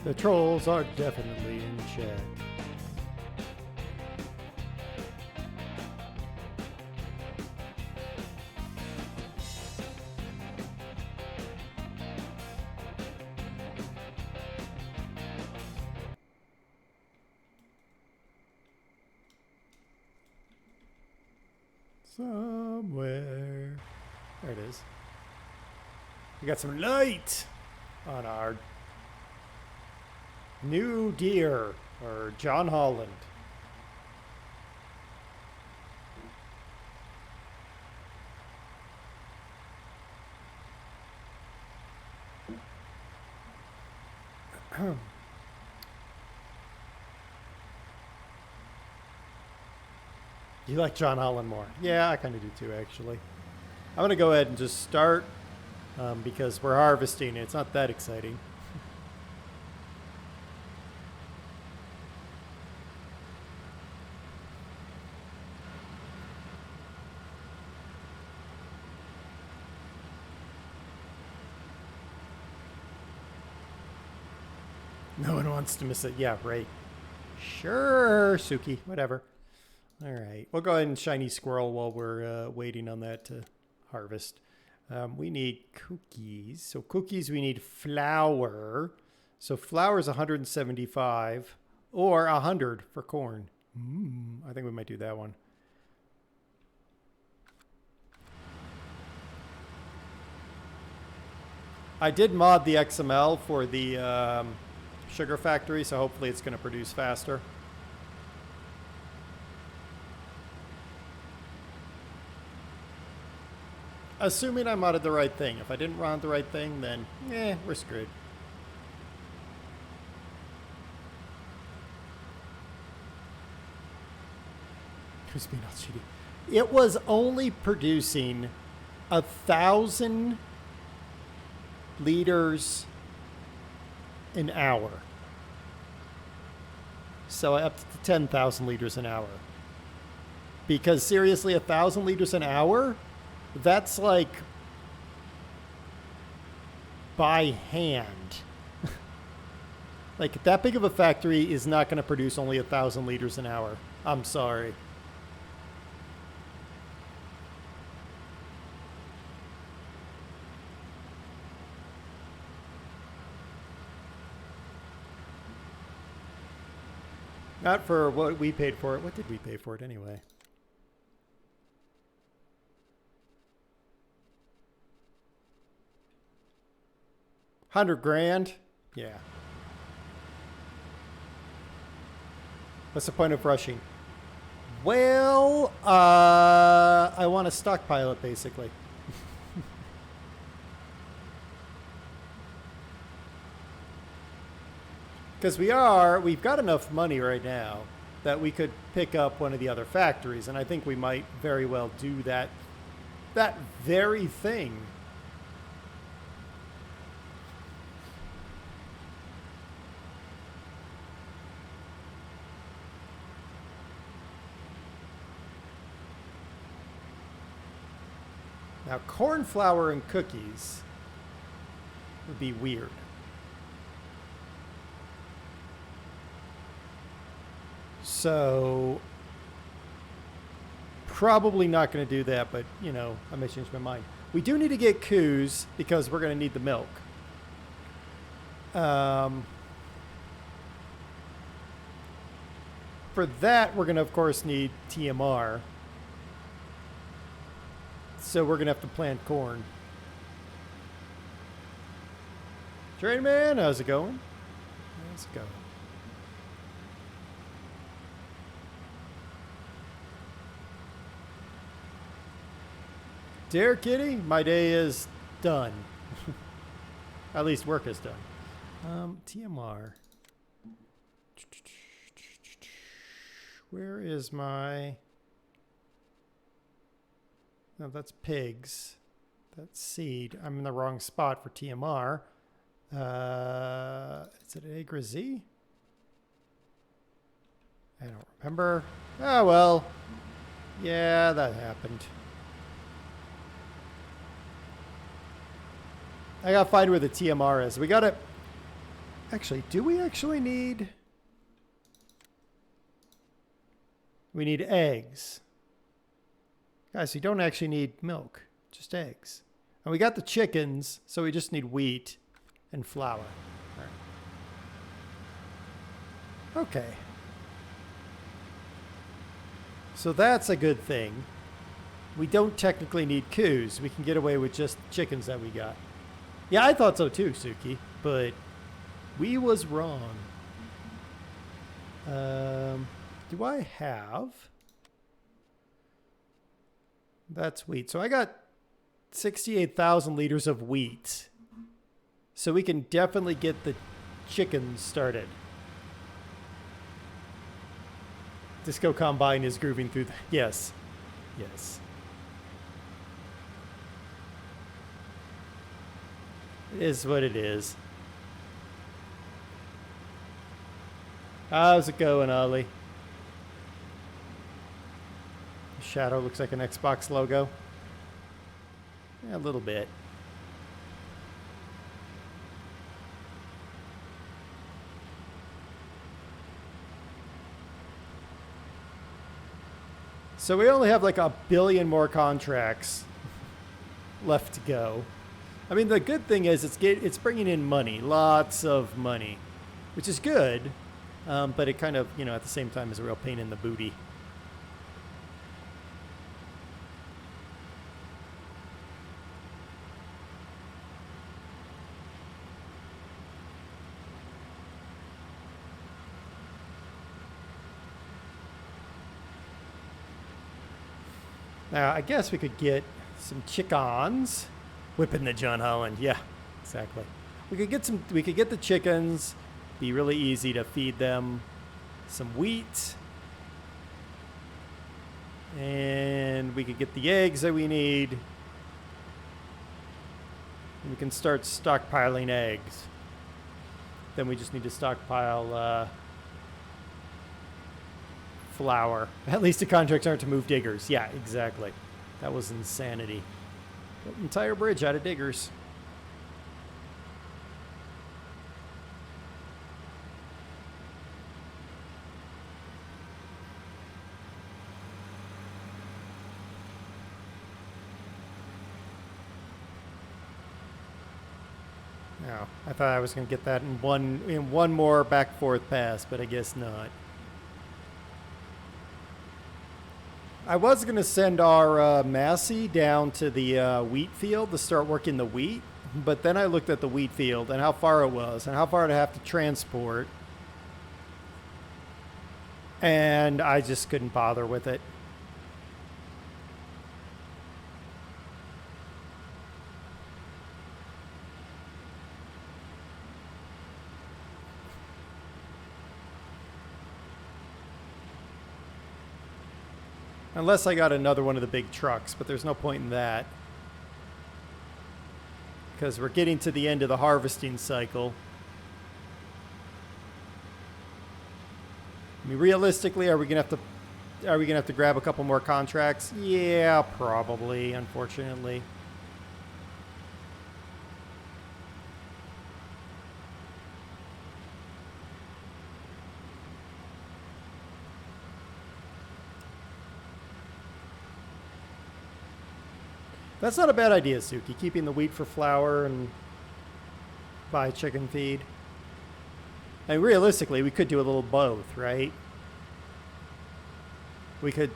The trolls are definitely in chat. Somewhere. There it is. We got some light on our new deer, or John Holland. You like John Holland more? Yeah, I kind of do too, actually. I'm going to go ahead and just start because we're harvesting. It's not that exciting. No one wants to miss it. Yeah, right. Sure, Suki. Whatever. All right. We'll go ahead and shiny squirrel while we're waiting on that to harvest. We need cookies. So cookies, we need flour. So flour is 175 or 100 for corn. I think we might do that one. I did mod the XML for the sugar factory, so hopefully it's going to produce faster. Assuming I modded the right thing. If I didn't mod the right thing, then we're screwed. Who's being all cheaty? It was only producing 1,000 liters an hour. So I upped it to 10,000 liters an hour. Because seriously, 1,000 liters an hour? That's like by hand. Like that big of a factory is not going to produce only 1,000 liters an hour. I'm sorry. Not for what we paid for it. What did we pay for it anyway? $100,000? Yeah. What's the point of rushing? Well, I want to stockpile it, basically. Because we've got enough money right now that we could pick up one of the other factories, and I think we might very well do that very thing. Now, corn flour and cookies would be weird. So, probably not going to do that, but, you know, I may change my mind. We do need to get coos because we're going to need the milk. For that, we're going to, of course, need TMR. So we're going to have to plant corn. Train man, how's it going? How's it going? Dear Kitty, my day is done. At least work is done. TMR. Where is my... No, that's pigs. That's seed. I'm in the wrong spot for TMR. Is it Agri-Z? I don't remember. Oh, well. Yeah, that happened. I gotta find where the TMR is. We gotta... Actually, do we actually need... We need eggs. Guys, you don't actually need milk, just eggs. And we got the chickens, so we just need wheat and flour. All right. Okay. So that's a good thing. We don't technically need coos. We can get away with just chickens that we got. Yeah, I thought so too, Suki, but we was wrong. Do I have... That's wheat. So I got 68,000 liters of wheat. So we can definitely get the chickens started. Disco Combine is grooving through the... Yes. Yes. It is what it is. How's it going, Ollie? Shadow looks like an Xbox logo. Yeah, a little bit. So we only have like 1 billion more contracts left to go. I mean, the good thing is it's bringing in money, lots of money, which is good, but it kind of, you know, at the same time is a real pain in the booty. Now, I guess we could get some chickens. Whipping the John Holland. Yeah, exactly. We could get the chickens. Be really easy to feed them. Some wheat. And we could get the eggs that we need. And we can start stockpiling eggs. Then we just need to stockpile flour. At least the contracts aren't to move diggers. Yeah, exactly. That was insanity. Built an entire bridge out of diggers. No, I thought I was going to get that in one more back forth pass, but I guess not. I was going to send our Massey down to the wheat field to start working the wheat, but then I looked at the wheat field and how far it was and how far I'd have to transport, and I just couldn't bother with it. Unless I got another one of the big trucks, but there's no point in that. Because we're getting to the end of the harvesting cycle. I mean, realistically, are we gonna have to grab a couple more contracts? Yeah, probably, unfortunately. That's not a bad idea, Suki, keeping the wheat for flour and buy chicken feed. I mean, realistically, we could do a little both, right? We could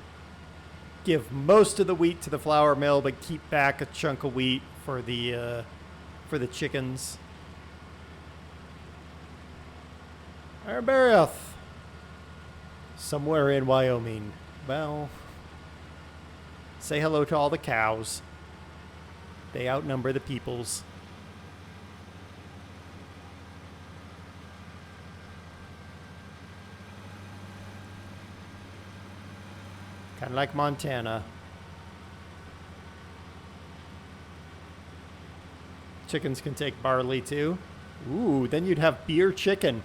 give most of the wheat to the flour mill, but keep back a chunk of wheat for the chickens. Arbariath. Somewhere in Wyoming. Well, say hello to all the cows. They outnumber the peoples. Kind of like Montana. Chickens can take barley too. Ooh, then you'd have beer chicken.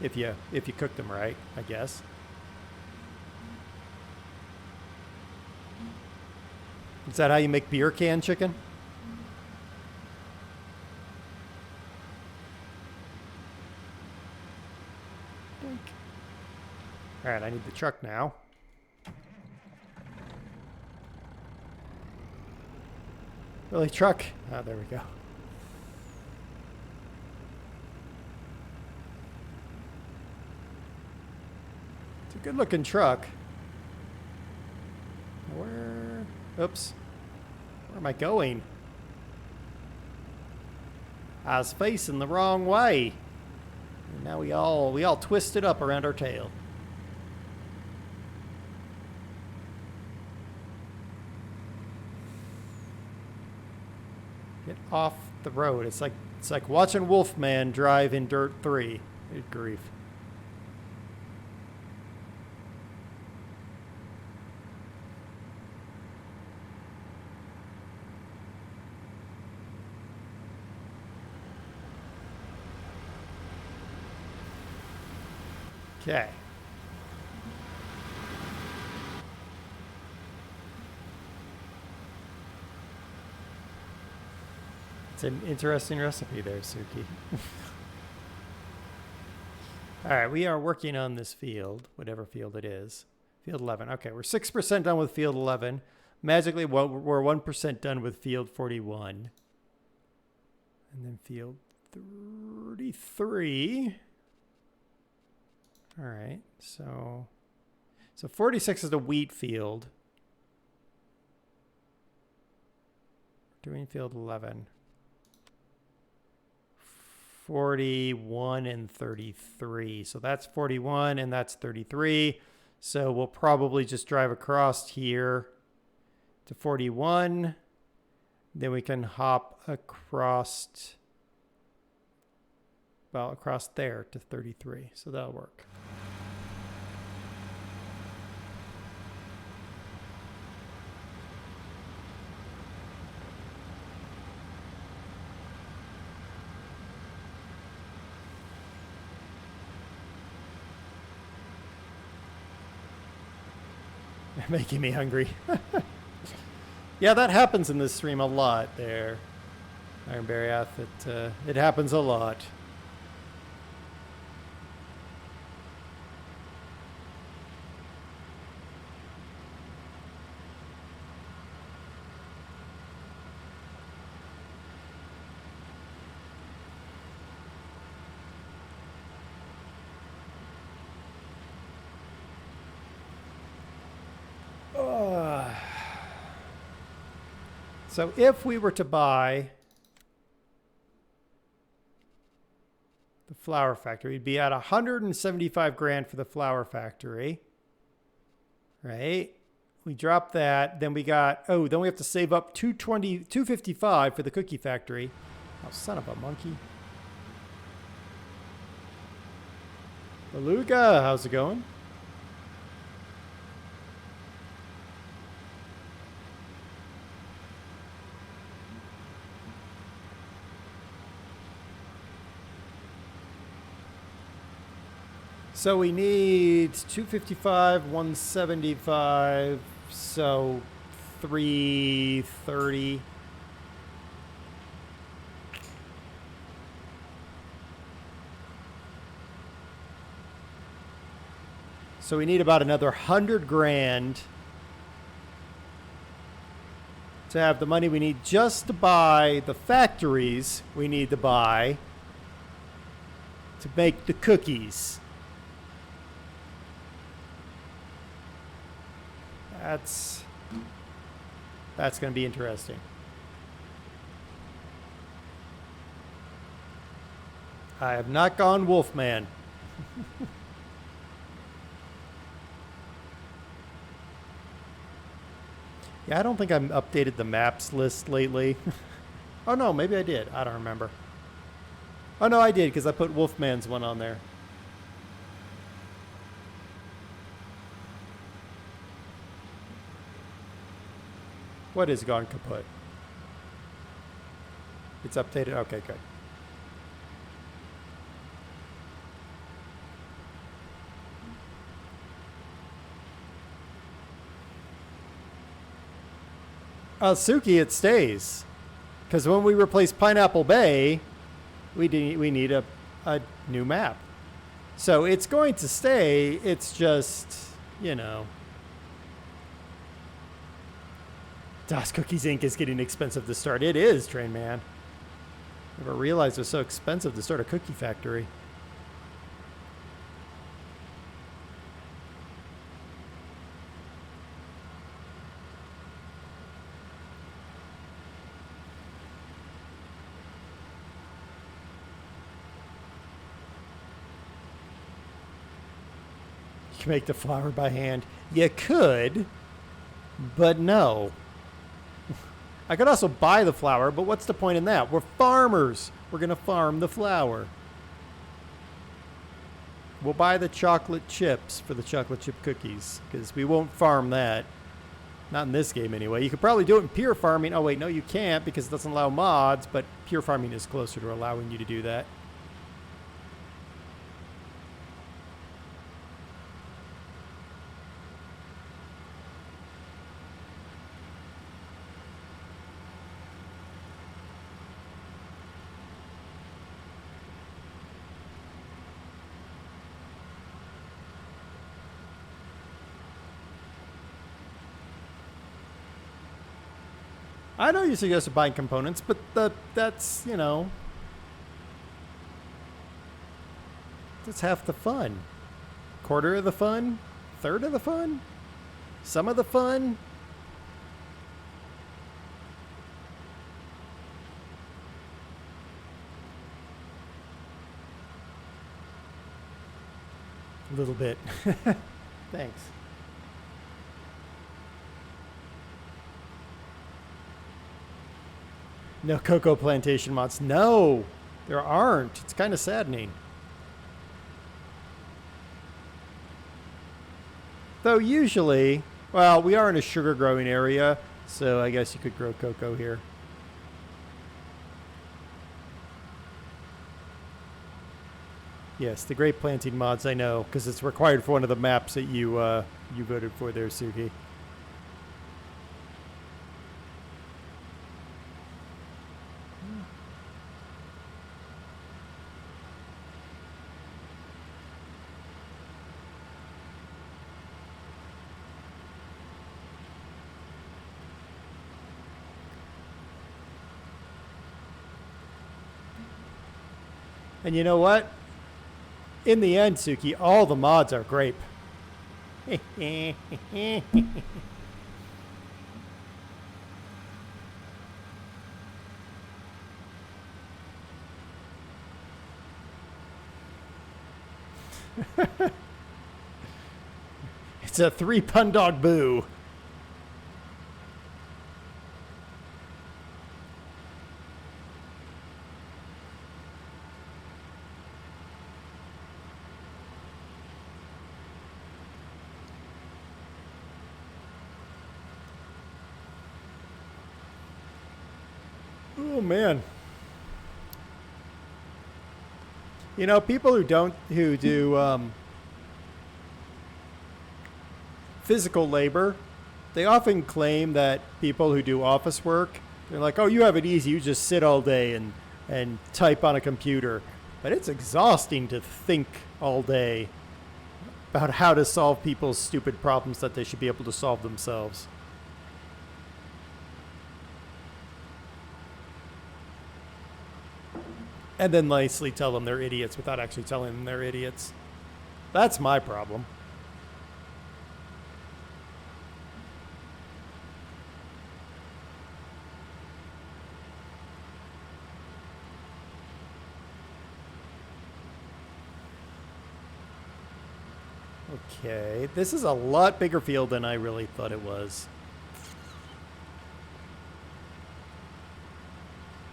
If you cooked them right, I guess. Is that how you make beer can chicken? All right, I need the truck now. Really, truck? Oh, there we go. It's a good-looking truck. Where? Oops. Where am I going? I was facing the wrong way. And now we all twisted up around our tail. Get off the road. It's like watching Wolfman drive in Dirt 3. Good grief. Okay. It's an interesting recipe there, Suki. All right, we are working on this field, whatever field it is. Field 11. Okay, we're 6% done with field 11. Magically, well, we're 1% done with field 41. And then field 33. All right, so 46 is the wheat field. Doing field 11. 41 and 33. So that's 41 and that's 33. So we'll probably just drive across here to 41. Then we can hop across, well, across there to 33. So that'll work. Making me hungry. Yeah, that happens in this stream a lot there, Iron Barryath. It happens a lot. So if we were to buy the flour factory, we'd be at 175 grand for the flour factory, right? We drop that, then we got, then we have to save up 255 for the cookie factory. Oh, son of a monkey. Beluga, how's it going? So we need 255, 175, so 330. So we need about another 100 grand to have the money we need just to buy the factories we need to buy to make the cookies. That's going to be interesting. I have not gone Wolfman. Yeah, I don't think I've updated the maps list lately. Oh no, maybe I did. I don't remember. Oh no, I did because I put Wolfman's one on there. What is gone kaput? It's updated? Okay, good. Suki, it stays. Because when we replace Pineapple Bay, we need a new map. So it's going to stay. It's just, you know. Das Cookies Inc. is getting expensive to start. It is, Train Man. Never realized it was so expensive to start a cookie factory. You can make the flour by hand. You could, but no. I could also buy the flour, but what's the point in that? We're farmers. We're going to farm the flour. We'll buy the chocolate chips for the chocolate chip cookies because we won't farm that. Not in this game anyway. You could probably do it in pure farming. Oh, wait, no, you can't because it doesn't allow mods, but pure farming is closer to allowing you to do that. I know you suggested buying components, but that's, you know, that's half the fun. Quarter of the fun? Third of the fun? Some of the fun? A little bit. Thanks. No cocoa plantation mods. No, there aren't. It's kind of saddening. Though usually, well, we are in a sugar growing area, so I guess you could grow cocoa here. Yes, the grape planting mods, I know, because it's required for one of the maps that you voted for there, Suki. And you know what? In the end, Suki, all the mods are grape. It's a 3-pun dog boo. Oh man. You know, people who do physical labor, they often claim that people who do office work, they're like, oh, you have it easy. You just sit all day and type on a computer. But it's exhausting to think all day about how to solve people's stupid problems that they should be able to solve themselves. And then nicely tell them they're idiots without actually telling them they're idiots. That's my problem. Okay, this is a lot bigger field than I really thought it was.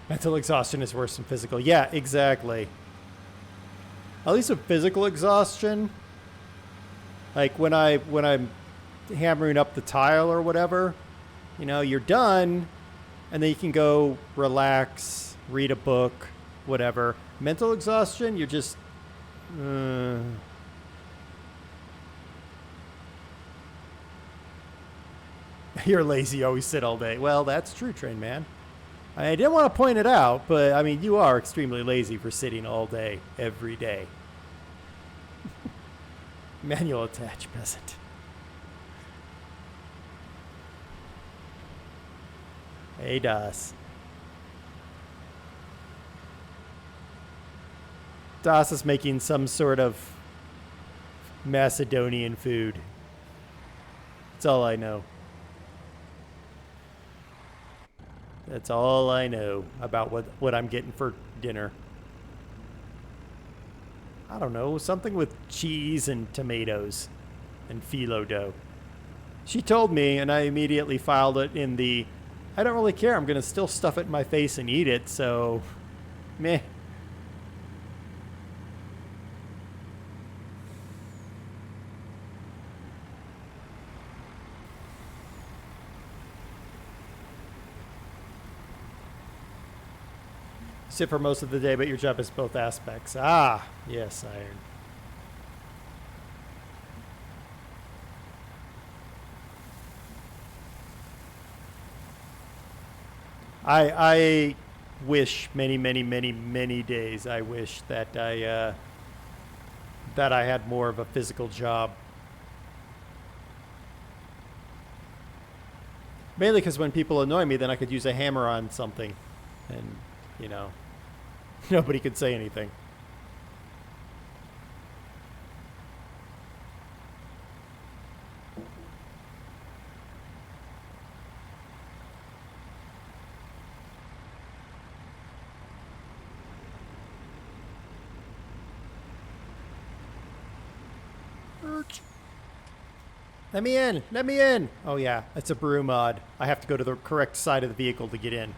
Mental exhaustion is worse than physical. Yeah, exactly. At least with physical exhaustion, like when I'm hammering up the tile or whatever, you know, you're done, and then you can go relax, read a book, whatever. Mental exhaustion, you're just... You're lazy, always sit all day. Well, that's true, Train Man. I didn't want to point it out, but I mean, you are extremely lazy for sitting all day, every day. Manual attach peasant. Hey, Das. Das is making some sort of Macedonian food. That's all I know. That's all I know about what I'm getting for dinner. I don't know, something with cheese and tomatoes and phyllo dough. She told me, and I immediately filed it in the, I don't really care, I'm going to still stuff it in my face and eat it, so meh. Sit for most of the day, but your job is both aspects. Ah, yes, Iron. I wish many days. I wish that I had more of a physical job. Mainly because when people annoy me, then I could use a hammer on something, and you know, nobody could say anything. Let me in! Let me in! Oh yeah, it's a brew mod. I have to go to the correct side of the vehicle to get in.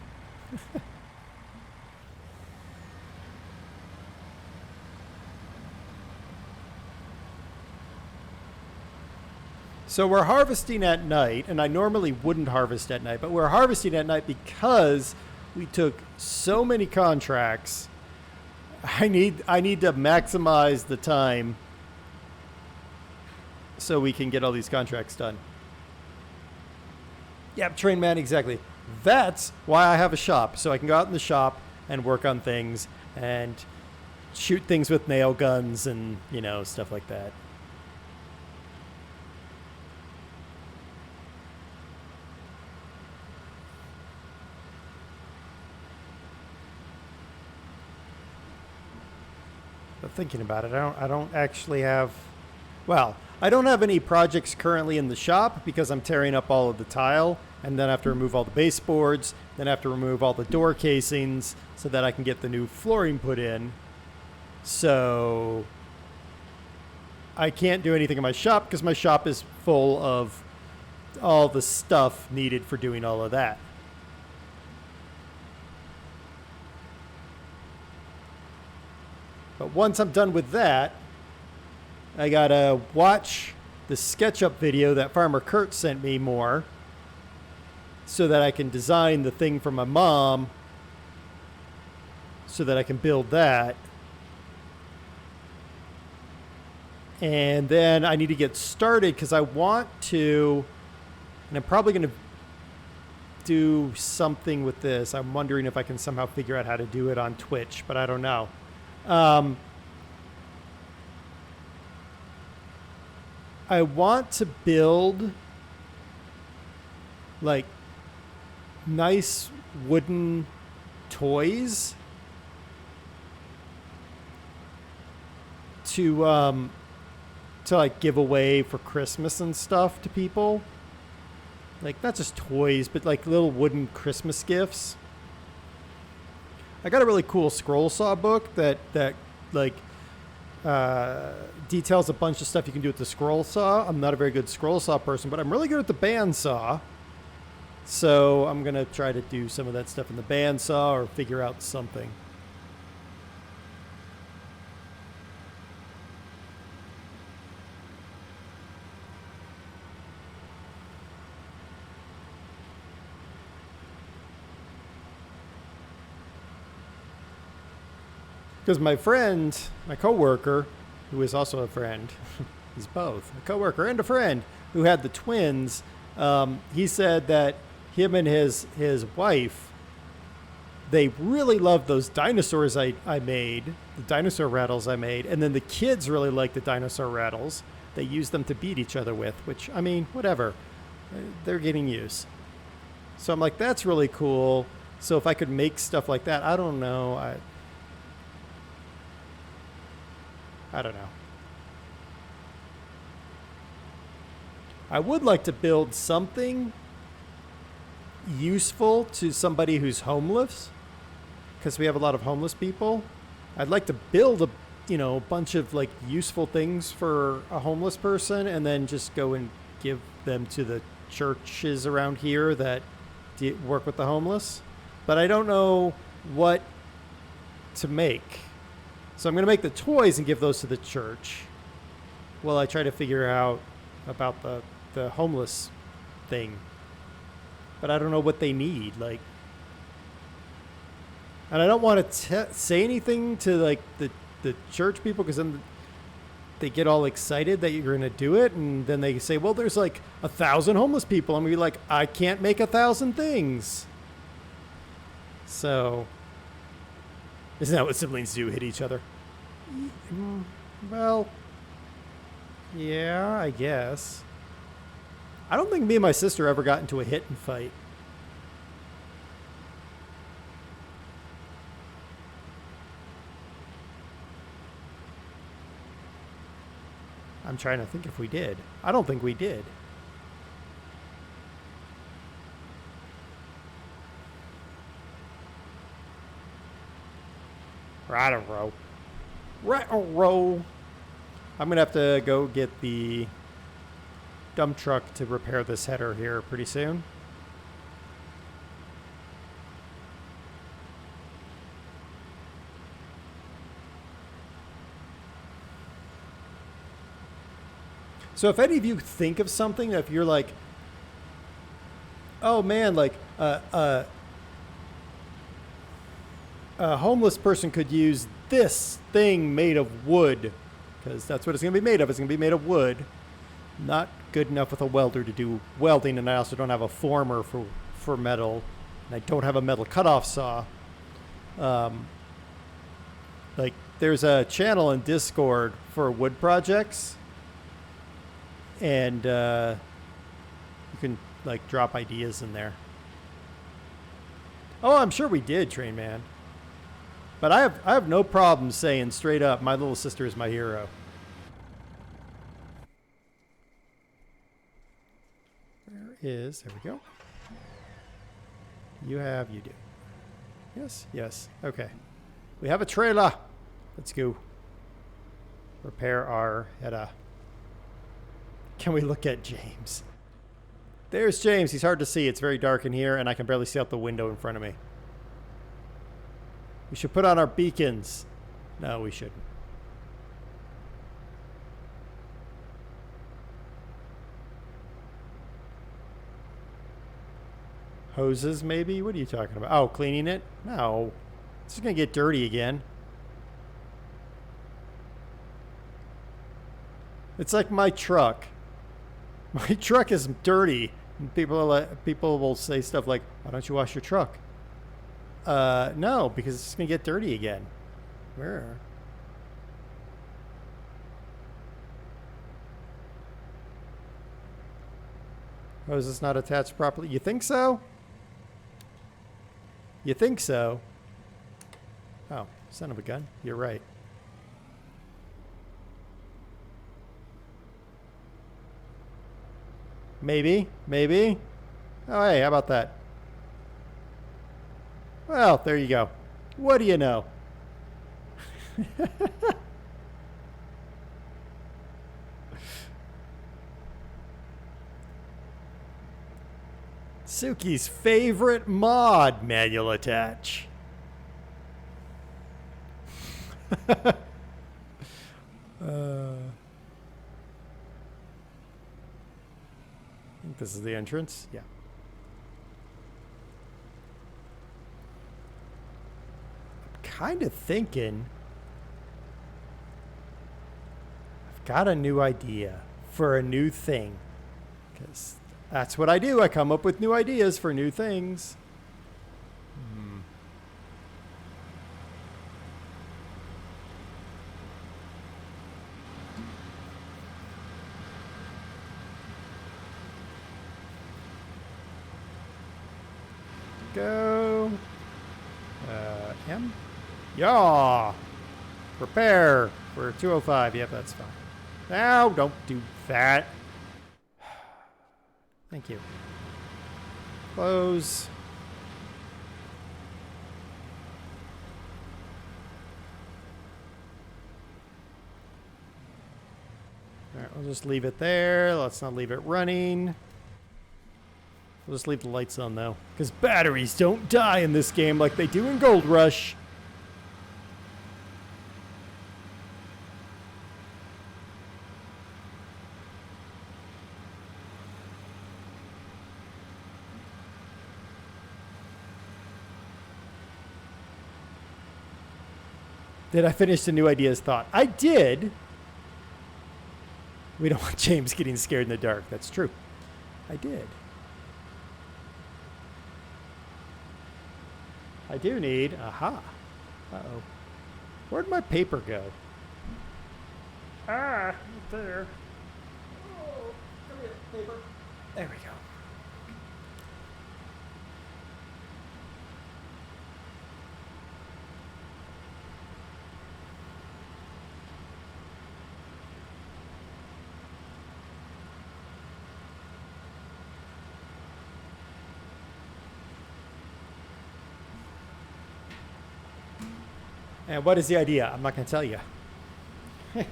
So we're harvesting at night, and I normally wouldn't harvest at night, but we're harvesting at night because we took so many contracts. I need to maximize the time so we can get all these contracts done. Yep, train man, exactly. That's why I have a shop, so I can go out in the shop and work on things and shoot things with nail guns and, you know, stuff like that. But thinking about it, I don't actually have, well, I don't have any projects currently in the shop because I'm tearing up all of the tile, and then I have to remove all the baseboards, then I have to remove all the door casings so that I can get the new flooring put in. So I can't do anything in my shop because my shop is full of all the stuff needed for doing all of that. But once I'm done with that, I gotta watch the SketchUp video that Farmer Kurt sent me more so that I can design the thing for my mom so that I can build that. And then I need to get started because I want to, and I'm probably going to do something with this. I'm wondering if I can somehow figure out how to do it on Twitch, but I don't know. I want to build like nice wooden toys to like give away for Christmas and stuff to people. Like not just toys, but like little wooden Christmas gifts. I got a really cool scroll saw book that like details a bunch of stuff you can do with the scroll saw. I'm not a very good scroll saw person, but I'm really good at the bandsaw. So I'm going to try to do some of that stuff in the bandsaw or figure out something. Because my friend, my coworker, who is also a friend, he's both, a coworker and a friend, who had the twins, he said that him and his wife, they really loved those dinosaurs I made, the dinosaur rattles I made, and then the kids really liked the dinosaur rattles. They used them to beat each other with, which, I mean, whatever. They're getting use. So I'm like, that's really cool. So if I could make stuff like that, I don't know. I don't know. I would like to build something useful to somebody who's homeless, because we have a lot of homeless people. I'd like to build a bunch of like useful things for a homeless person, and then just go and give them to the churches around here that work with the homeless. But I don't know what to make, so I'm going to make the toys and give those to the church while I try to figure out about the homeless thing. But I don't know what they need, like, and I don't want to say anything to like the church people, because then they get all excited that you're going to do it, and then they say, well, there's like 1,000 homeless people. I'm going to be like, I can't make 1,000 things. So, isn't that what siblings do, hit each other? Well, yeah, I guess. I don't think me and my sister ever got into a hit and fight. I'm trying to think if we did. I don't think we did. Right-a-row. Right-a-row. I'm going to have to go get the dump truck to repair this header here pretty soon. So if any of you think of something, if you're like, oh man, like a homeless person could use this thing made of wood, because that's what it's going to be made of. It's going to be made of wood. Not good enough with a welder to do welding, and I also don't have a former for metal, and I don't have a metal cutoff saw. Like, there's a channel in Discord for wood projects, and you can like drop ideas in there. Oh, I'm sure we did, Train Man. But I have no problem saying straight up, my little sister is my hero. There we go. You do. Yes. Okay. We have a trailer. Let's go repair our header. Can we look at James? There's James. He's hard to see. It's very dark in here, and I can barely see out the window in front of me. We should put on our beacons. No, we shouldn't. Hoses, maybe? What are you talking about? Oh, cleaning it? No. It's just going to get dirty again. It's like my truck. My truck is dirty. And people will say stuff like, why don't you wash your truck? No, because it's going to get dirty again. Where? Oh, is this not attached properly? You think so? You think so? Oh, son of a gun. You're right. Maybe. Oh, hey, how about that? Well, there you go. What do you know? Suki's favorite mod, manual attach. I think this is the entrance. Yeah. Kind of thinking I've got a new idea for a new thing, because that's what I do. I come up with new ideas for new things. go. M. Yaw. Prepare for 205. Yep, that's fine. Now, don't do that. Thank you. Close. All right, we'll just leave it there. Let's not leave it running. We'll just leave the lights on, though, because batteries don't die in this game like they do in Gold Rush. Did I finish the new ideas thought? I did. We don't want James getting scared in the dark. That's true. I did. I do need... Aha. Uh-oh. Where'd my paper go? Ah, there. Oh, come here, paper. There we go. And what is the idea? I'm not going to tell you. I'm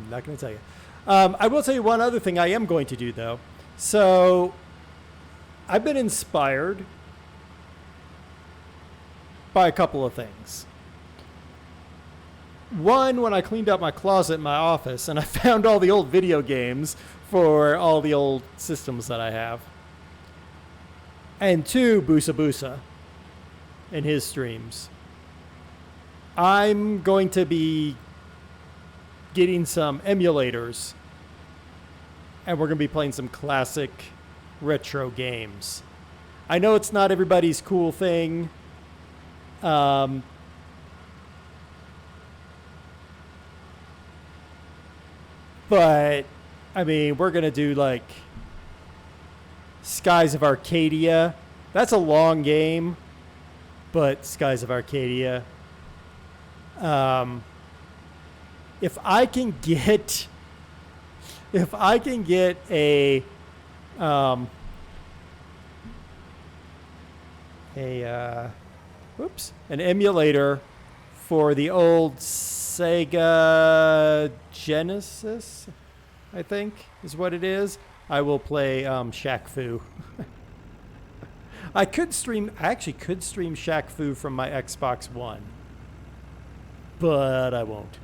not going to tell you. I will tell you one other thing I am going to do, though. So I've been inspired by a couple of things. One, when I cleaned out my closet in my office and I found all the old video games for all the old systems that I have. And two, Busa Busa in his streams. I'm going to be getting some emulators and we're going to be playing some classic retro games. I know it's not everybody's cool thing. But I mean, we're going to do like Skies of Arcadia. That's a long game. But Skies of Arcadia. If I can get an emulator for the old Sega Genesis, I think is what it is, I will play Shaq Fu. I actually could stream Shaq Fu from my Xbox One, but I won't.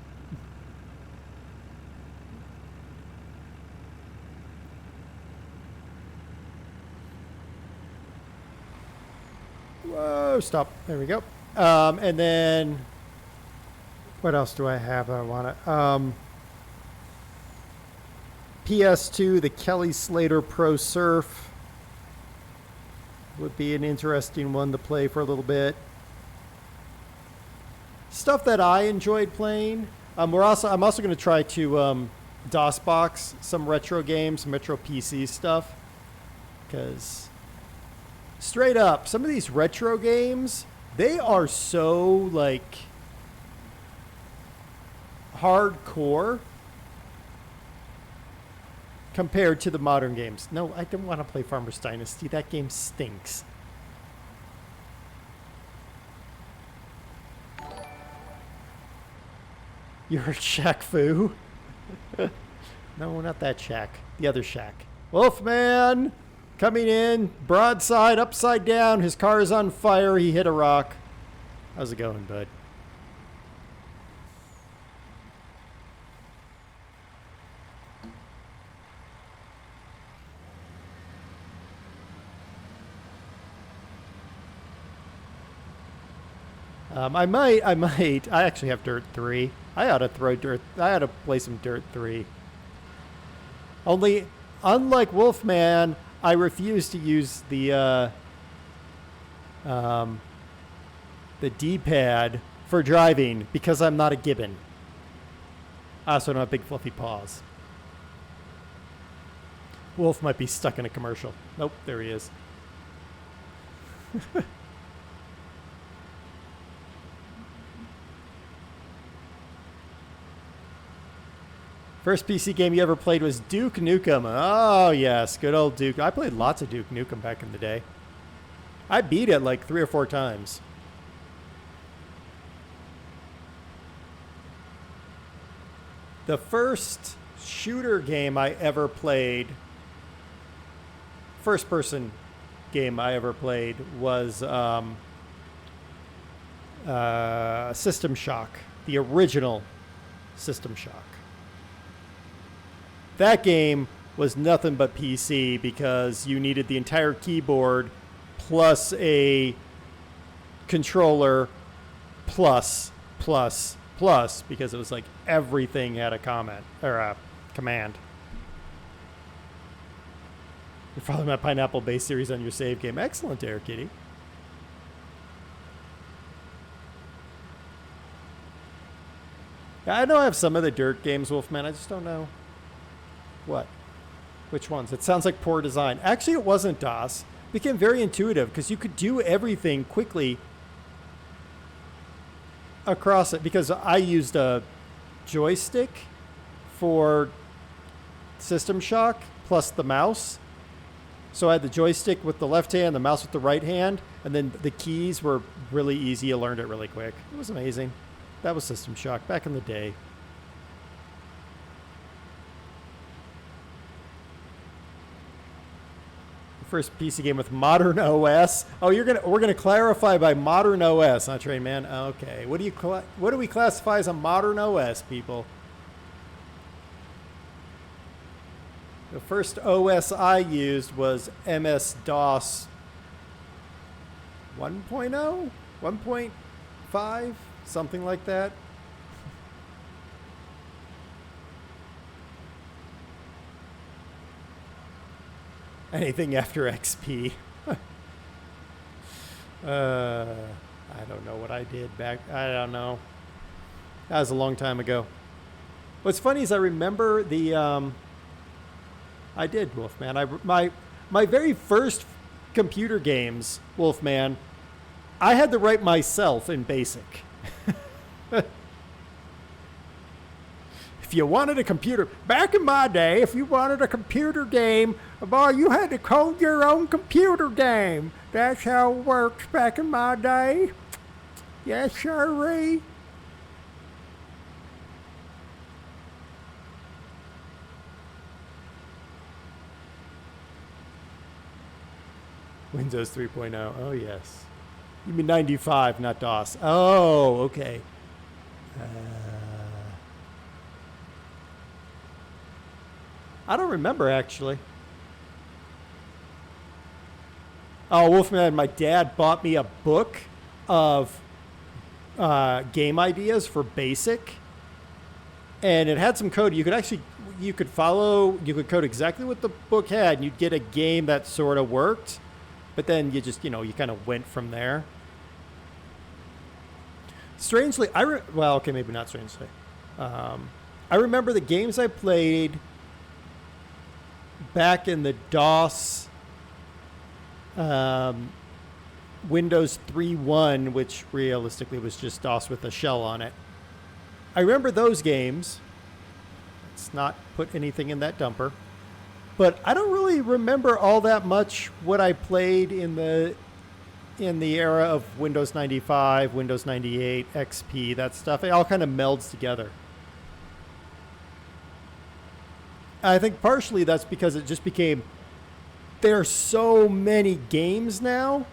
Whoa, stop. There we go. And then what else do I have I want to... PS2, the Kelly Slater Pro Surf would be an interesting one to play for a little bit. Stuff that I enjoyed playing. I'm also going to try to DOSBox some retro games, some retro PC stuff. Because straight up, some of these retro games, they are so like hardcore compared to the modern games. No, I don't want to play Farmer's Dynasty. That game stinks. You're Shaq Fu? No, not that Shaq. The other Shaq. Wolfman! Coming in, broadside, upside down. His car is on fire. He hit a rock. How's it going, bud? I might. I actually have Dirt 3. I ought to play some Dirt 3. Only, unlike Wolfman, I refuse to use the D-pad for driving because I'm not a gibbon. I also don't have big fluffy paws. Wolf might be stuck in a commercial. Nope, there he is. First PC game you ever played was Duke Nukem. Oh, yes. Good old Duke. I played lots of Duke Nukem back in the day. I beat it like 3 or 4 times. The first shooter game I ever played, first person game I ever played was System Shock, the original System Shock. That game was nothing but PC because you needed the entire keyboard plus a controller plus because it was like everything had a comment or a command. You're following my Pineapple Base series on your save game. Excellent, Air Kitty. Yeah, I know I have some of the Dirt games, Wolfman. I just don't know. What? Which ones? It sounds like poor design. Actually, it wasn't DOS. It became very intuitive because you could do everything quickly across it because I used a joystick for System Shock plus the mouse. So I had the joystick with the left hand, the mouse with the right hand, and then the keys were really easy. I learned it really quick. It was amazing. That was System Shock back in the day. First PC game with modern OS. Oh, we're gonna clarify by modern OS, huh, Train Man? Okay. What do we classify as a modern OS, people? The first OS I used was MS-DOS 1.0, 1.5, something like that. Anything after XP. I don't know what I did back. I don't know. That was a long time ago. What's funny is I remember the. I did, Wolfman. My very first computer games, Wolfman, I had to write myself in BASIC. If you wanted a computer, back in my day, if you wanted a computer game, boy, you had to code your own computer game. That's how it works back in my day. Yes, sirree. Windows 3.0. Oh, yes. You mean 95, not DOS. Oh, okay. I don't remember, actually. Oh, Wolfman, my dad bought me a book of game ideas for BASIC. And it had some code. You could code exactly what the book had, and you'd get a game that sort of worked. But then you just, you kind of went from there. Strangely, okay, maybe not strangely. I remember the games I played back in the DOS Windows 3.1, which realistically was just DOS with a shell on it. I remember those games. Let's not put anything in that dumper. But I don't really remember all that much what I played in the era of Windows 95, Windows 98, XP, that stuff. It all kind of melds together. I think partially that's because it just became, there are so many games now.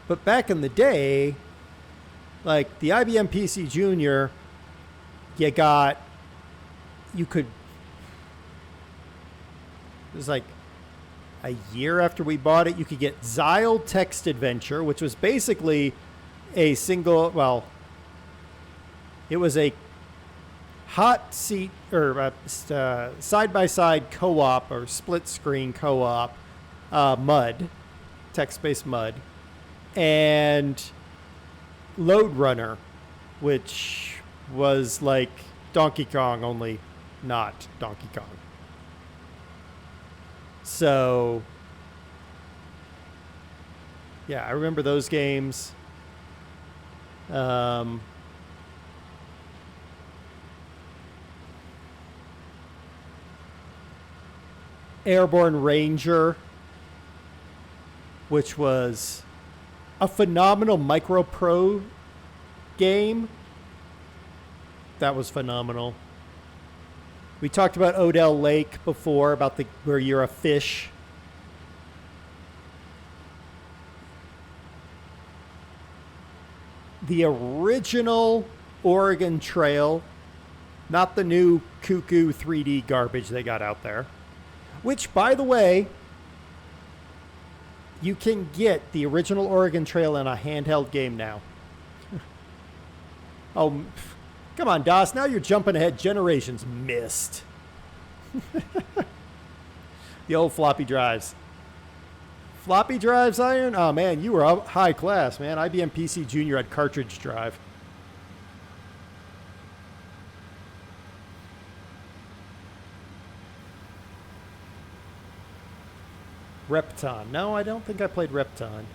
But back in the day, like the IBM PC Junior, it was like a year after we bought it, you could get Xyle Text Adventure, which was basically a single, it was a hot seat or side-by-side co-op or split-screen co-op MUD, text-based MUD, and Load Runner, which was like Donkey Kong, only not Donkey Kong. So Yeah, I remember those games. Um, Airborne Ranger, which was a phenomenal Micro Pro game. That was phenomenal. We talked about Odell Lake before, about the where you're a fish. The original Oregon Trail, not the new cuckoo 3D garbage they got out there. Which, by the way, you can get the original Oregon Trail in a handheld game now. Oh, come on, DOS. Now you're jumping ahead. Generations missed. The old floppy drives. Floppy drives, Iron? Oh, man, you were up high class, man. IBM PC Junior had cartridge drive. Repton. No, I don't think I played Repton.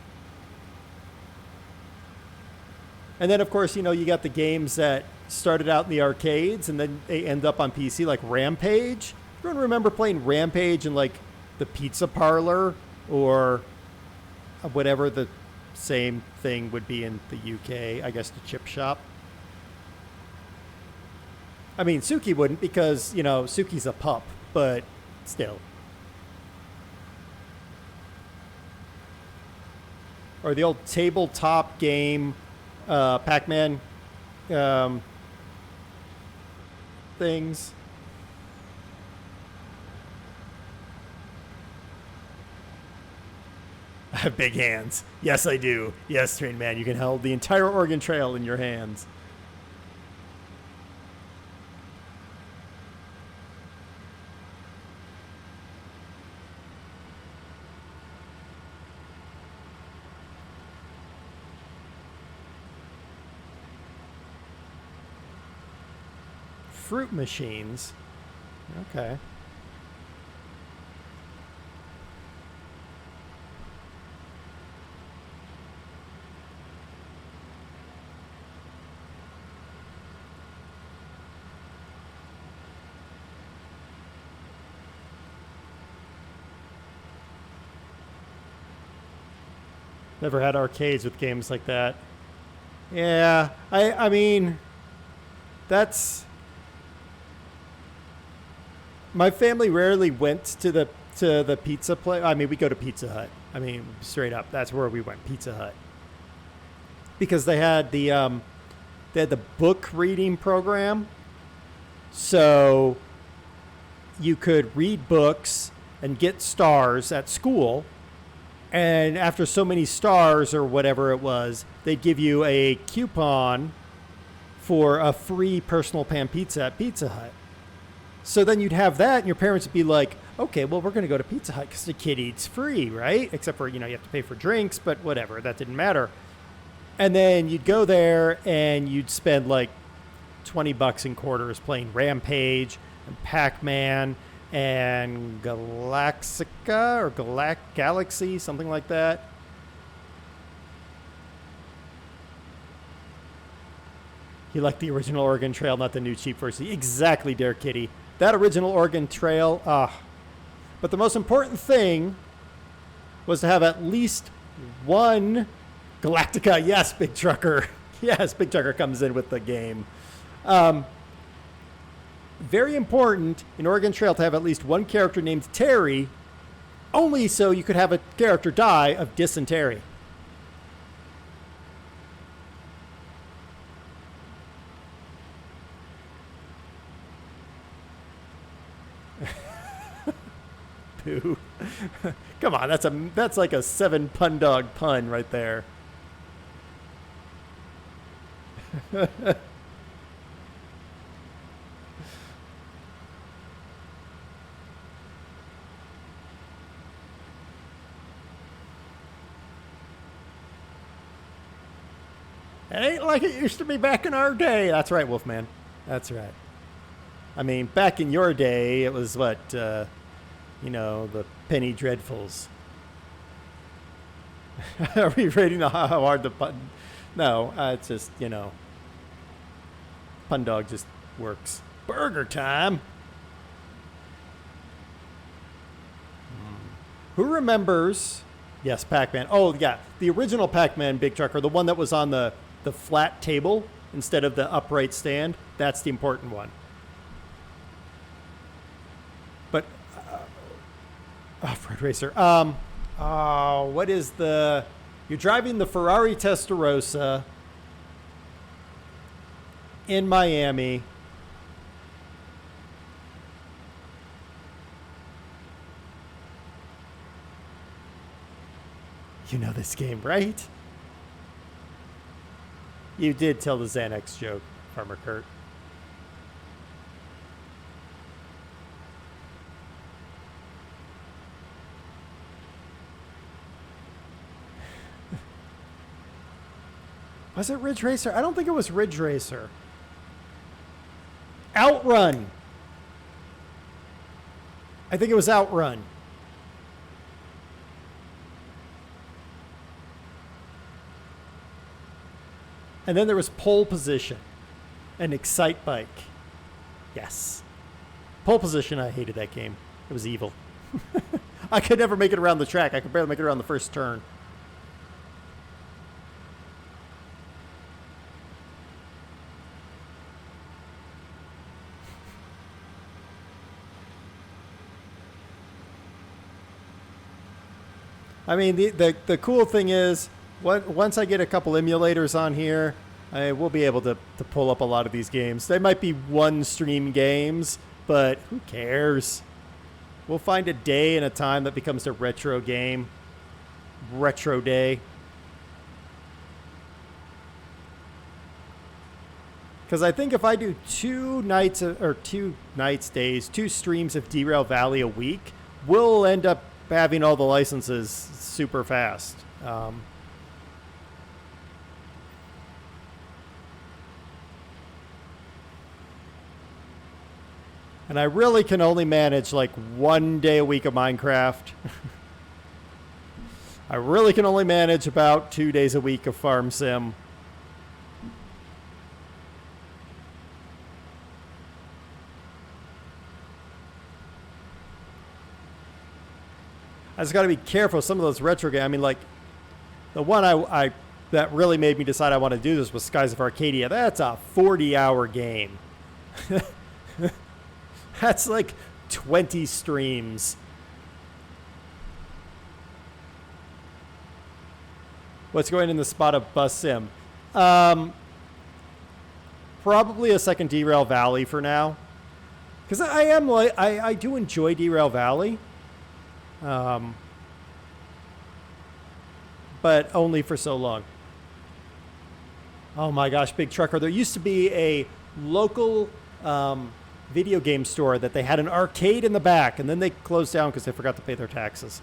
And then, of course, you know, you got the games that started out in the arcades and then they end up on PC, like Rampage. Everyone remember playing Rampage in, like, the pizza parlor or whatever the same thing would be in the UK, I guess the chip shop. I mean, Suki wouldn't because, you know, Suki's a pup, but still. Or the old tabletop game, Pac-Man things. I have big hands. Yes, I do. Yes, Train Man, you can hold the entire Oregon Trail in your hands. Fruit machines. Okay. Never had arcades with games like that. Yeah, I mean, that's my family rarely went to the pizza place. I mean, we go to Pizza Hut. I mean, straight up, that's where we went, Pizza Hut, because they had the book reading program, so you could read books and get stars at school. And after so many stars or whatever it was, they'd give you a coupon for a free personal pan pizza at Pizza Hut. So then you'd have that, and your parents would be like, okay, well, we're going to go to Pizza Hut because the kid eats free, right? Except for, you know, you have to pay for drinks, but whatever. That didn't matter. And then you'd go there, and you'd spend like $20 in quarters playing Rampage and Pac-Man and Galaxica or Galaxy, something like that. You like the original Oregon Trail, not the new cheap version. Exactly, Dare Kitty. That original Oregon Trail, But the most important thing was to have at least one Galactica. Yes, Big Trucker. Yes, Big Trucker comes in with the game. Very important in Oregon Trail to have at least one character named Terry, only so you could have a character die of dysentery. Pooh. Come on, that's like a 7 pun dog pun right there. It ain't like it used to be back in our day. That's right, Wolfman. That's right. I mean, back in your day, it was what, the Penny Dreadfuls. Are we rating how hard the pun? No, it's just, Pun Dog just works. Burger time. Who remembers? Yes, Pac-Man. Oh, yeah. The original Pac-Man Big Trucker, the one that was on the flat table instead of the upright stand. That's the important one. But, Off-Road Racer. What is the... You're driving the Ferrari Testarossa in Miami. You know this game, right? You did tell the Xanax joke, Farmer Kurt. Was it Ridge Racer? I don't think it was Ridge Racer. Outrun. I think it was Outrun. And then there was Pole Position and Excite Bike. Yes. Pole Position, I hated that game. It was evil. I could never make it around the track. I could barely make it around the first turn. I mean, the cool thing is, once I get a couple emulators on here, I will be able to pull up a lot of these games. They might be one-stream games, but who cares? We'll find a day and a time that becomes a retro game. Retro Day. Because I think if I do two streams of Derail Valley a week, we'll end up having all the licenses super fast. And I really can only manage like 1 day a week of Minecraft. I really can only manage about 2 days a week of Farm Sim. I just got to be careful. Some of those retro games, I mean, like the one I that really made me decide I want to do this was Skies of Arcadia. That's a 40-hour game. That's like 20 streams. What's going in the spot of Bus Sim? Probably a second Derail Valley for now. Because I do enjoy Derail Valley. But only for so long. Oh my gosh, Big Trucker. There used to be a local video game store that they had an arcade in the back, and then they closed down because they forgot to pay their taxes.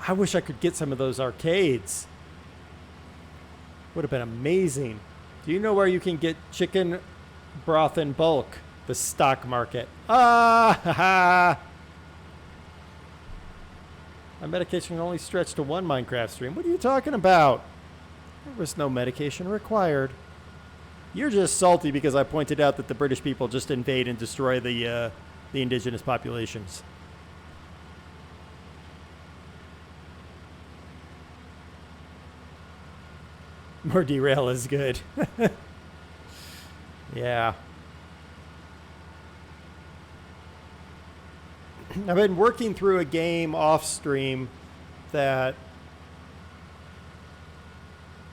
I wish I could get some of those arcades. Would have been amazing. Do you know where you can get chicken broth in bulk? The stock market. Ah, ha, ha. My medication can only stretch to one Minecraft stream. What are you talking about? There was no medication required. You're just salty because I pointed out that the British people just invade and destroy the indigenous populations. More Derail is good. Yeah. I've been working through a game off stream that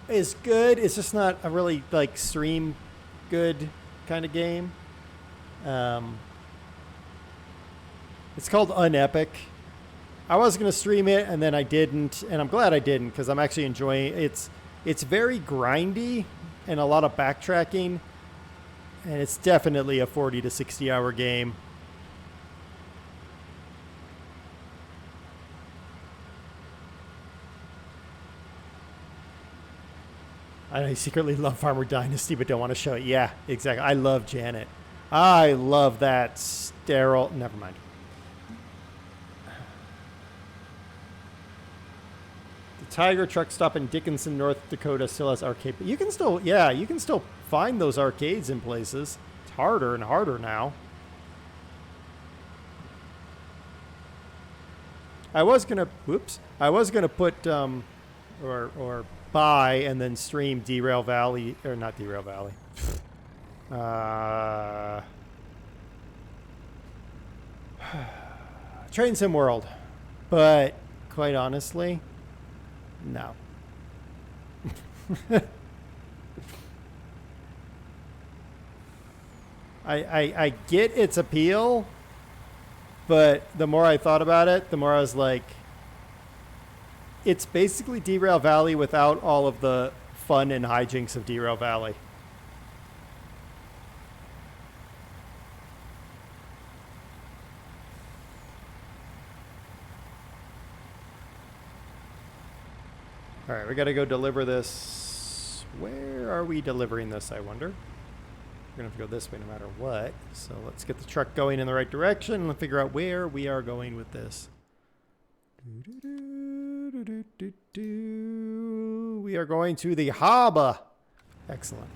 is good. It's just not a really like stream good kind of game. It's called Unepic. I was going to stream it and then I didn't, and I'm glad I didn't because I'm actually enjoying it. It's very grindy and a lot of backtracking, and it's definitely a 40 to 60 hour game. I know you secretly love Farmer Dynasty, but don't want to show it. Yeah, exactly. I love Janet. I love that sterile... Never mind. The Tiger Truck Stop in Dickinson, North Dakota still has arcade. But you can still, yeah, you can still find those arcades in places. It's harder and harder now. I was gonna put or buy and then stream Derail Valley, or not Derail Valley. Train Sim World, but quite honestly, no. I get its appeal, but the more I thought about it, the more I was like, it's basically Derail Valley without all of the fun and hijinks of Derail Valley. All right, we got to go deliver this. Where are we delivering this, I wonder? We're going to have to go this way no matter what. So let's get the truck going in the right direction and figure out where we are going with this. We are going to the harbor. Excellent.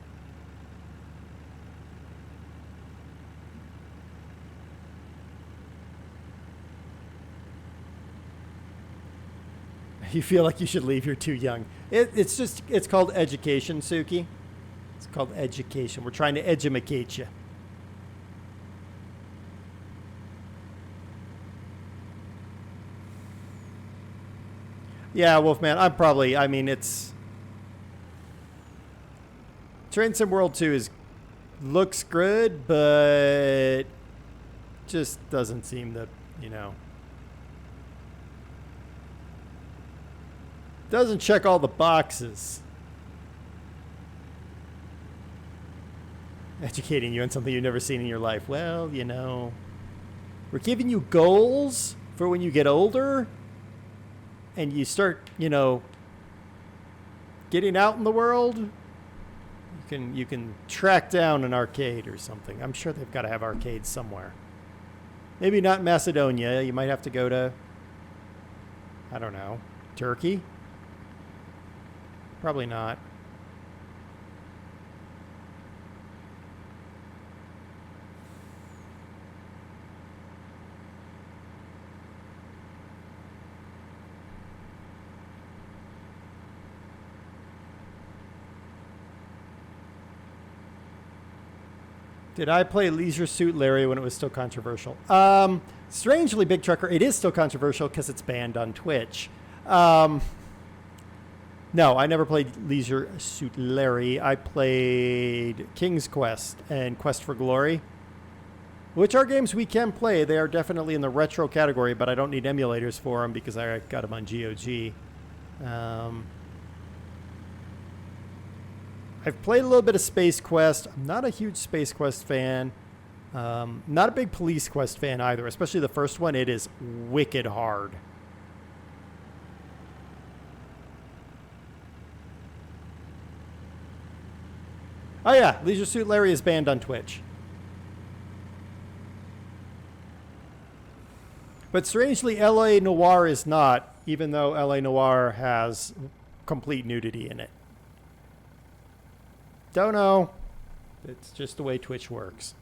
You feel like you should leave, you're too young. It's called education, Suki. It's called education. We're trying to edumacate you. Yeah, Wolfman, it's... Train Sim World 2 looks good, but just doesn't seem to, doesn't check all the boxes. Educating you on something you've never seen in your life. Well, we're giving you goals for when you get older and you start, getting out in the world. You can track down an arcade or something. I'm sure they've got to have arcades somewhere. Maybe not Macedonia. You might have to go to, I don't know, Turkey? Probably not. Did I play Leisure Suit Larry when it was still controversial? Strangely, Big Trucker, it is still controversial because it's banned on Twitch. No, I never played Leisure Suit Larry. I played King's Quest and Quest for Glory, which are games we can play. They are definitely in the retro category, but I don't need emulators for them because I got them on GOG. I've played a little bit of Space Quest. I'm not a huge Space Quest fan. Not a big Police Quest fan either, especially the first one. It is wicked hard. Oh yeah, Leisure Suit Larry is banned on Twitch. But strangely, LA Noire is not, even though LA Noire has complete nudity in it. Don't know. It's just the way Twitch works.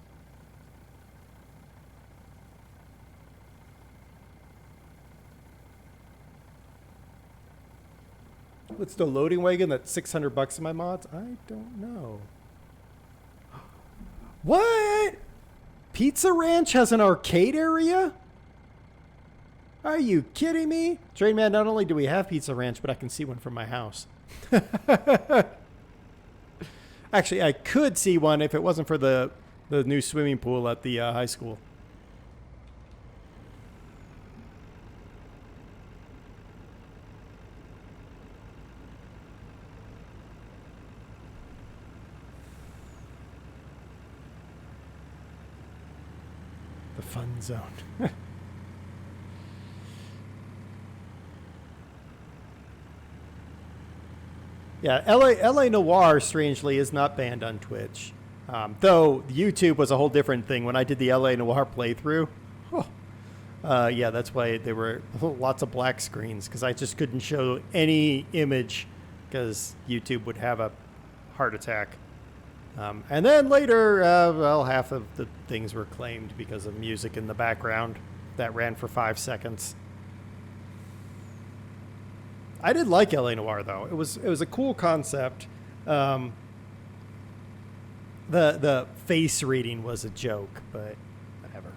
What's the loading wagon that's $600 in my mods? I don't know. What? Pizza Ranch has an arcade area? Are you kidding me? Train Man, not only do we have Pizza Ranch, but I can see one from my house. Actually, I could see one if it wasn't for the new swimming pool at the high school. The fun zone. Yeah, LA Noire, strangely, is not banned on Twitch. Though YouTube was a whole different thing. When I did the LA Noire playthrough, Yeah, that's why there were lots of black screens, because I just couldn't show any image because YouTube would have a heart attack. And then later, well, half of the things were claimed because of music in the background that ran for 5 seconds. I did like LA Noire though. It was a cool concept. The face reading was a joke, but whatever.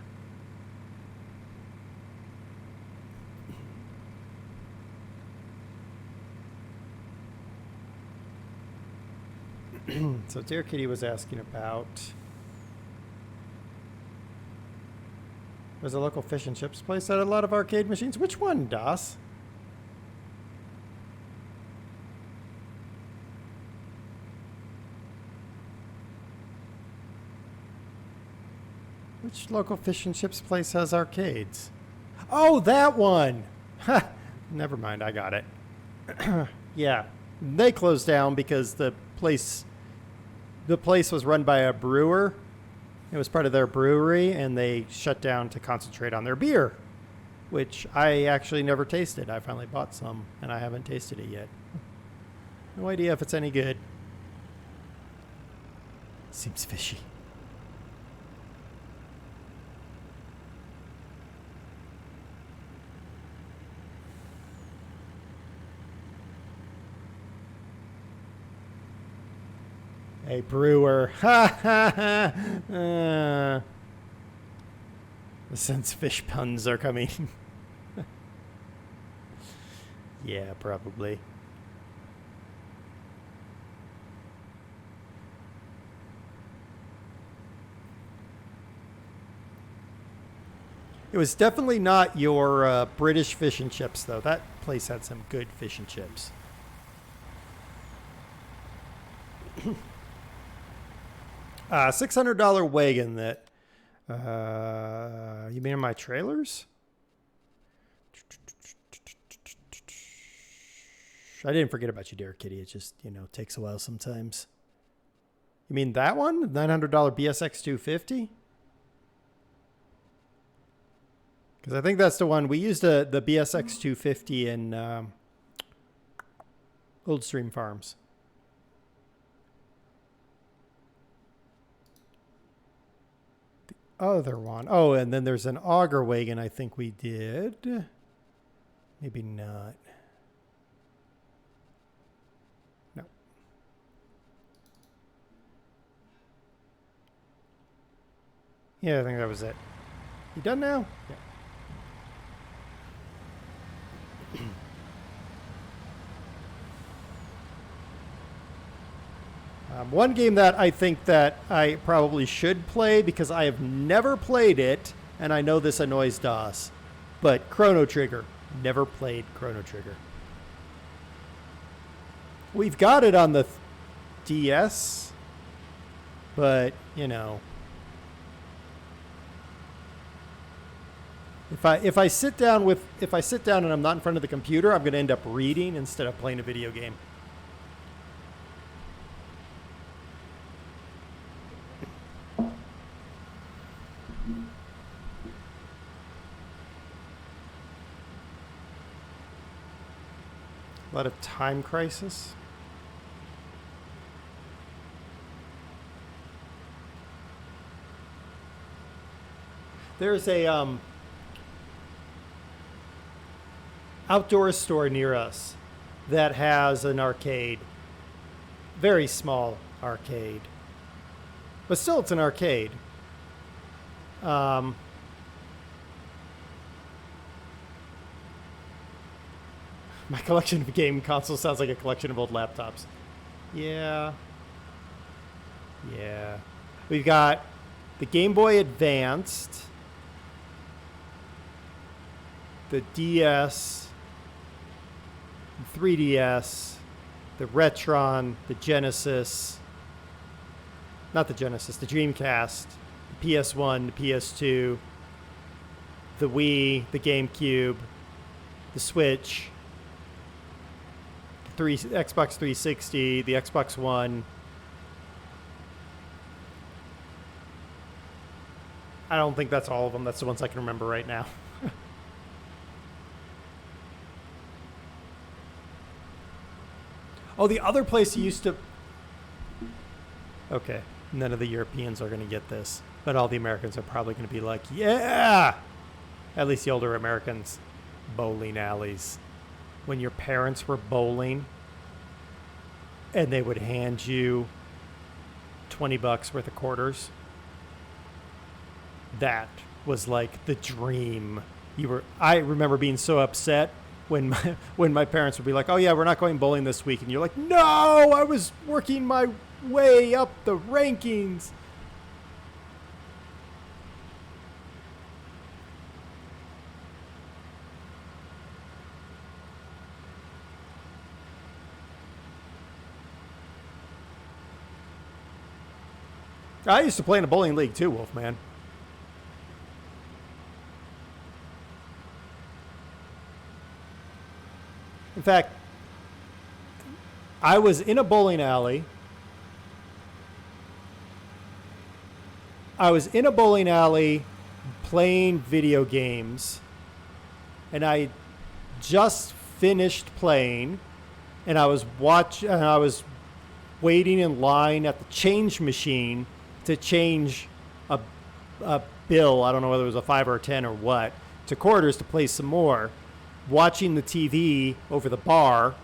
So Dear Kitty was asking about, there's a local fish and chips place that had a lot of arcade machines. Which one, Das? Which local fish and chips place has arcades? Oh, that one! Ha! Never mind, I got it. Yeah, they closed down because the place was run by a brewer. It was part of their brewery, and they shut down to concentrate on their beer, which I actually never tasted. I finally bought some, and I haven't tasted it yet. No idea if it's any good. Seems fishy. A brewer. Ha ha ha. The sense fish puns are coming. Yeah, probably. It was definitely not your British fish and chips, though. That place had some good fish and chips. $600 wagon that, you mean in my trailers? I didn't forget about you, Dear Kitty. It just, takes a while sometimes. You mean that one? $900 BSX 250? Because I think that's the one. We used the BSX 250 in Old Stream Farms. Other one. Oh, and then there's an auger wagon I think we did. Maybe not. No. Yeah, I think that was it. You done now? Yeah. One game that I think that I probably should play because I have never played it, and I know this annoys DOS, but Chrono Trigger. Never played Chrono Trigger. We've got it on the DS, but, if I sit down and I'm not in front of the computer, I'm going to end up reading instead of playing a video game. A lot of Time Crisis. There's a outdoor store near us that has an arcade. Very small arcade. But still, it's an arcade. My collection of game consoles sounds like a collection of old laptops. Yeah. Yeah. We've got the Game Boy Advanced, the DS, 3DS, the Retron, the Genesis, not the Genesis, the Dreamcast, the PS1, the PS2, the Wii, the GameCube, the Switch, Xbox 360, the Xbox One, I don't think that's all of them. That's the ones I can remember right now. Oh, the other place you used to... Okay, none of the Europeans are going to get this, but all the Americans are probably going to be like, yeah! At least the older Americans. Bowling alleys. When your parents were bowling and they would hand you $20 worth of quarters, that was like the dream. I remember being so upset when my parents would be like, oh yeah, we're not going bowling this week. And you're like, no, I was working my way up the rankings. I used to play in a bowling league too, Wolfman. In fact, I was in a bowling alley. Playing video games, and I just finished playing, and I was waiting in line at the change machine to change a bill. I don't know whether it was a 5 or a 10 or what, to quarters to play some more, watching the TV over the bar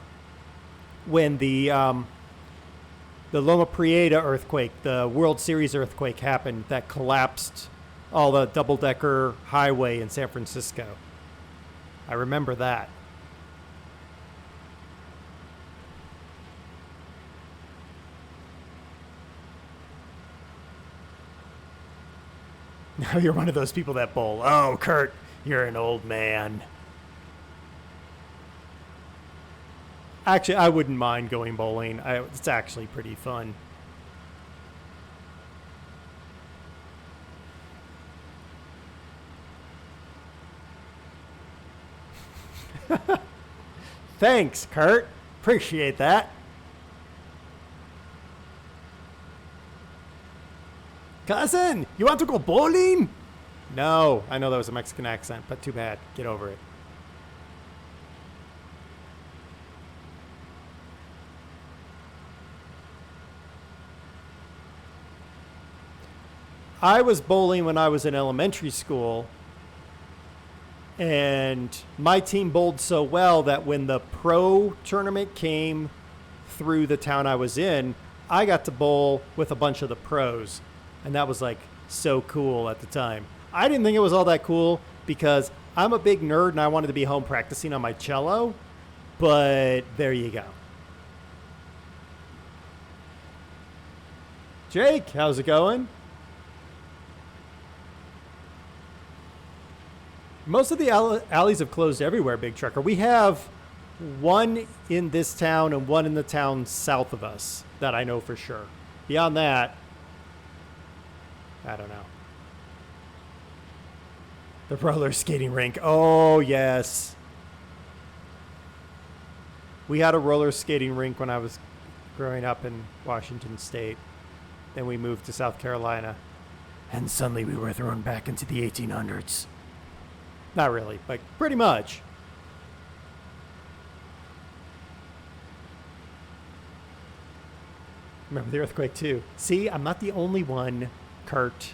when the Loma Prieta earthquake, the World Series earthquake happened that collapsed all the double-decker highway in San Francisco. I remember that. Now you're one of those people that bowl. Oh, Kurt, you're an old man. Actually, I wouldn't mind going bowling. It's actually pretty fun. Thanks, Kurt. Appreciate that. Cousin, you want to go bowling? No, I know that was a Mexican accent, but too bad. Get over it. I was bowling when I was in elementary school, and my team bowled so well that when the pro tournament came through the town I was in, I got to bowl with a bunch of the pros. And that was like so cool at the time. I didn't think it was all that cool because I'm a big nerd and I wanted to be home practicing on my cello. But there you go. Jake, how's it going? Most of the alleys have closed everywhere, Big Trucker. We have one in this town and one in the town south of us that I know for sure. Beyond that, I don't know. The roller skating rink. Oh, yes. We had a roller skating rink when I was growing up in Washington State. Then we moved to South Carolina. And suddenly we were thrown back into the 1800s. Not really, but pretty much. Remember the earthquake too. See, I'm not the only one, Kurt.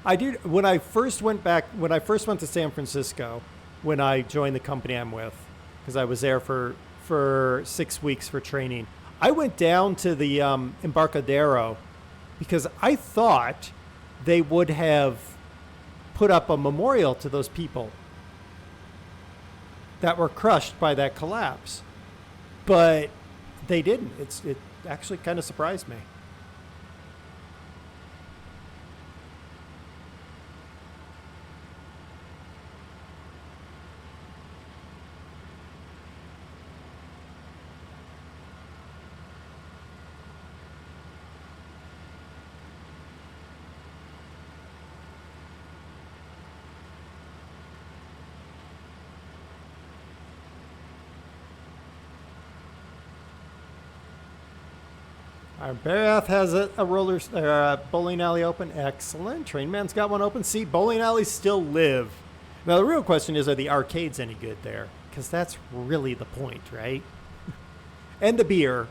I did when I first went to San Francisco, when I joined the company I'm with, because I was there for 6 weeks for training. I went down to the Embarcadero because I thought they would have put up a memorial to those people that were crushed by that collapse. But they didn't. It actually kind of surprised me. Our Barath has a bowling alley open. Excellent. Trainman's got one open. See, bowling alleys still live. Now, the real question is, are the arcades any good there? Because that's really the point, right? And the beer,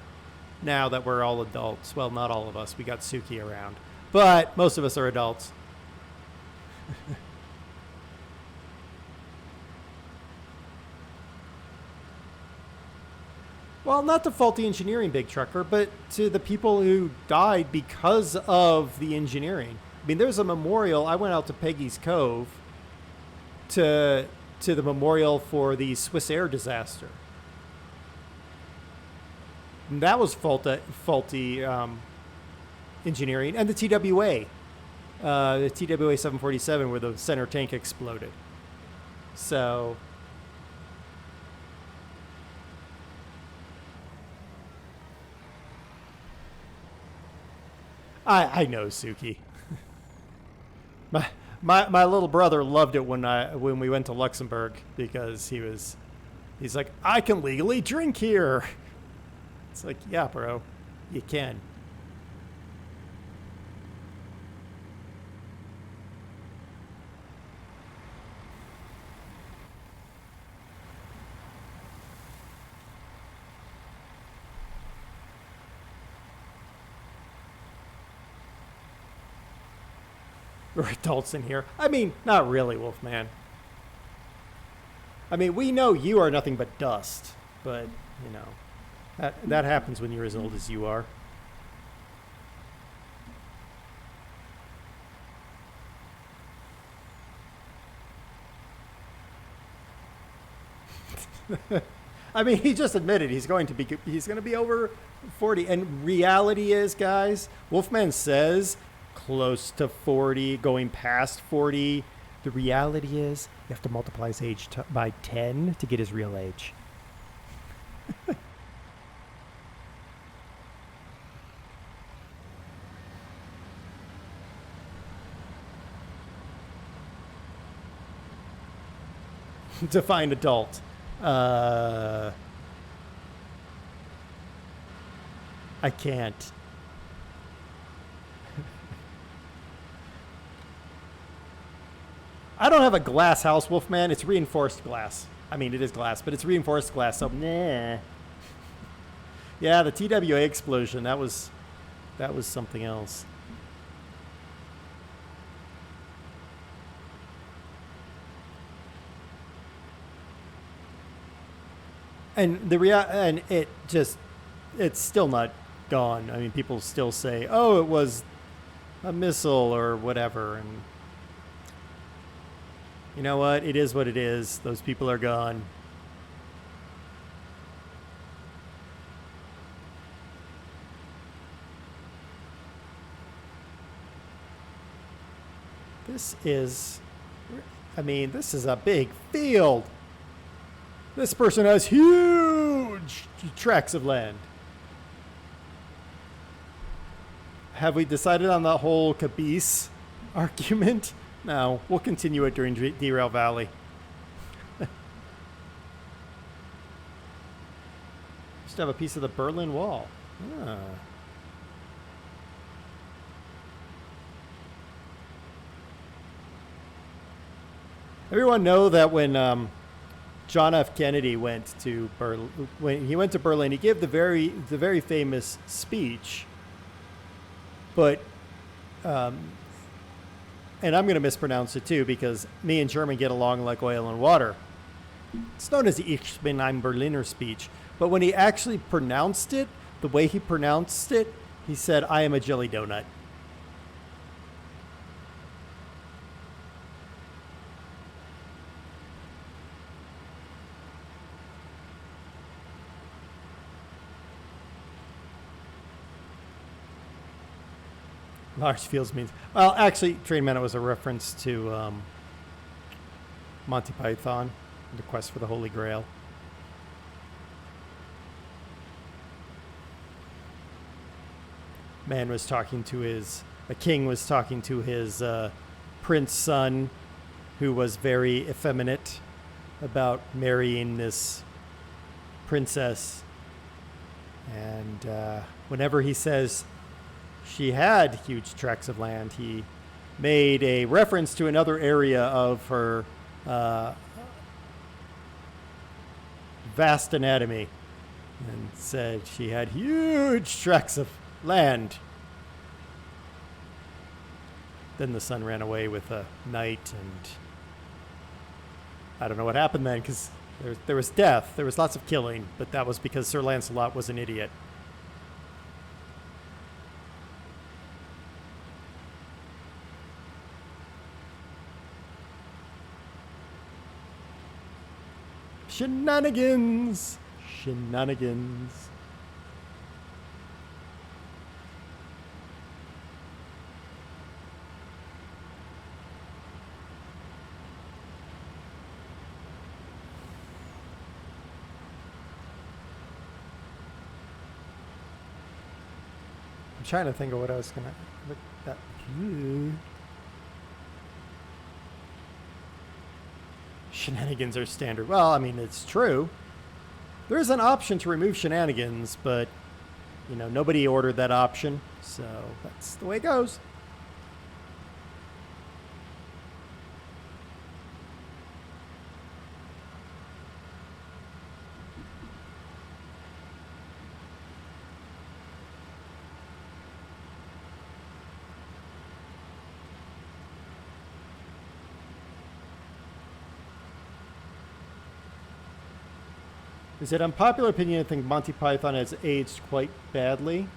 now that we're all adults. Well, not all of us. We got Suki around. But most of us are adults. Well, not to faulty engineering, Big Trucker, but to the people who died because of the engineering. I mean, there's a memorial. I went out to Peggy's Cove to the memorial for the Swiss Air disaster. And that was faulty engineering. And the TWA 747, where the center tank exploded. So... I know, Suki. My little brother loved it when we went to Luxembourg because he's like, I can legally drink here. It's like, yeah, bro, you can. We're adults in here. I mean, not really, Wolfman. I mean, we know you are nothing but dust, but, you know, that happens when you're as old as you are. I mean, he just admitted he's going to be over 40. And reality is, guys, Wolfman says close to 40, going past 40. The reality is you have to multiply his age by 10 to get his real age. Define adult. I can't. I don't have a glass house, Wolfman. It's reinforced glass. I mean, it is glass, but it's reinforced glass, so nah. Yeah, the TWA explosion, that was something else. And it's still not gone. I mean, people still say, "Oh, it was a missile or whatever," and you know what? It is what it is. Those people are gone. This is a big field. This person has huge tracts of land. Have we decided on the whole Cabise argument? No, we'll continue it during Derail Valley. Just have a piece of the Berlin Wall. Ah. Everyone know that when John F. Kennedy went to Berlin, he gave the very famous speech, but and I'm going to mispronounce it too because me and German get along like oil and water. It's known as the Ich bin ein Berliner speech, but when he actually pronounced it, the way he pronounced it, he said, "I am a jelly donut." Large Fields means... Well, actually, Train Man, it was a reference to Monty Python, The Quest for the Holy Grail. A king was talking to his prince son, who was very effeminate, about marrying this princess. And whenever he says she had huge tracts of land, he made a reference to another area of her vast anatomy and said she had huge tracts of land. Then the son ran away with a knight, and I don't know what happened then, because there was death. There was lots of killing, but that was because Sir Lancelot was an idiot. Shenanigans! Shenanigans. I'm trying to think of what I was gonna look at. Shenanigans are standard. Well, I mean, it's true. There is an option to remove shenanigans, but, you know, nobody ordered that option, so that's the way it goes. Is it unpopular opinion to think Monty Python has aged quite badly?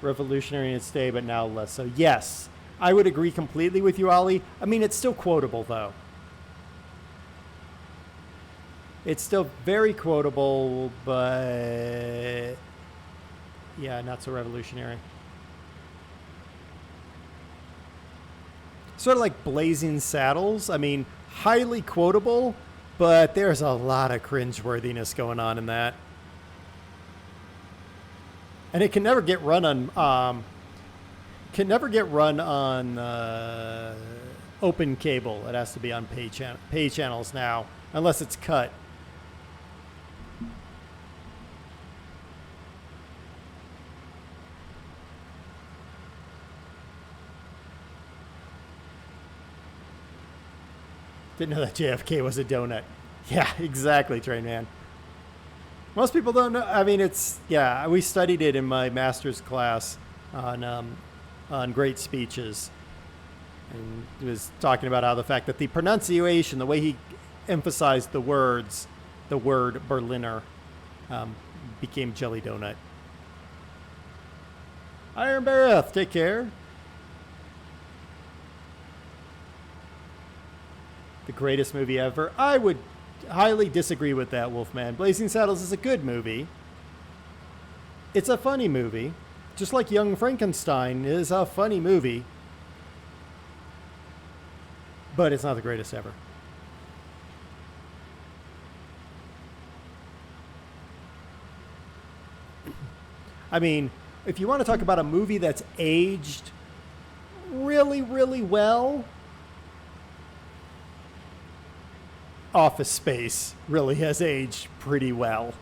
Revolutionary in its day, but now less so. Yes, I would agree completely with you, Ollie. I mean, it's still quotable, though. It's still very quotable, but yeah, not so revolutionary. Sort of like Blazing Saddles. I mean, highly quotable, but there's a lot of cringeworthiness going on in that. And it can never get run on open cable. It has to be on pay channels now, unless it's cut. Didn't know that JFK was a donut. Yeah, exactly, Train Man. Most people don't know. I mean, it's, yeah, we studied it in my master's class on great speeches. And it was talking about how the fact that the pronunciation, the way he emphasized the words, the word Berliner became jelly donut. Iron Bareth, take care. The greatest movie ever. I would highly disagree with that, Wolfman. Blazing Saddles is a good movie. It's a funny movie. Just like Young Frankenstein is a funny movie. But it's not the greatest ever. I mean, if you want to talk about a movie that's aged really, really well, Office Space really has aged pretty well.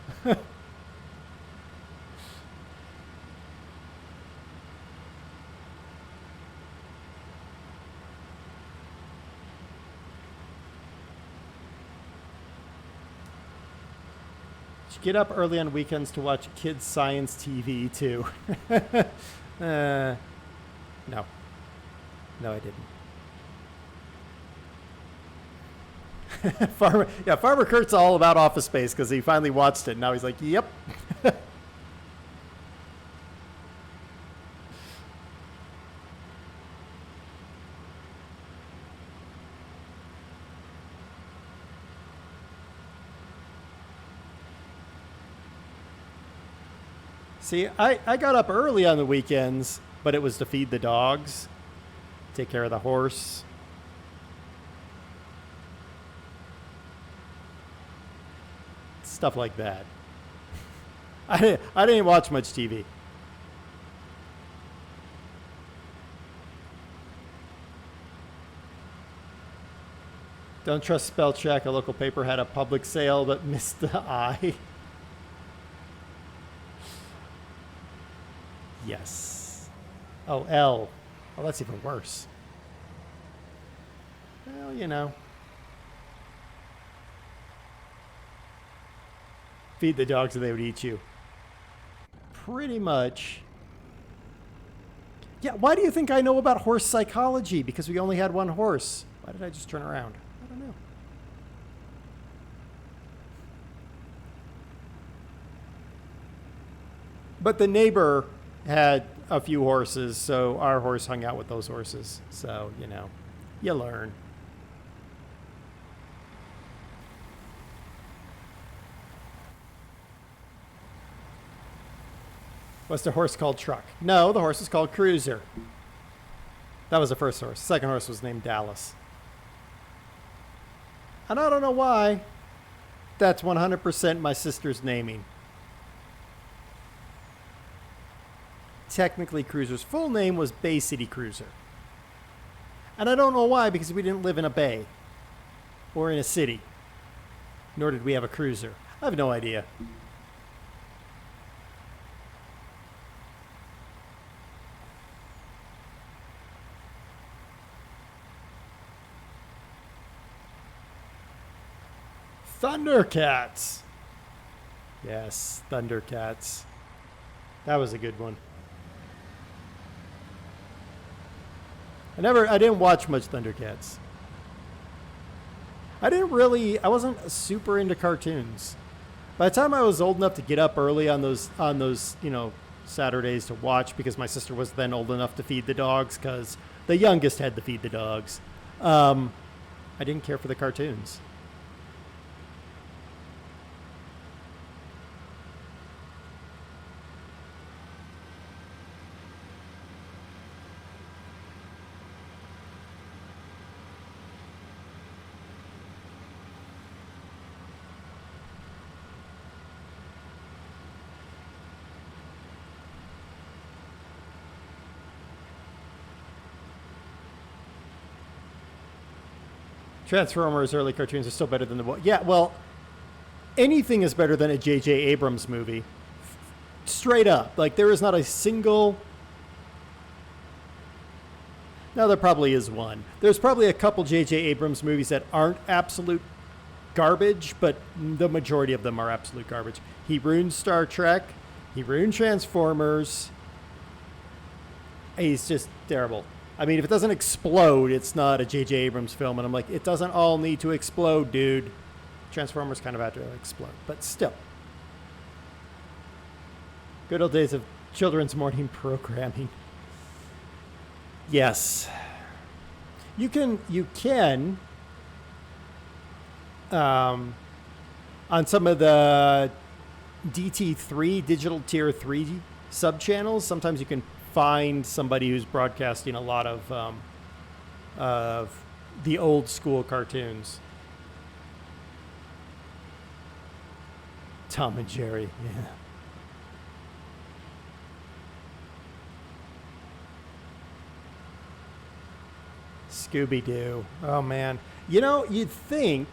Get up early on weekends to watch kids' science TV too. No. No, I didn't. Farmer Kurt's all about Office Space because he finally watched it. And now he's like, yep. See, I got up early on the weekends, but it was to feed the dogs, take care of the horse. Stuff like that. I didn't watch much TV. Don't trust spell check. A local paper had a public sale but missed the I. Yes. Oh, L. Oh, that's even worse. Well, you know. Feed the dogs and they would eat you. Pretty much. Yeah, why do you think I know about horse psychology? Because we only had one horse. Why did I just turn around? I don't know. But the neighbor had a few horses, so our horse hung out with those horses. So, you know, you learn. Was the horse called Truck? No, the horse was called Cruiser. That was the first horse. The second horse was named Dallas. And I don't know why. That's 100% my sister's naming. Technically, Cruiser's full name was Bay City Cruiser. And I don't know why, because we didn't live in a bay or in a city. Nor did we have a cruiser. I have no idea. Thundercats. Yes, Thundercats. That was a good one. I didn't watch much Thundercats. I wasn't super into cartoons. By the time I was old enough to get up early on those, Saturdays to watch, because my sister was then old enough to feed the dogs, because the youngest had to feed the dogs, I didn't care for the cartoons. Transformers early cartoons are still better than the... Yeah, well, anything is better than a J.J. Abrams movie. Straight up. Like, there is not a single... No, there probably is one. There's probably a couple J.J. Abrams movies that aren't absolute garbage, but the majority of them are absolute garbage. He ruined Star Trek. He ruined Transformers. He's just terrible. I mean, if it doesn't explode, it's not a J.J. Abrams film. And I'm like, it doesn't all need to explode, dude. Transformers kind of had to explode. But still. Good old days of children's morning programming. Yes. You can, on some of the DT3, Digital Tier 3 sub-channels, sometimes you can find somebody who's broadcasting a lot of the old school cartoons. Tom and Jerry, yeah. Scooby-Doo. Oh man. You know, you'd think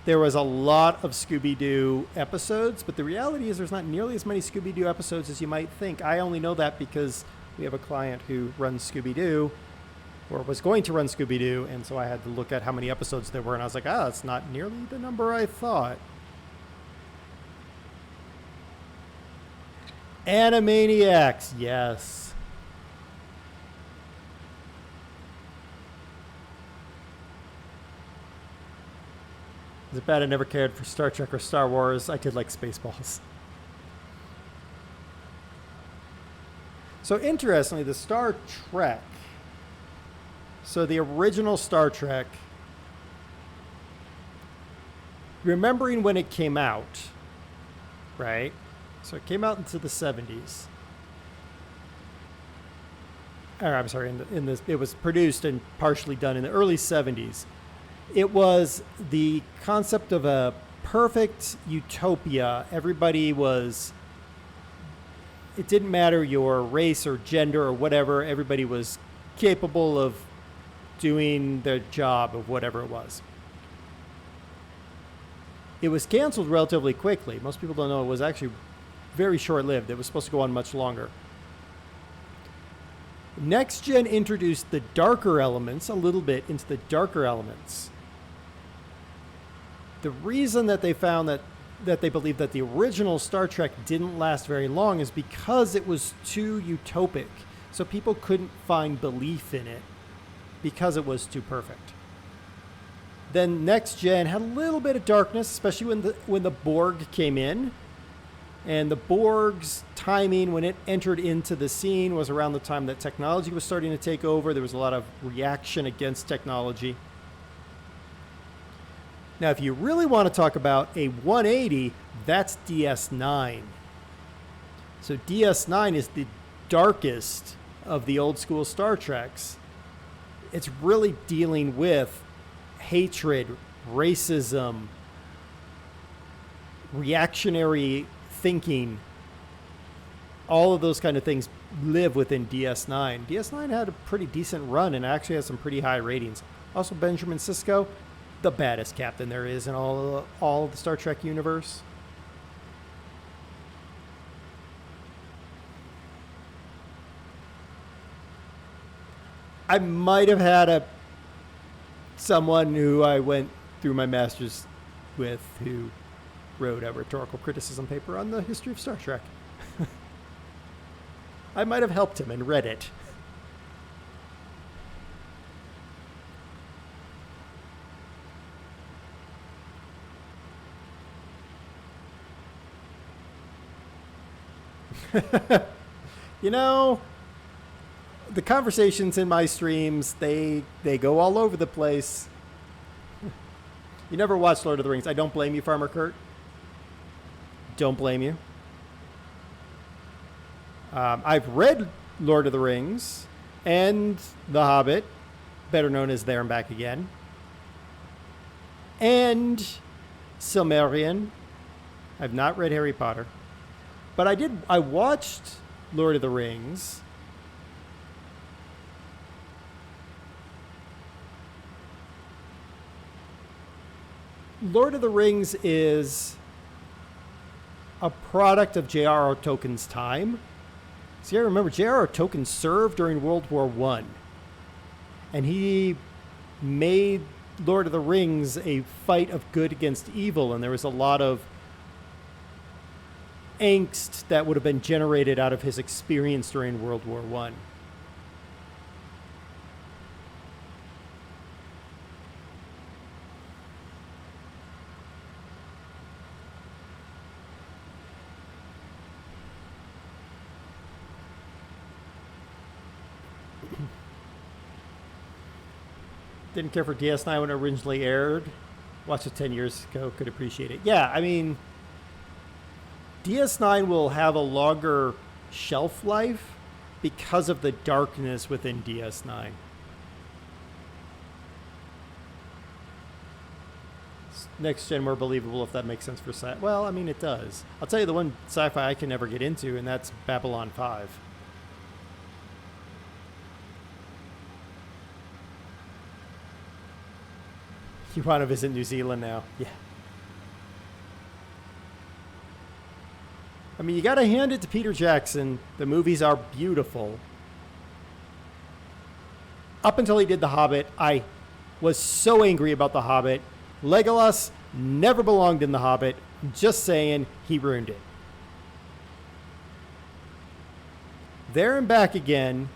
there was a lot of Scooby-Doo episodes, but the reality is there's not nearly as many Scooby-Doo episodes as you might think. I only know that because we have a client who runs Scooby-Doo, or was going to run Scooby-Doo, and so I had to look at how many episodes there were, and I was like, that's not nearly the number I thought. Animaniacs, yes. Is it bad I never cared for Star Trek or Star Wars? I did like Spaceballs. So interestingly, the Star Trek, so the original Star Trek, remembering when it came out, right? So it came out into the 70s. Or I'm sorry, it was produced and partially done in the early 70s. It was the concept of a perfect utopia. Everybody was, it didn't matter your race or gender or whatever, everybody was capable of doing their job of whatever it was. It was canceled relatively quickly. Most people don't know it was actually very short-lived. It was supposed to go on much longer. Next Gen introduced the darker elements a little bit into the darker elements. The reason that they found that they believe that the original Star Trek didn't last very long is because it was too utopic. So people couldn't find belief in it because it was too perfect. Then Next Gen had a little bit of darkness, especially when the Borg came in. And the Borg's timing when it entered into the scene was around the time that technology was starting to take over. There was a lot of reaction against technology. Now, if you really want to talk about a 180, that's DS9. So DS9 is the darkest of the old school Star Treks. It's really dealing with hatred, racism, reactionary thinking. All of those kind of things live within DS9. DS9 had a pretty decent run and actually has some pretty high ratings. Also, Benjamin Sisko, the baddest captain there is in all of the Star Trek universe. I might have had someone who I went through my master's with who wrote a rhetorical criticism paper on the history of Star Trek. I might have helped him and read it. You know, the conversations in my streams, they go all over the place. You never watched Lord of the Rings. I don't blame you, Farmer Kurt. Don't blame you. I've read Lord of the Rings and The Hobbit, better known as There and Back Again, and Silmarillion. I've not read Harry Potter, but I watched Lord of the Rings. Lord of the Rings is a product of J.R.R. Tolkien's time. See, I remember J.R.R. Tolkien served during World War I, and he made Lord of the Rings a fight of good against evil, and there was a lot of angst that would have been generated out of his experience during World War I. Didn't care for DS9 when it originally aired. Watched it 10 years ago. Could appreciate it. Yeah, I mean, DS9 will have a longer shelf life because of the darkness within DS9. Next Gen more believable, if that makes sense for sci. Well, I mean, it does. I'll tell you the one sci-fi I can never get into, and that's Babylon 5. You want to visit New Zealand now? Yeah. I mean, you got to hand it to Peter Jackson. The movies are beautiful. Up until he did The Hobbit, I was so angry about The Hobbit. Legolas never belonged in The Hobbit. Just saying, he ruined it. There and Back Again,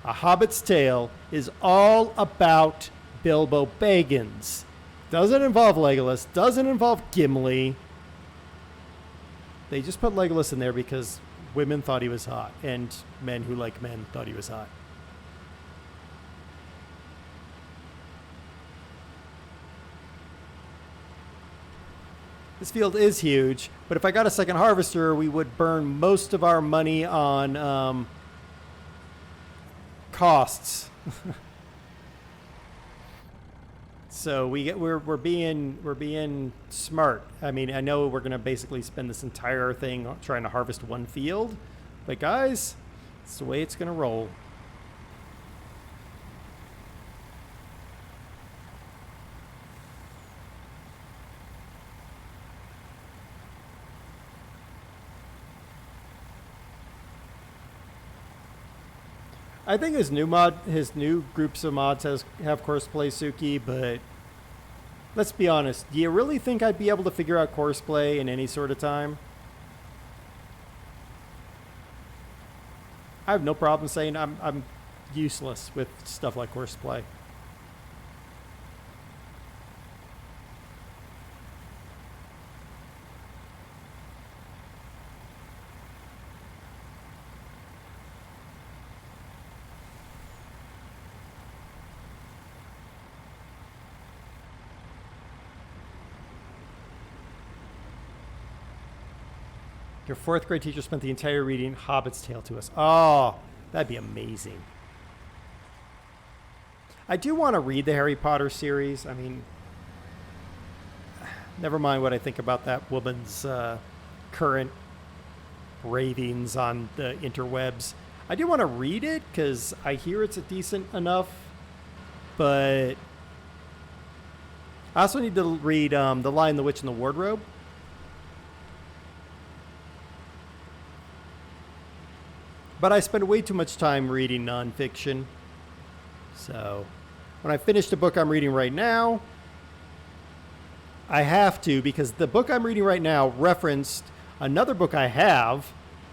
A Hobbit's Tale is all about Bilbo Baggins. Doesn't involve Legolas, doesn't involve Gimli. They just put Legolas in there because women thought he was hot, and men who like men thought he was hot. This field is huge, but if I got a second harvester, we would burn most of our money on costs. So we're being smart. I mean, I know we're gonna basically spend this entire thing trying to harvest one field, but guys, it's the way it's gonna roll. I think his new groups of mods have Courseplay, Suki, but let's be honest. Do you really think I'd be able to figure out Courseplay in any sort of time? I have no problem saying I'm useless with stuff like Courseplay. Your fourth grade teacher spent the entire reading Hobbit's Tale to us. Oh, that'd be amazing. I do want to read the Harry Potter series. I mean, never mind what I think about that woman's current ravings on the interwebs. I do want to read it because I hear it's a decent enough, but I also need to read The Lion, the Witch, and the Wardrobe. But I spend way too much time reading nonfiction. So when I finish the book I'm reading right now, I have to, because the book I'm reading right now referenced another book I have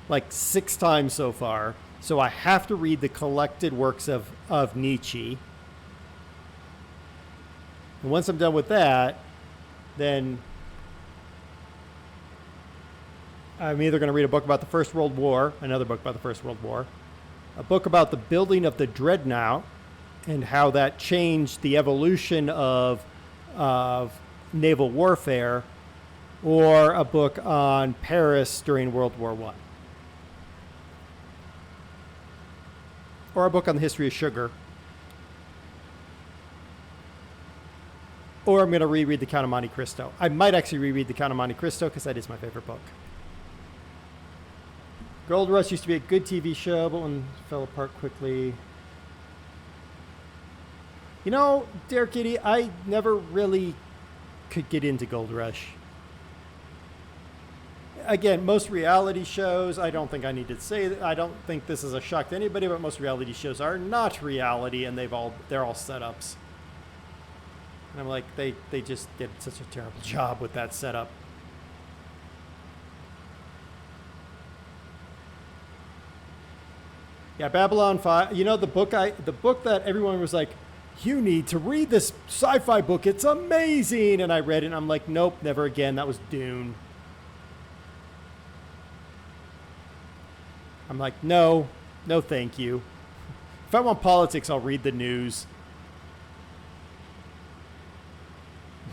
like 6 times so far. So I have to read the collected works of Nietzsche. And once I'm done with that, then I'm either going to read a book about the First World War, another book about the First World War, a book about the building of the Dreadnought and how that changed the evolution of naval warfare, or a book on Paris during World War I. Or a book on the history of sugar. Or I'm going to reread The Count of Monte Cristo. I might actually reread The Count of Monte Cristo because that is my favorite book. Gold Rush used to be a good TV show, but one fell apart quickly. You know, Dare Kitty, I never really could get into Gold Rush. Again, most reality shows, I don't think I need to say that. I don't think this is a shock to anybody, but most reality shows are not reality, and they're all setups. And I'm like, they just did such a terrible job with that setup. Yeah, Babylon 5. You know, the book that everyone was like, you need to read this sci-fi book. It's amazing. And I read it and I'm like, nope, never again. That was Dune. I'm like, no, thank you. If I want politics, I'll read the news.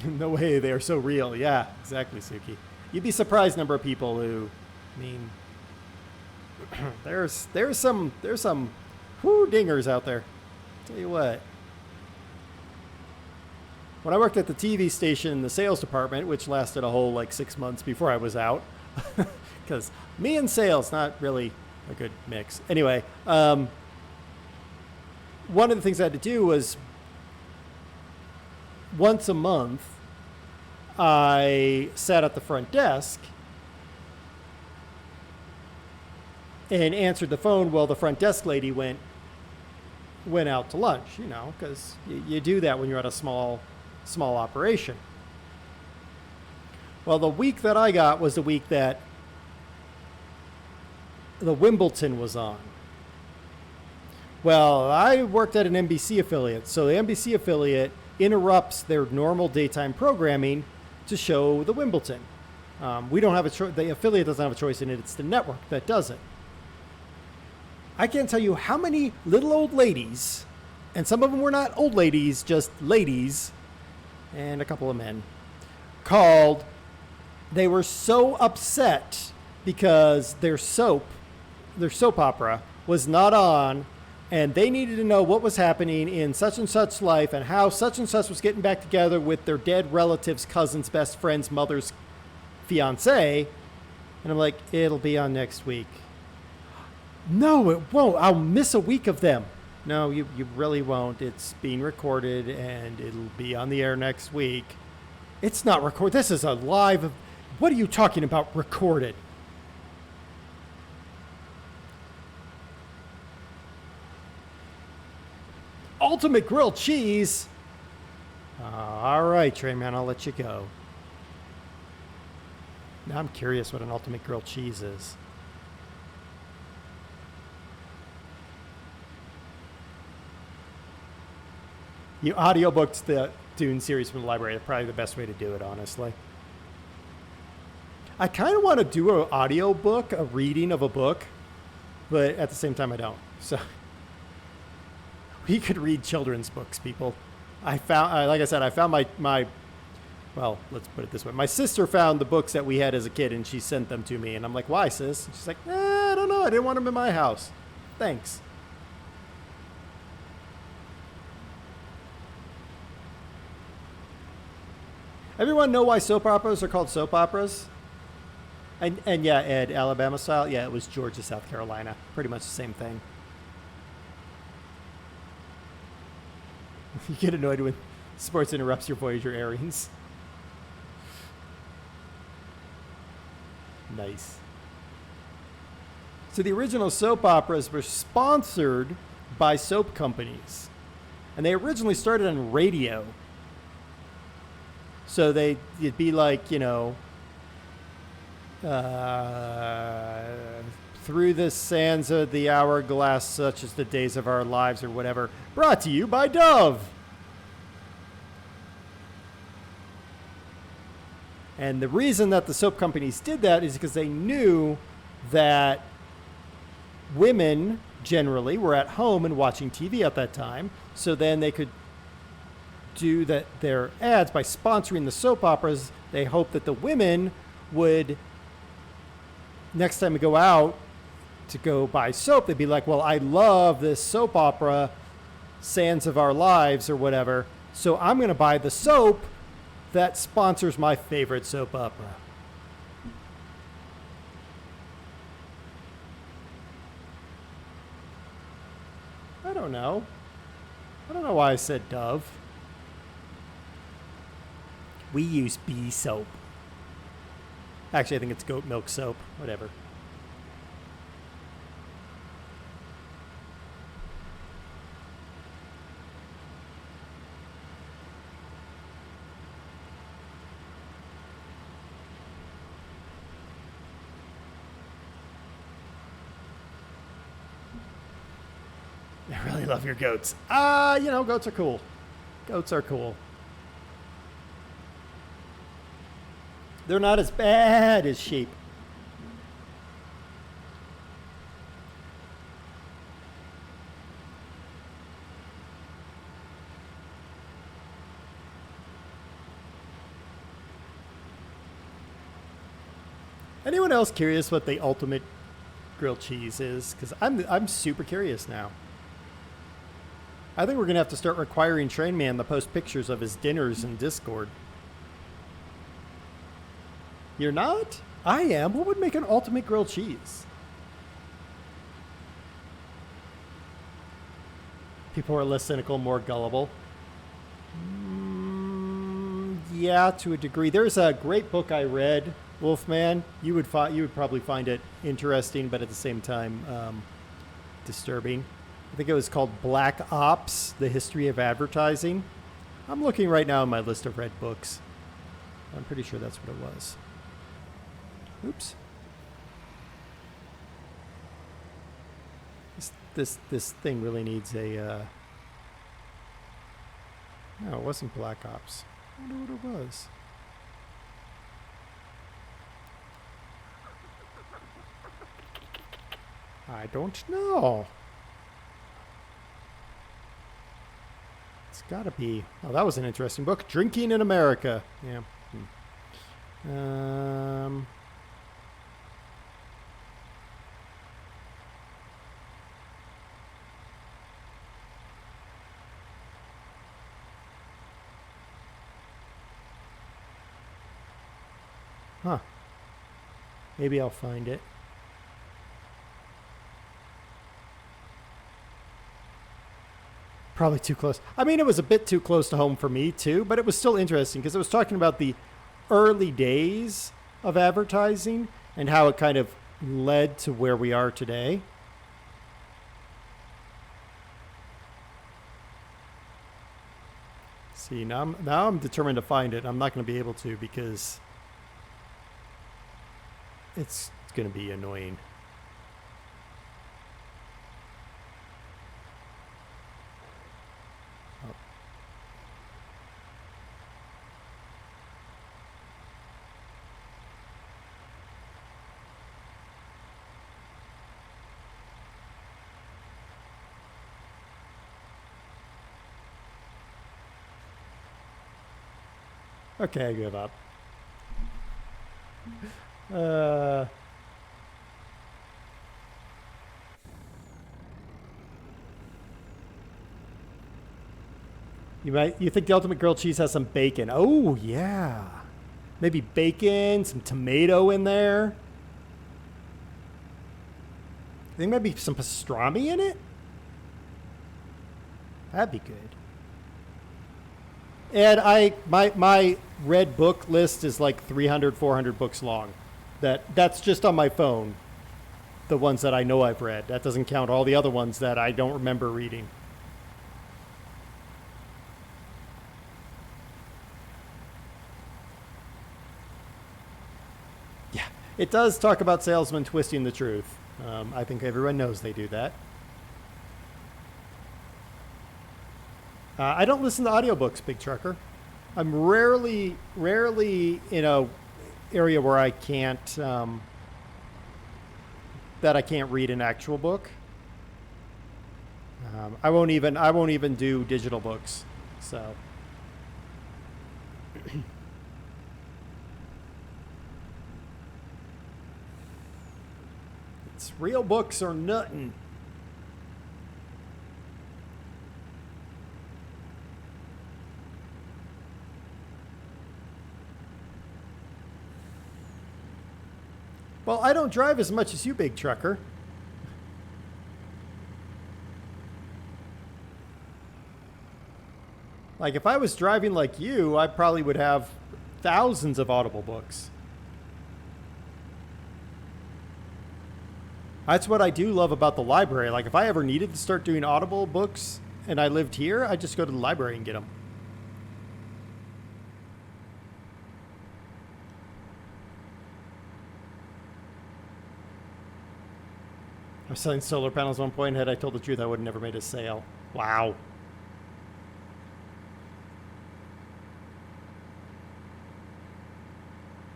No way, they are so real. Yeah, exactly, Suki. You'd be surprised number of people who, I mean, there's some whoo dingers out there. Tell you what. When I worked at the TV station in the sales department, which lasted a whole like 6 months before I was out, because me and sales, not really a good mix. Anyway, one of the things I had to do was once a month, I sat at the front desk and answered the phone while the front desk lady went out to lunch, you know, because you do that when you're at a small operation. Well, the week that I got was the week that the Wimbledon was on. Well, I worked at an NBC affiliate, so the NBC affiliate interrupts their normal daytime programming to show the Wimbledon. We don't have a choice. The affiliate doesn't have a choice in it. It's the network that does it. I can't tell you how many little old ladies, and some of them were not old ladies, just ladies, and a couple of men, called. They were so upset because their soap opera was not on, and they needed to know what was happening in such and such life and how such and such was getting back together with their dead relative's cousin's best friend's mother's fiance. And I'm like, it'll be on next week. No, it won't. I'll miss a week of them. No, you really won't. It's being recorded and it'll be on the air next week. It's not recorded. This is a live. What are you talking about, recorded? ultimate grilled cheese. All right, Trainman, I'll let you go. Now I'm curious what an ultimate grilled cheese is. You audiobooked the Dune series from the library. That's probably the best way to do it, honestly. I kind of want to do an audiobook, a reading of a book, but at the same time I don't. So we could read children's books, people. I found, like I said, I found my, well, let's put it this way. My sister found the books that we had as a kid and she sent them to me. And I'm like, why, sis? And she's like, I don't know. I didn't want them in my house. Thanks. Everyone know why soap operas are called soap operas? And yeah, Ed, Alabama style. Yeah, it was Georgia, South Carolina. Pretty much the same thing. You get annoyed when sports interrupts your Voyager airings. Nice. So the original soap operas were sponsored by soap companies. And they originally started on radio. So it'd be like, you know, through the sands of the hourglass, such as the days of our lives or whatever. Brought to you by Dove. And the reason that the soap companies did that is because they knew that women generally were at home and watching TV at that time. So then they could do their ads by sponsoring the soap operas. They hoped that the women would, next time we go out to go buy soap, they'd be like, well, I love this soap opera, Sands of Our Lives or whatever, so I'm going to buy the soap that sponsors my favorite soap opera. I don't know. I don't know why I said Dove. We use bee soap. Actually, I think it's goat milk soap. Whatever. I really love your goats. You know, goats are cool. Goats are cool. They're not as bad as sheep. Anyone else curious what the ultimate grilled cheese is? Because I'm super curious now. I think we're going to have to start requiring Trainman to post pictures of his dinners in Discord. You're not? I am. What would make an ultimate grilled cheese? People are less cynical, more gullible. Yeah, to a degree. There's a great book I read, Wolfman. You would probably find it interesting, but at the same time disturbing. I think it was called Black Ops: The History of Advertising. I'm looking right now in my list of read books. I'm pretty sure that's what it was. Oops. This thing really needs a. No, it wasn't Black Ops. I wonder what it was. I don't know. It's got to be. Oh, that was an interesting book. Drinking in America. Yeah. Huh. Maybe I'll find it. Probably too close. I mean, it was a bit too close to home for me, too, but it was still interesting because it was talking about the early days of advertising and how it kind of led to where we are today. See, now I'm determined to find it. I'm not going to be able to because it's going to be annoying. Oh. Okay, I give up. You think the ultimate grilled cheese has some bacon? Oh yeah, maybe bacon, some tomato in there. I think maybe some pastrami in it. That'd be good. And my red book list is like 300, 400 books long. That's just on my phone. The ones that I know I've read. That doesn't count all the other ones that I don't remember reading. Yeah, it does talk about salesmen twisting the truth. I think everyone knows they do that. I don't listen to audiobooks, Big Trucker. I'm rarely in a area where I can't that I can't read an actual book. I won't even do digital books. So it's real books or nothing. Well, I don't drive as much as you, Big Trucker. Like, if I was driving like you, I probably would have thousands of Audible books. That's what I do love about the library. Like, if I ever needed to start doing Audible books and I lived here, I'd just go to the library and get them. I was selling solar panels at one point. Had I told the truth, I would have never made a sale. Wow.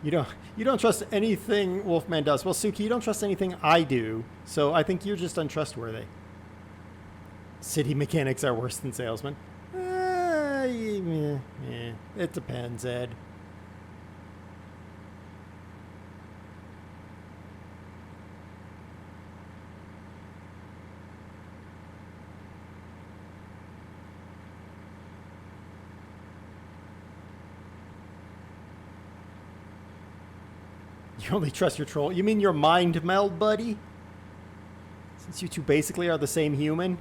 You don't trust anything Wolfman does. Well, Suki, you don't trust anything I do, so I think you're just untrustworthy. City mechanics are worse than salesmen. It depends, Ed. You only trust your troll. You mean your mind meld, buddy? Since you two basically are the same human?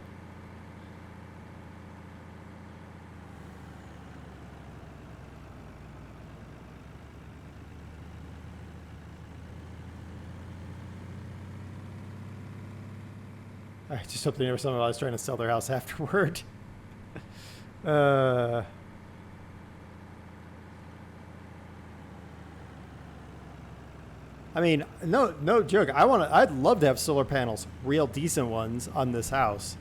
I just hope they never saw me while I was trying to sell their house afterward. I mean, no joke. I'd love to have solar panels, real decent ones, on this house,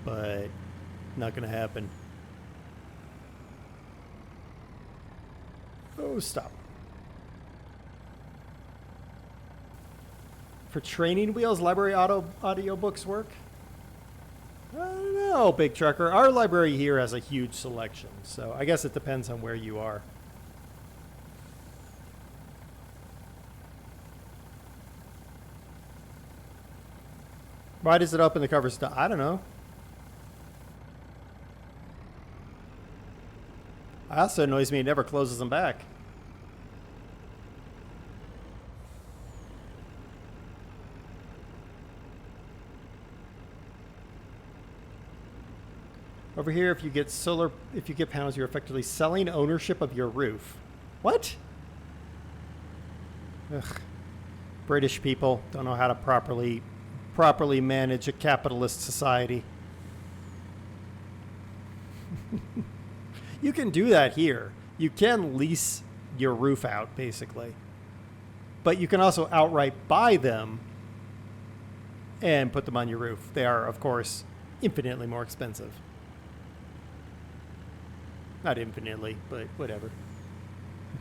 but not gonna happen. Oh, stop. For training wheels, library audiobooks work? I don't know, Big Trucker. Our library here has a huge selection, so I guess it depends on where you are. Why does it open the covers? I don't know. It also annoys me it never closes them back. Over here, if you get panels, you're effectively selling ownership of your roof. What? Ugh. British people don't know how to properly manage a capitalist society. You can do that here. You can lease your roof out, basically. But you can also outright buy them and put them on your roof. They are, of course, infinitely more expensive. Not infinitely, but whatever.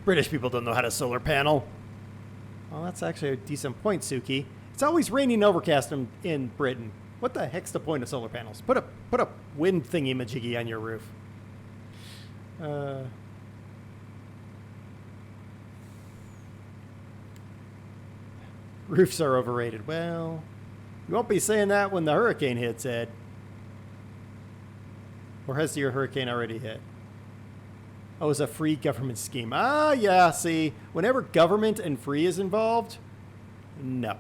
British people don't know how to solar panel. Well, that's actually a decent point, Suki. It's always raining and overcast in Britain. What the heck's the point of solar panels? Put a wind thingy-majiggy on your roof. Roofs are overrated. Well, you won't be saying that when the hurricane hits, Ed. Or has your hurricane already hit? Oh, it's a free government scheme. Ah, yeah, see. Whenever government and free is involved, no.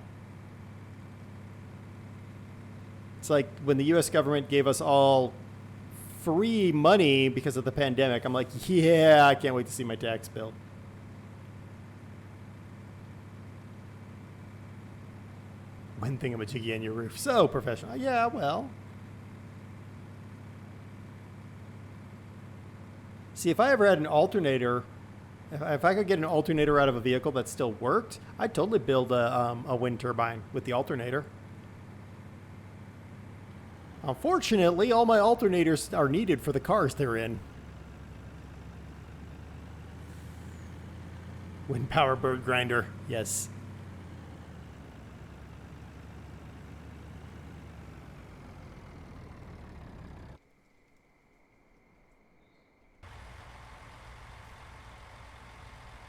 It's like when the U.S. government gave us all free money because of the pandemic. I'm like, yeah, I can't wait to see my tax bill. One thingamajiggy on your roof. So professional. Yeah, well. See, if I ever had an alternator, if I could get an alternator out of a vehicle that still worked, I'd totally build a wind turbine with the alternator. Unfortunately, all my alternators are needed for the cars they're in. Wind power bird grinder, yes.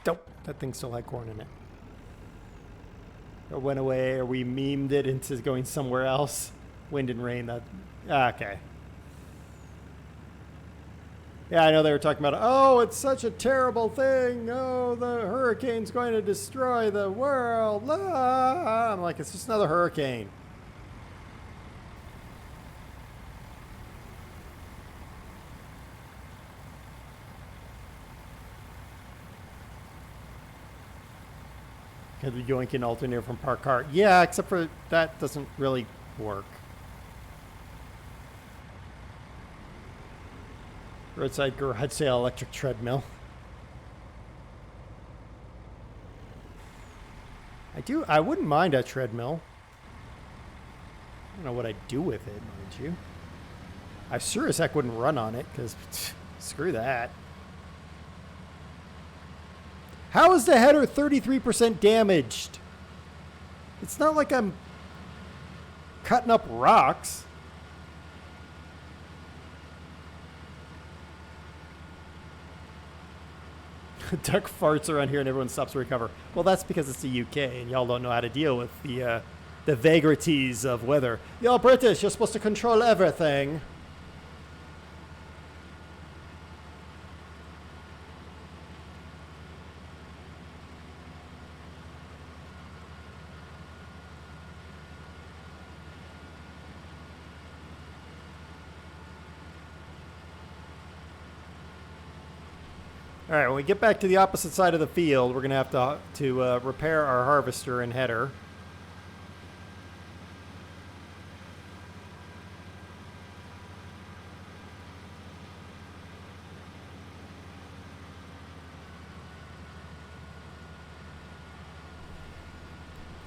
Nope, that thing still had corn in it. It went away, or we memed it into going somewhere else. Wind and rain, that... Okay. Yeah, I know they were talking about, oh, it's such a terrible thing. Oh, the hurricane's going to destroy the world. Ah! I'm like, it's just another hurricane. Could be yoink an alternator from Park Car. Yeah, except for that doesn't really work. Roadside garage sale electric treadmill. I wouldn't mind a treadmill. I don't know what I'd do with it, mind you. I sure as heck wouldn't run on it, because screw that. How is the header 33% damaged? It's not like I'm cutting up rocks. Duck farts around here and everyone stops to recover. Well, that's because it's the UK and y'all don't know how to deal with the vagaries of weather. You're British, you're supposed to control everything. All right, when we get back to the opposite side of the field, we're going to have to repair our harvester and header.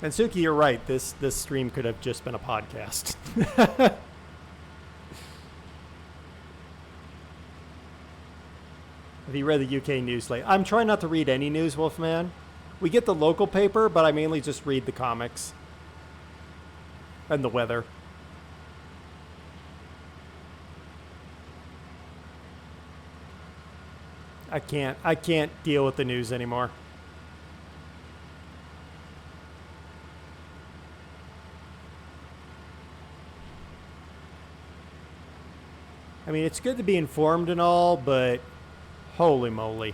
And Suki, you're right. This stream could have just been a podcast. Have you read the UK news lately? I'm trying not to read any news, Wolfman. We get the local paper, but I mainly just read the comics. And the weather. I can't deal with the news anymore. I mean, it's good to be informed and all, but holy moly.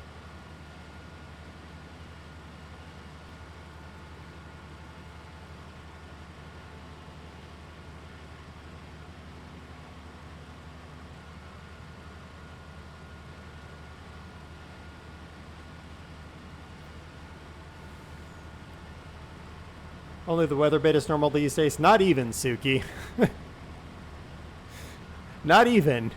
Only the weather bit is normal these days. Not even, Suki. Not even.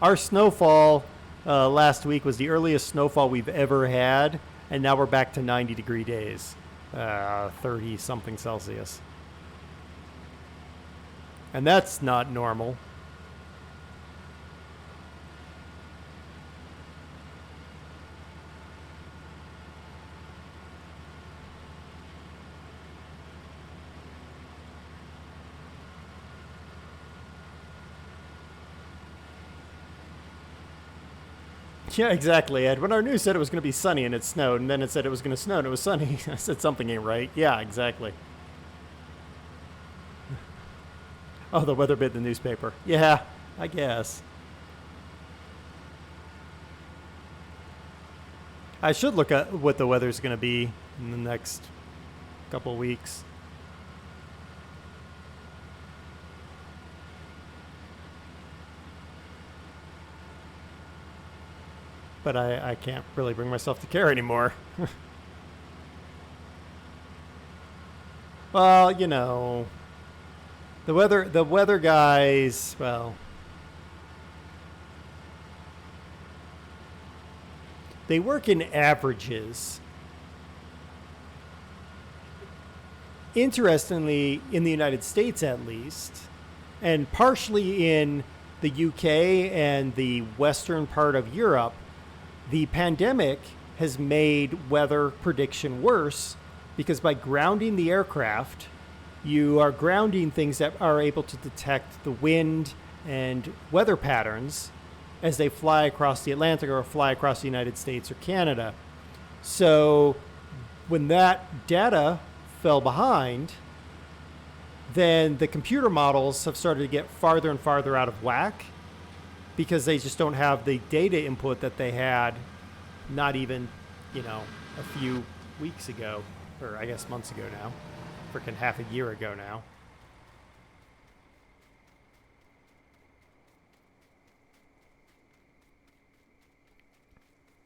Our snowfall last week was the earliest snowfall we've ever had, and now we're back to 90-degree days, 30 something Celsius, and that's not normal. Yeah, exactly, Ed. When our news said it was going to be sunny and it snowed, and then it said it was going to snow and it was sunny, I said something ain't right. Yeah, exactly. Oh, the weather bit in the newspaper. Yeah, I guess. I should look at what the weather's going to be in the next couple of weeks. But I can't really bring myself to care anymore. Well, you know, the weather guys, well, they work in averages. Interestingly, in the United States at least, and partially in the UK and the western part of Europe, the pandemic has made weather prediction worse because by grounding the aircraft, you are grounding things that are able to detect the wind and weather patterns as they fly across the Atlantic or fly across the United States or Canada. So when that data fell behind, then the computer models have started to get farther and farther out of whack because they just don't have the data input that they had not even, a few weeks ago, or I guess months ago now, freaking half a year ago now.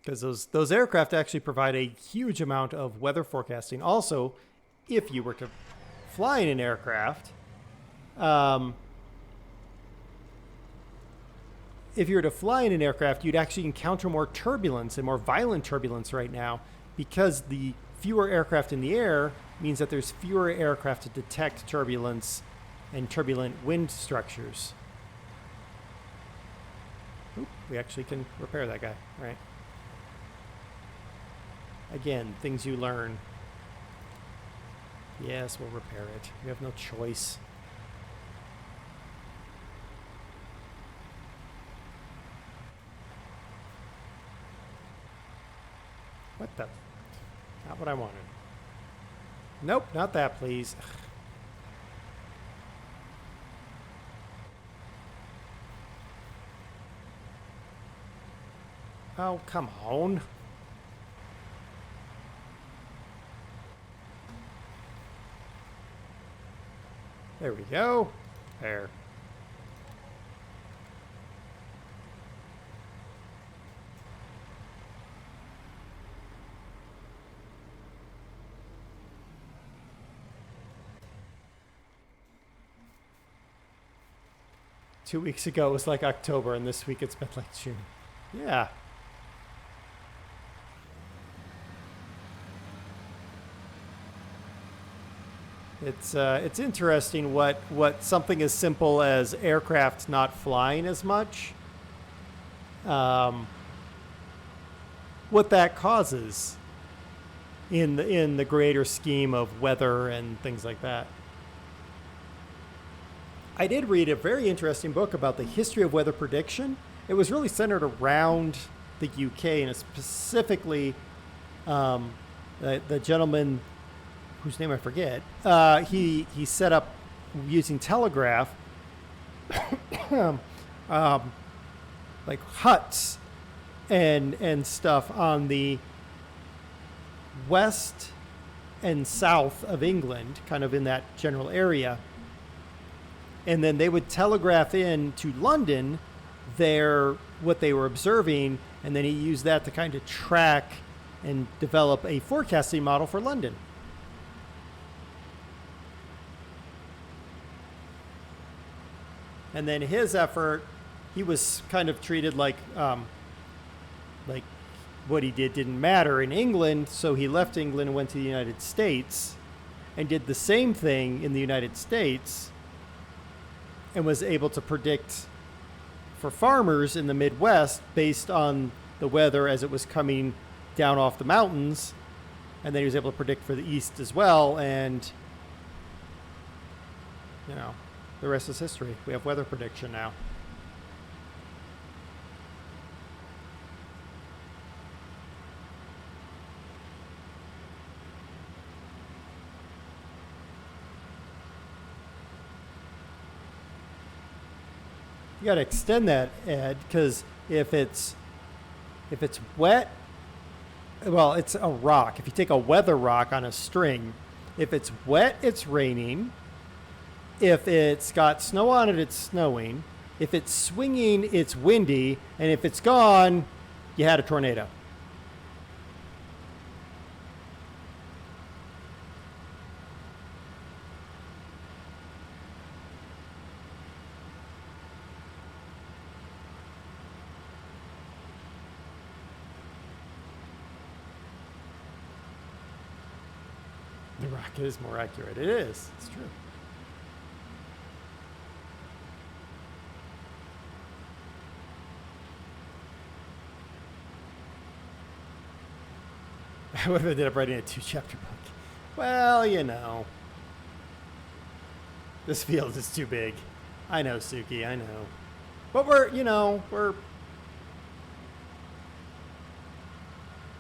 Because those aircraft actually provide a huge amount of weather forecasting. Also, if you were to fly in an aircraft, you'd actually encounter more turbulence and more violent turbulence right now because the fewer aircraft in the air means that there's fewer aircraft to detect turbulence and turbulent wind structures. Oop, we actually can repair that guy, right? Again, things you learn. Yes, we'll repair it. We have no choice. What the? Not what I wanted. Nope, not that, please. Oh, come on. There we go. There. Two weeks ago it was like October, and this week it's been like June. Yeah. It's interesting what something as simple as aircraft not flying as much, what that causes in the greater scheme of weather and things like that. I did read a very interesting book about the history of weather prediction. It was really centered around the UK and specifically the gentleman whose name I forget. He set up using telegraph like huts and stuff on the west and south of England, kind of in that general area. And then they would telegraph in to London what they were observing, and then he used that to kind of track and develop a forecasting model for London. And then his effort, he was kind of treated like like what he did didn't matter in England, so he left England and went to the United States and did the same thing in the United States and was able to predict for farmers in the Midwest based on the weather as it was coming down off the mountains. And then he was able to predict for the East as well. And, you know, the rest is history. We have weather prediction now. You got to extend that, Ed, because if it's wet, well, it's a rock. If you take a weather rock on a string, if it's wet, it's raining. If it's got snow on it, it's snowing. If it's swinging, it's windy. And if it's gone, you had a tornado. The rock is more accurate. It is. It's true. What if I ended up writing a 2-chapter book? Well, you know. This field is too big. I know, Suki, I know. But we're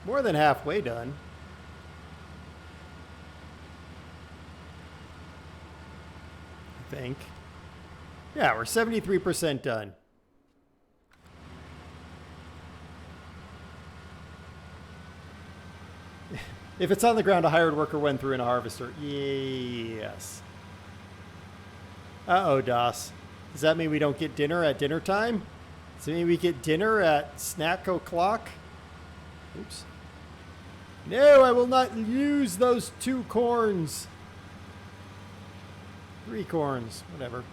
more than halfway done. I think. Yeah, we're 73% done. If it's on the ground, a hired worker went through in a harvester. Yes. Uh-oh, DOS. Does that mean we don't get dinner at dinner time? Does it mean we get dinner at snack o'clock? Oops. No, I will not use those 2 corns. 3 corns, whatever.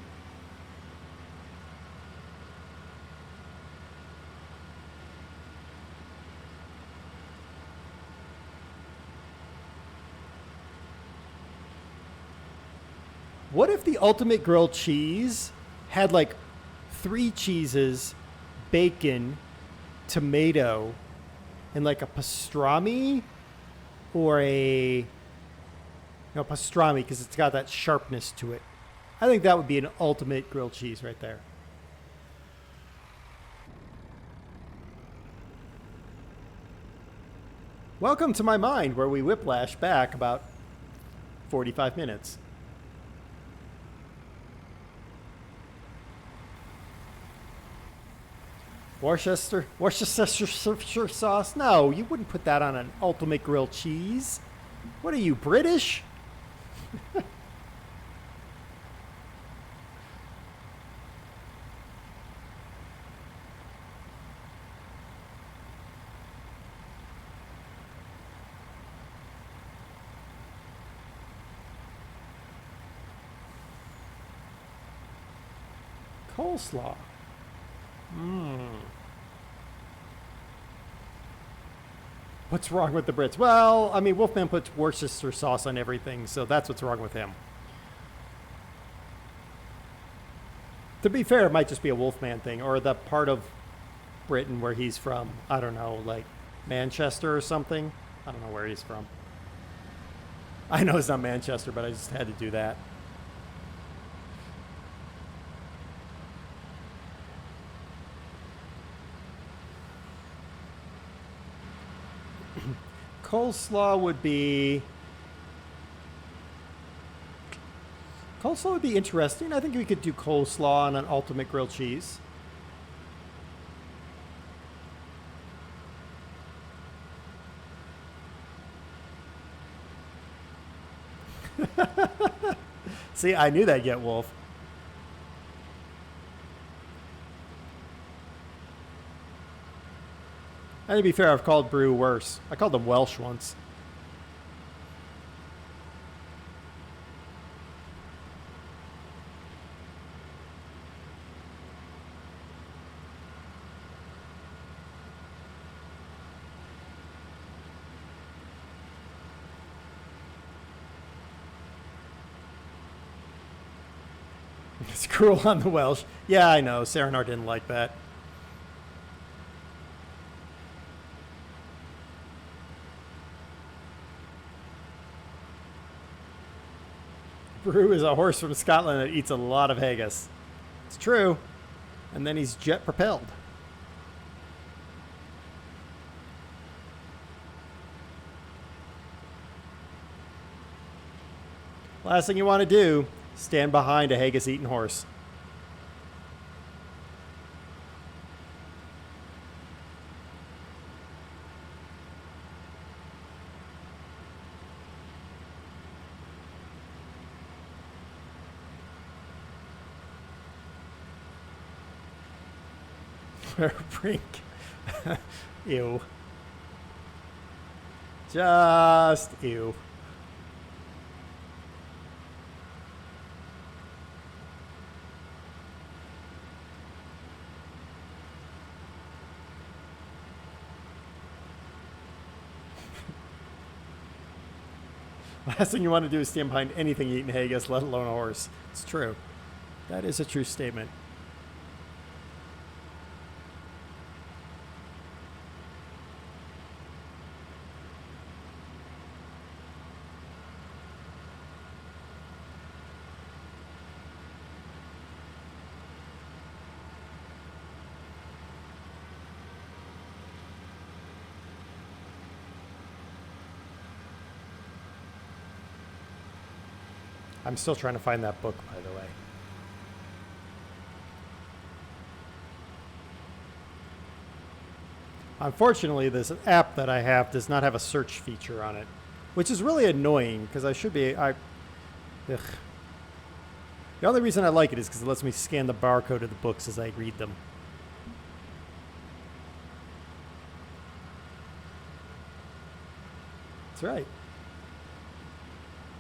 What if the ultimate grilled cheese had like 3 cheeses, bacon, tomato, and like a pastrami or pastrami because it's got that sharpness to it. I think that would be an ultimate grilled cheese right there. Welcome to my mind where we whiplash back about 45 minutes. Worcestershire sauce? No, you wouldn't put that on an ultimate grilled cheese. What are you, British? Coleslaw. What's wrong with the Brits? Well, I mean, Wolfman puts Worcester sauce on everything, so that's what's wrong with him. To be fair, it might just be a Wolfman thing, or the part of Britain where he's from. I don't know, like Manchester or something. I don't know where he's from. I know it's not Manchester, but I just had to do that. Coleslaw would be interesting. I think we could do coleslaw on an ultimate grilled cheese. See, I knew that'd get Wolf. And to be fair, I've called Brew worse. I called them Welsh once. It's cruel on the Welsh. Yeah, I know. Serenar didn't like that. Brew is a horse from Scotland that eats a lot of haggis. It's true. And then he's jet propelled. Last thing you want to do, stand behind a haggis eating horse. Brink. Ew. Just ew. Last thing you want to do is stand behind anything eating haggis, let alone a horse. It's true. That is a true statement. I'm still trying to find that book, by the way. Unfortunately, this app that I have does not have a search feature on it, which is really annoying because I should be. Ugh. The only reason I like it is because it lets me scan the barcode of the books as I read them. That's right.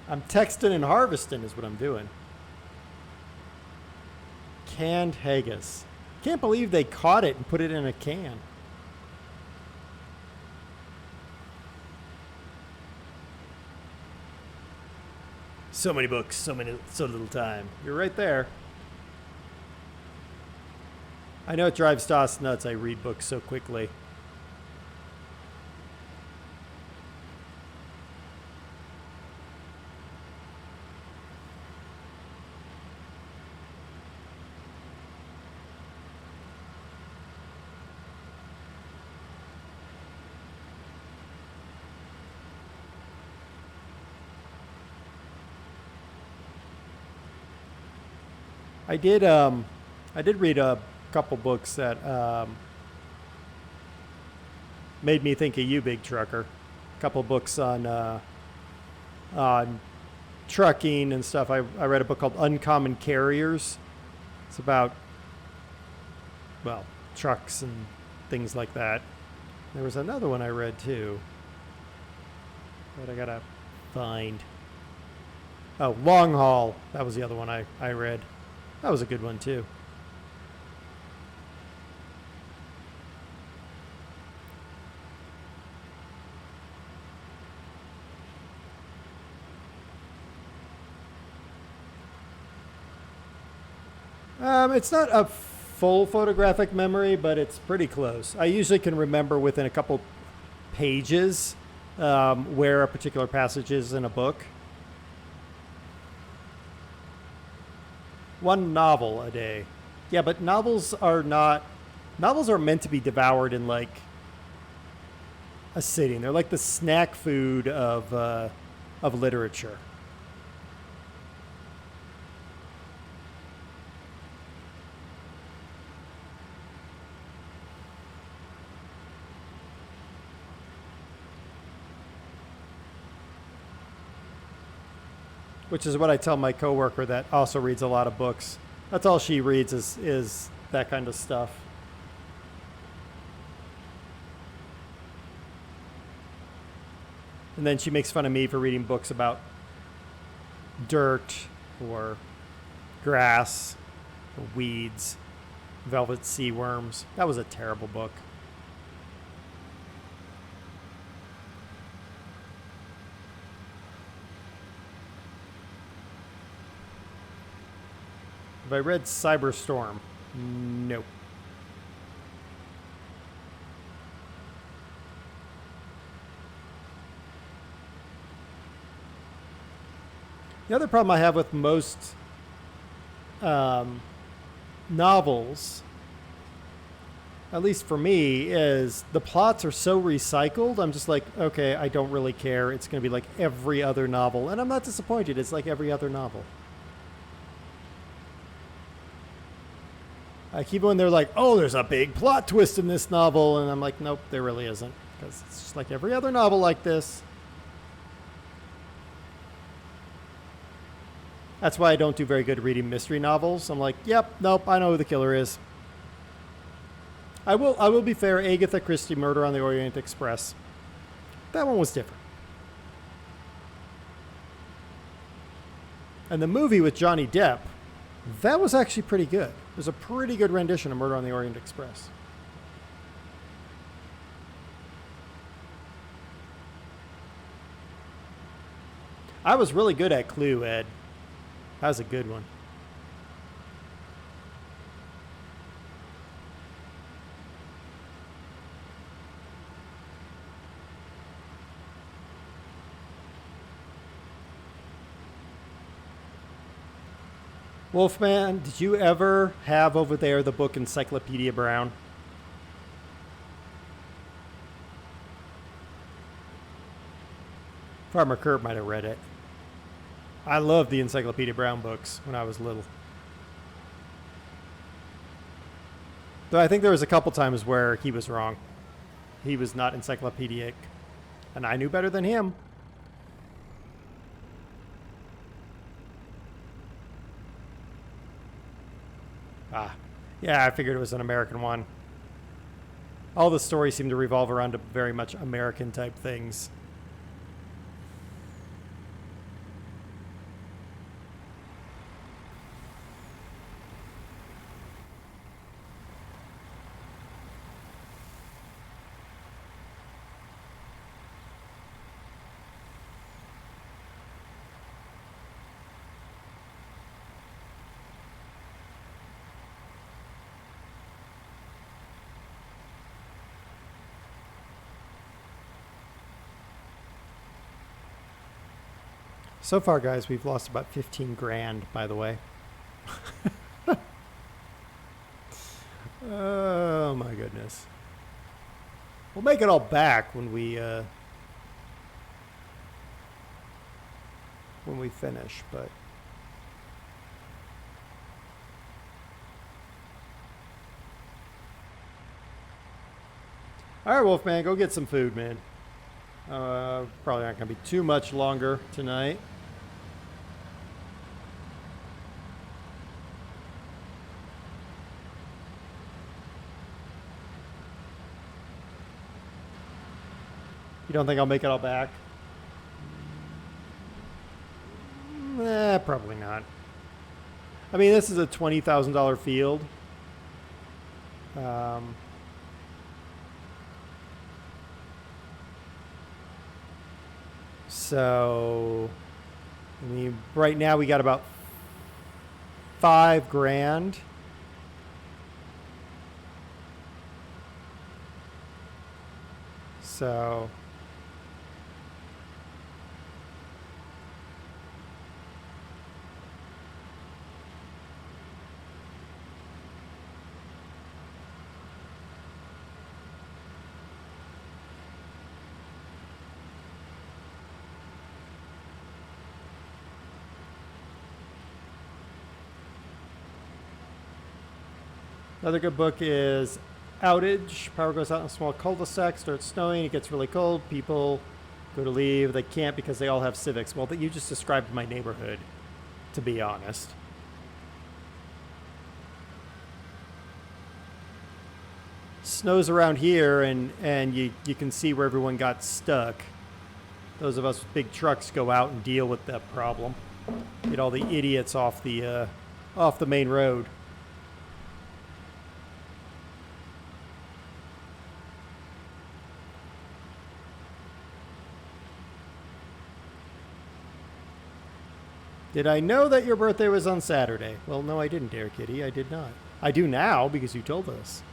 I'm texting and harvesting is what I'm doing. Canned haggis. Can't believe they caught it and put it in a can. So many books, so little time. You're right there. I know it drives Doss nuts. I read books so quickly. I did read a couple books that made me think of you, big trucker. A couple books on trucking and stuff. I read a book called Uncommon Carriers. It's about, well, trucks and things like that. There was another one I read too, but I gotta find. Oh, Long Haul. That was the other one I read. That was a good one too. It's not a full photographic memory, but it's pretty close. I usually can remember within a couple pages where a particular passage is in a book. One novel a day. Yeah, but novels are meant to be devoured in like a sitting. They're like the snack food of literature. Which is what I tell my coworker that also reads a lot of books. That's all she reads is that kind of stuff. And then she makes fun of me for reading books about dirt or grass or weeds, velvet sea worms. That was a terrible book. Have I read Cyberstorm? Nope. The other problem I have with most novels, at least for me, is the plots are so recycled. I'm just like, okay, I don't really care. It's going to be like every other novel. And I'm not disappointed. It's like every other novel. Like even when they're like, oh, there's a big plot twist in this novel. And I'm like, nope, there really isn't. Because it's just like every other novel like this. That's why I don't do very good reading mystery novels. I'm like, yep, nope, I know who the killer is. I will be fair, Agatha Christie, Murder on the Orient Express. That one was different. And the movie with Johnny Depp, that was actually pretty good. It was a pretty good rendition of Murder on the Orient Express. I was really good at Clue, Ed. That was a good one. Wolfman, did you ever have over there the book Encyclopedia Brown? Farmer Kurt might have read it. I loved the Encyclopedia Brown books when I was little. Though I think there was a couple times where he was wrong. He was not encyclopedic. And I knew better than him. Ah, yeah, I figured it was an American one. All the stories seem to revolve around very much American type things. So far, guys, we've lost about 15 grand, by the way. Oh, my goodness. We'll make it all back when we finish, but... All right, Wolfman, go get some food, man. Probably not going to be too much longer tonight. You don't think I'll make it all back? Probably not. I mean, this is a $20,000 field. So, I mean, right now we got about $5 grand. So, another good book is Outage. Power goes out in a small cul-de-sac, starts snowing, it gets really cold, people go to leave, they can't because they all have civics. Well, you just described my neighborhood, to be honest. Snows around here, and you can see where everyone got stuck. Those of us with big trucks go out and deal with that problem. Get all the idiots off the main road. Did I know that your birthday was on Saturday? Well, no, I didn't, Dare Kitty. I did not. I do now because you told us.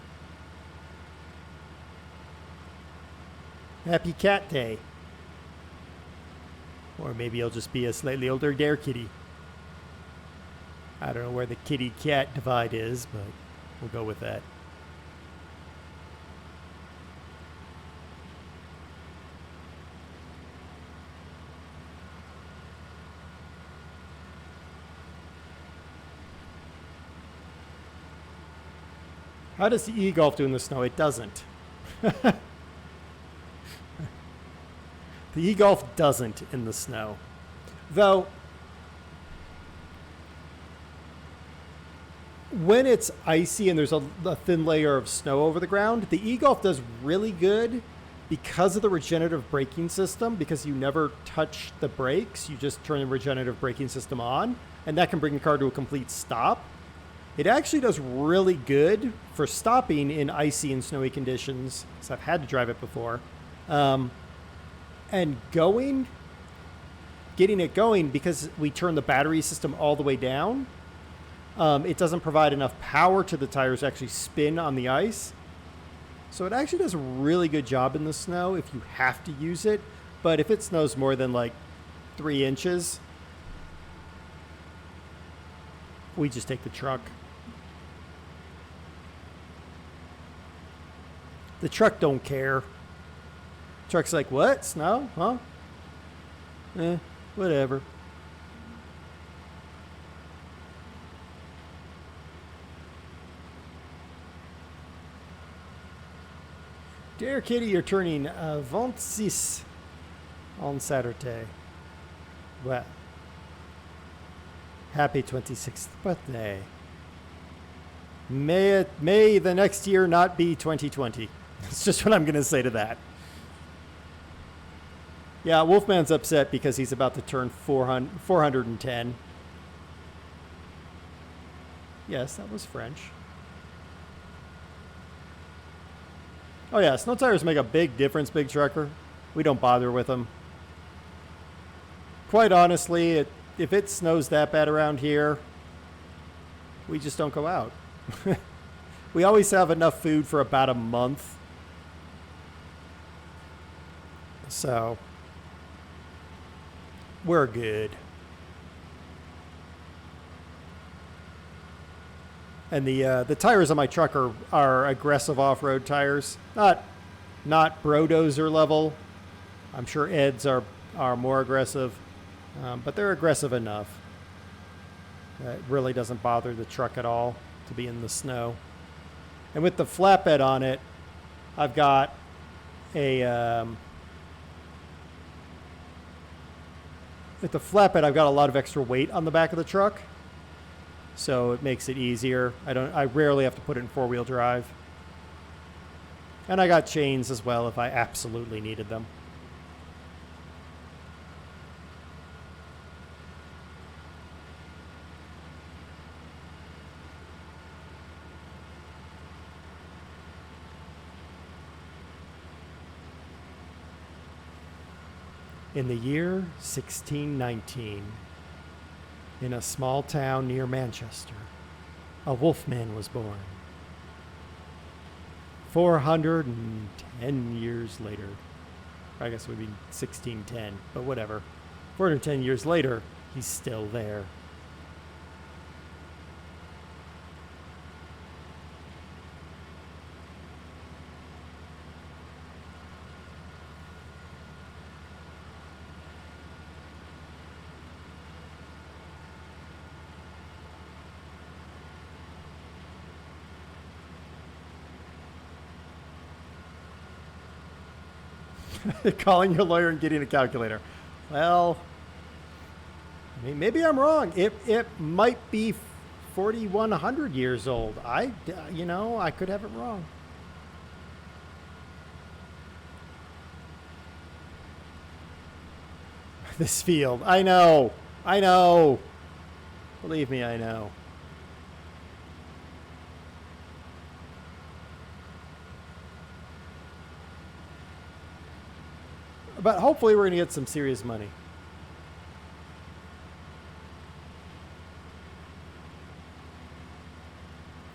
Happy Cat Day. Or maybe I'll just be a slightly older Dare Kitty. I don't know where the kitty-cat divide is, but we'll go with that. How does the e-golf do in the snow? It doesn't. The e-golf doesn't in the snow. Though, when it's icy and there's a thin layer of snow over the ground, the e-golf does really good because of the regenerative braking system, because you never touch the brakes. You just turn the regenerative braking system on, and that can bring the car to a complete stop. It actually does really good for stopping in icy and snowy conditions, because I've had to drive it before. And getting it going, because we turn the battery system all the way down, it doesn't provide enough power to the tires to actually spin on the ice. So it actually does a really good job in the snow if you have to use it. But if it snows more than like 3 inches, we just take the truck. The truck don't care. Truck's like, what? Snow? Huh? Whatever. Dare Kitty, you're turning 26 on Saturday. Well, happy 26th birthday. May the next year not be 2020. That's just what I'm going to say to that. Yeah, Wolfman's upset because he's about to turn 410. Yes, that was French. Oh yeah, snow tires make a big difference, Big Trucker. We don't bother with them. Quite honestly, if it snows that bad around here, we just don't go out. We always have enough food for about a month. So, we're good. And the tires on my truck are aggressive off-road tires. Not Brodozer level. I'm sure Ed's are more aggressive. But they're aggressive enough. It really doesn't bother the truck at all to be in the snow. And with the flatbed on it, I've got a... with the flatbed, I've got a lot of extra weight on the back of the truck. So it makes it easier. I rarely have to put it in 4-wheel drive. And I got chains as well if I absolutely needed them. In the year 1619, in a small town near Manchester, a wolfman was born. 410 years later, I guess it would be 1610, but whatever. 410 years later, he's still there. Calling your lawyer and getting a calculator. Well, I mean, maybe I'm wrong. It might be 4,100 years old. I could have it wrong. This field. I know. Believe me, I know. But hopefully we're going to get some serious money.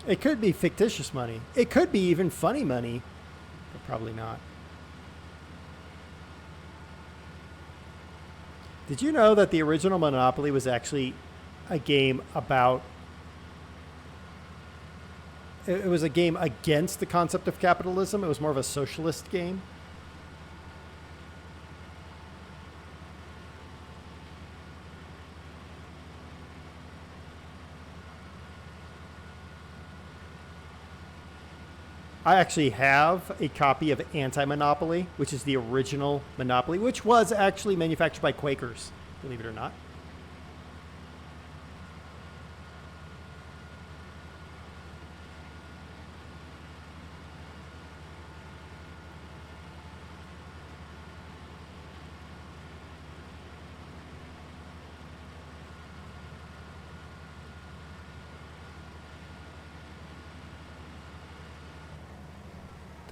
It could be fictitious money. It could be even funny money, but probably not. Did you know that the original Monopoly was actually a game about... It was a game against the concept of capitalism. It was more of a socialist game. I actually have a copy of Anti-Monopoly, which is the original Monopoly, which was actually manufactured by Quakers, believe it or not.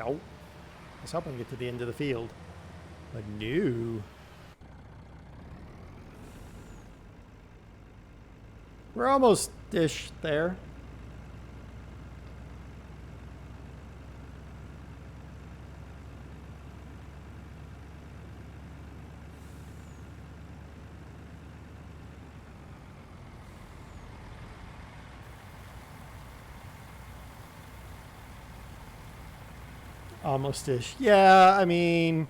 Oh, I was hoping to get to the end of the field. But no. We're almost-ish there. Almost-ish. Yeah, I mean...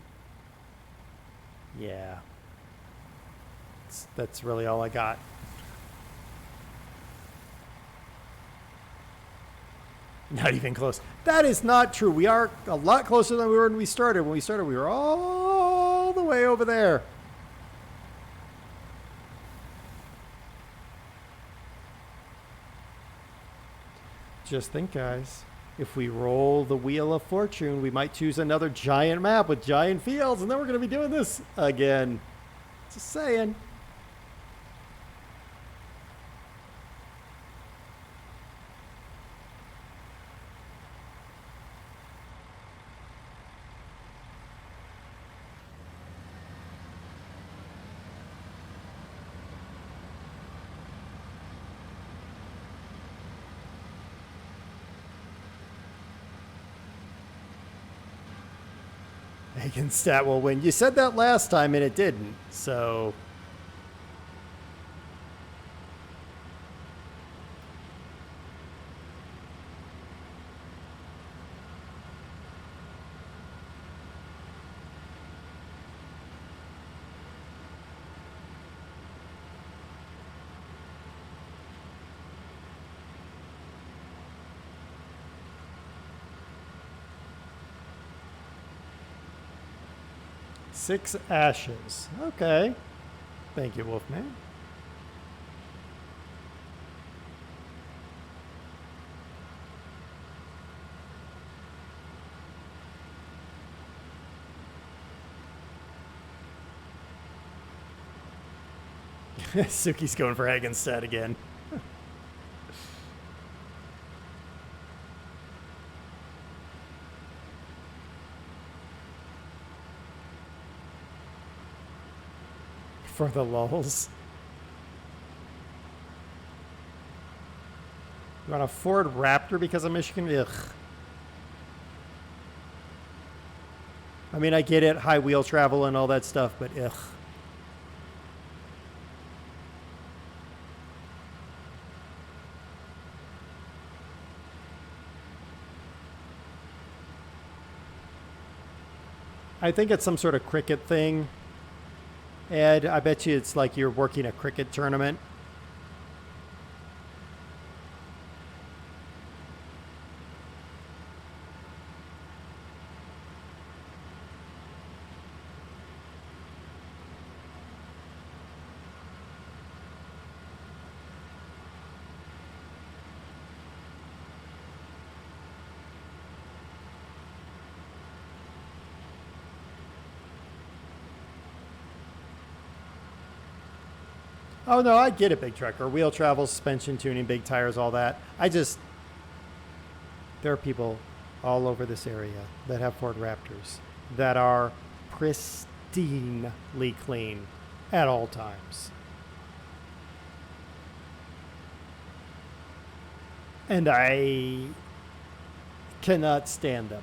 Yeah. That's really all I got. Not even close. That is not true. We are a lot closer than we were when we started. When we started, we were all the way over there. Just think, guys. If we roll the Wheel of Fortune, we might choose another giant map with giant fields, and then we're going to be doing this again. Just saying. Hagenstadt will win. You said that last time and it didn't, so... Six ashes. Okay. Thank you, Wolfman. Suki's going for Hagenstedt again. For the lulz. You want a Ford Raptor because of Michigan? Ugh. I mean, I get it, high wheel travel and all that stuff, but ugh. I think it's some sort of cricket thing. Ed, I bet you it's like you're working a cricket tournament. Oh, no, I get it, big trucker. Wheel travel, suspension tuning, big tires, all that. There are people all over this area that have Ford Raptors that are pristinely clean at all times. And I cannot stand them.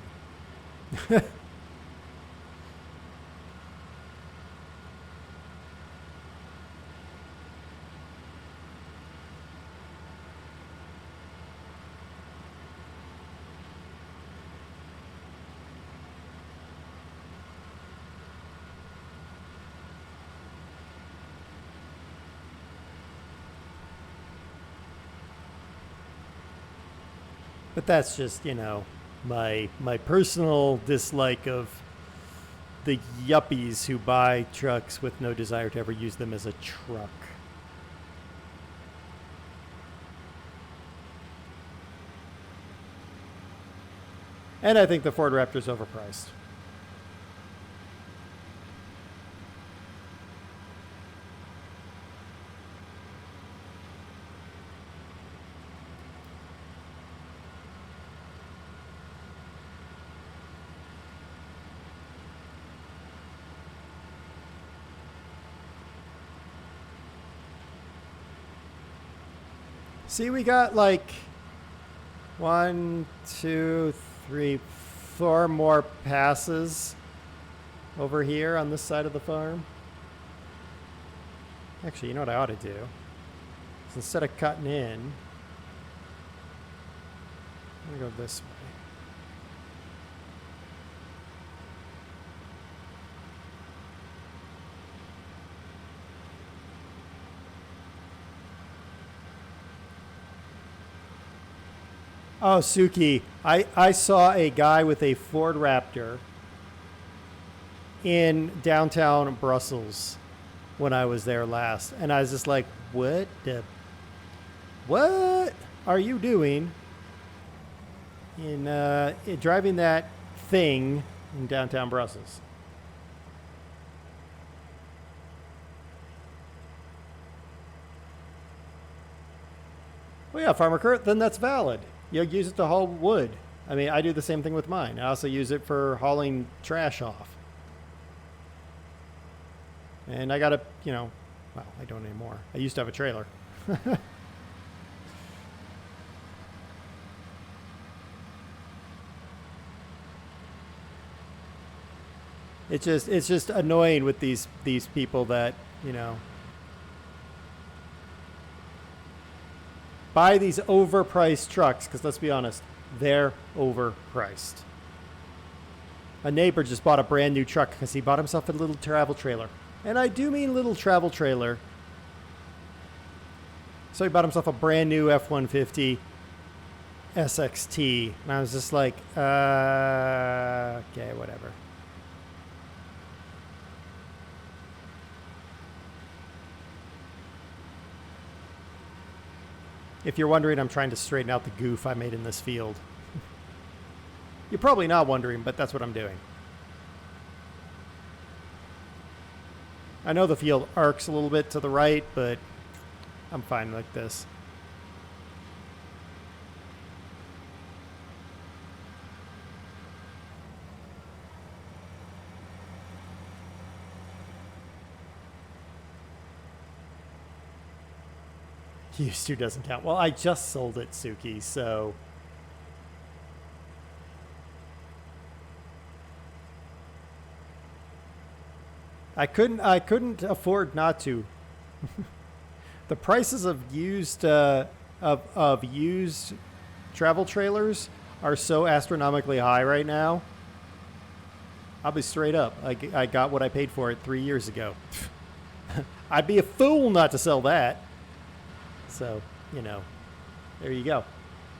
But that's just, you know, my personal dislike of the yuppies who buy trucks with no desire to ever use them as a truck. And I think the Ford Raptor's overpriced. See, we got like 1, 2, 3, 4 more passes over here on this side of the farm. Actually, you know what I ought to do? So instead of cutting in, I'm going to go this way. Oh, Suki, I saw a guy with a Ford Raptor in downtown Brussels when I was there last. And I was just like, what are you doing in driving that thing in downtown Brussels? Well, yeah, Farmer Kurt, then that's valid. You use it to haul wood. I mean, I do the same thing with mine. I also use it for hauling trash off. And I got a, you know, well, I don't anymore. I used to have a trailer. It's just annoying with these people that, you know, buy these overpriced trucks, because let's be honest, they're overpriced. A neighbor just bought a brand new truck because he bought himself a little travel trailer. And I do mean little travel trailer. So he bought himself a brand new F-150 SXT. And I was just like, okay, whatever. If you're wondering, I'm trying to straighten out the goof I made in this field. You're probably not wondering, but that's what I'm doing. I know the field arcs a little bit to the right, but I'm fine like this. Used to doesn't count. Well, I just sold it, Suki, so... I couldn't afford not to. The prices of used used travel trailers are so astronomically high right now. I'll be straight up. I got what I paid for it 3 years ago. I'd be a fool not to sell that. So, you know, there you go.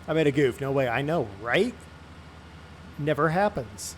I made a goof. No way. I know, right? Never happens.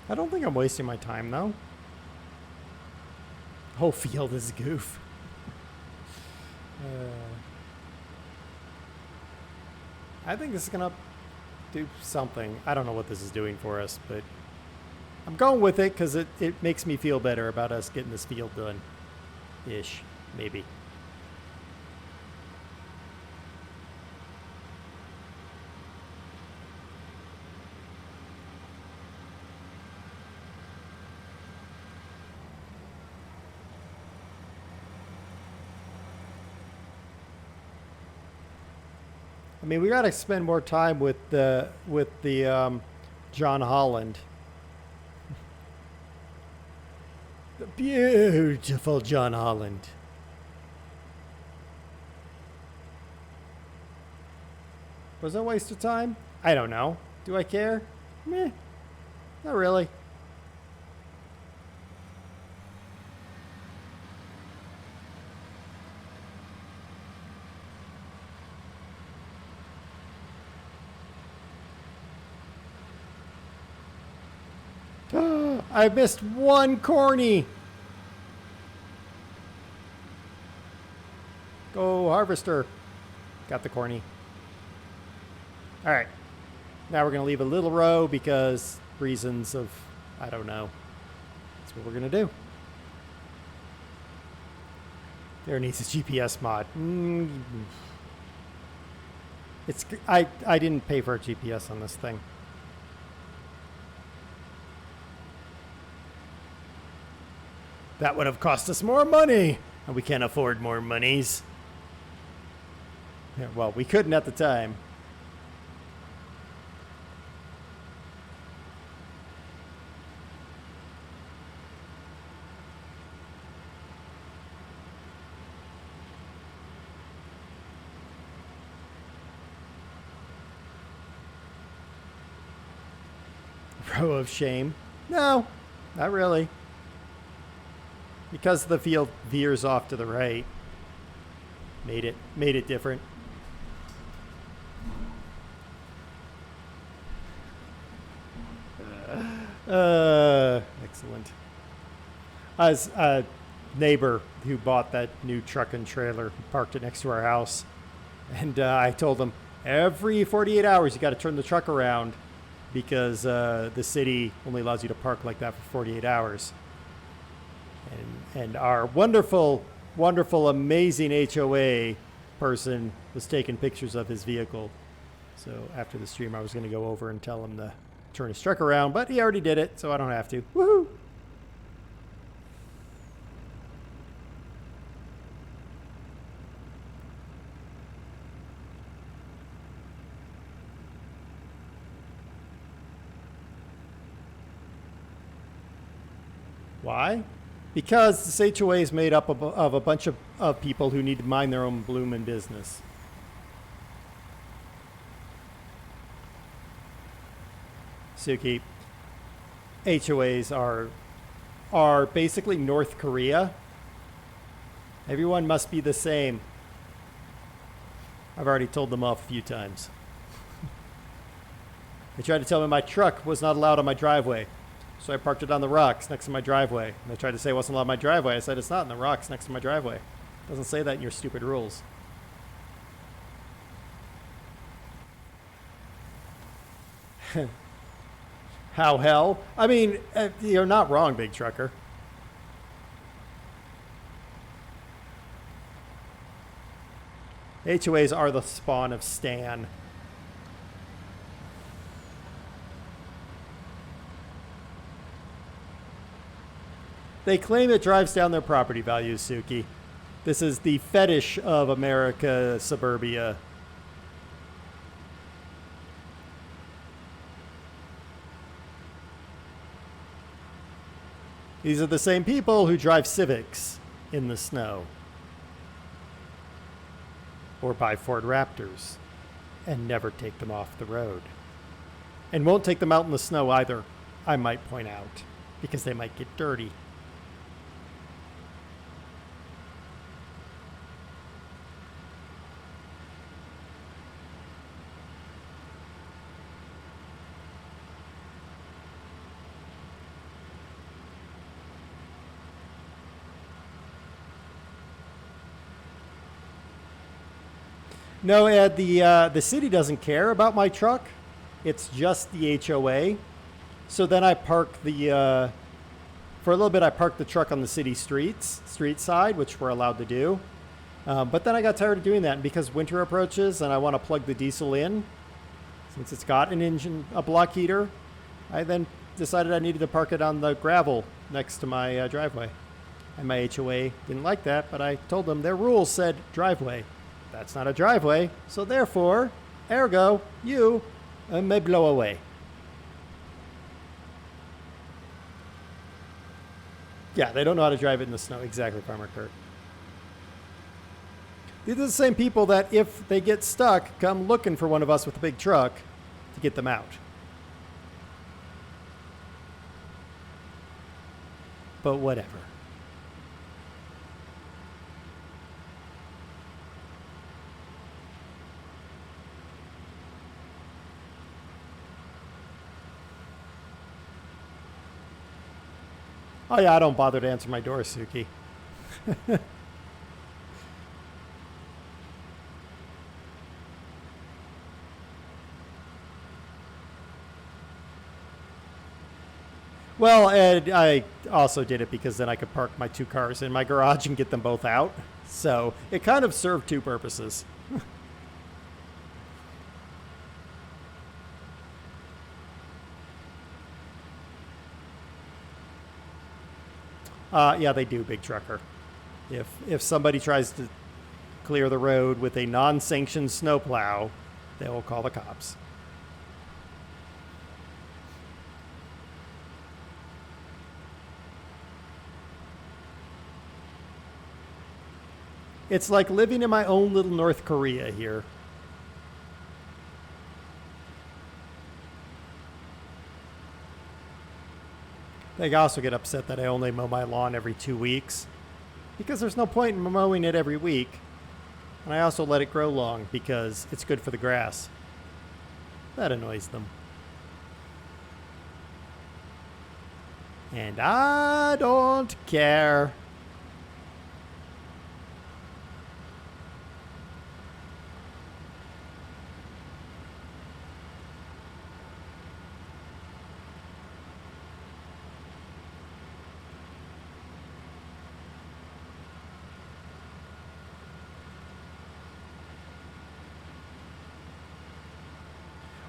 I don't think I'm wasting my time, though. Whole field is goof. I think this is gonna do something. I don't know what this is doing for us, but I'm going with it because it makes me feel better about us getting this field done. Ish, maybe. I mean, we got to spend more time with the John Holland. The beautiful John Holland. Was that a waste of time? I don't know. Do I care? Meh. Not really. I missed one corny. Go, harvester. Got the corny. All right. Now we're going to leave a little row because reasons of, I don't know. That's what we're going to do. There needs a GPS mod. I didn't pay for a GPS on this thing. That would have cost us more money, and we can't afford more monies. Yeah, well, we couldn't at the time. Row of shame? No, not really. Because the field veers off to the right, made it different. Excellent. As a neighbor who bought that new truck and trailer, parked it next to our house, and I told him every 48 hours you got to turn the truck around because the city only allows you to park like that for 48 hours. And our wonderful, wonderful, amazing HOA person was taking pictures of his vehicle. So after the stream, I was going to go over and tell him to turn his truck around, but he already did it, so I don't have to. Woohoo! Why? Because this HOA is made up of a bunch of people who need to mind their own blooming business. Suki, HOAs are basically North Korea. Everyone must be the same. I've already told them off a few times. They tried to tell me my truck was not allowed on my driveway. So I parked it on the rocks next to my driveway. And they tried to say it wasn't allowed on my driveway. I said it's not on the rocks next to my driveway. It doesn't say that in your stupid rules. How hell? I mean, you're not wrong, big trucker. HOAs are the spawn of Stan. They claim it drives down their property values, Suki. This is the fetish of America suburbia. These are the same people who drive Civics in the snow. Or buy Ford Raptors and never take them off the road. And won't take them out in the snow either, I might point out, because they might get dirty. No, Ed, the city doesn't care about my truck. It's just the HOA. So then I park for a little bit, I parked the truck on the city street side, which we're allowed to do. But then I got tired of doing that, and because winter approaches and I want to plug the diesel in, since it's got an engine, a block heater, I then decided I needed to park it on the gravel next to my driveway. And my HOA didn't like that, but I told them their rules said driveway. That's not a driveway, so therefore, ergo, you may blow away. Yeah, they don't know how to drive it in the snow. Exactly, Farmer Kurt. These are the same people that, if they get stuck, come looking for one of us with a big truck to get them out. But whatever. Oh yeah, I don't bother to answer my door, Suki. Well, and I also did it because then I could park my 2 cars in my garage and get them both out. So it kind of served 2 purposes. Yeah, they do, Big Trucker. If somebody tries to clear the road with a non-sanctioned snowplow, they will call the cops. It's like living in my own little North Korea here. They also get upset that I only mow my lawn every 2 weeks, because there's no point in mowing it every week. And I also let it grow long because it's good for the grass. That annoys them. And I don't care.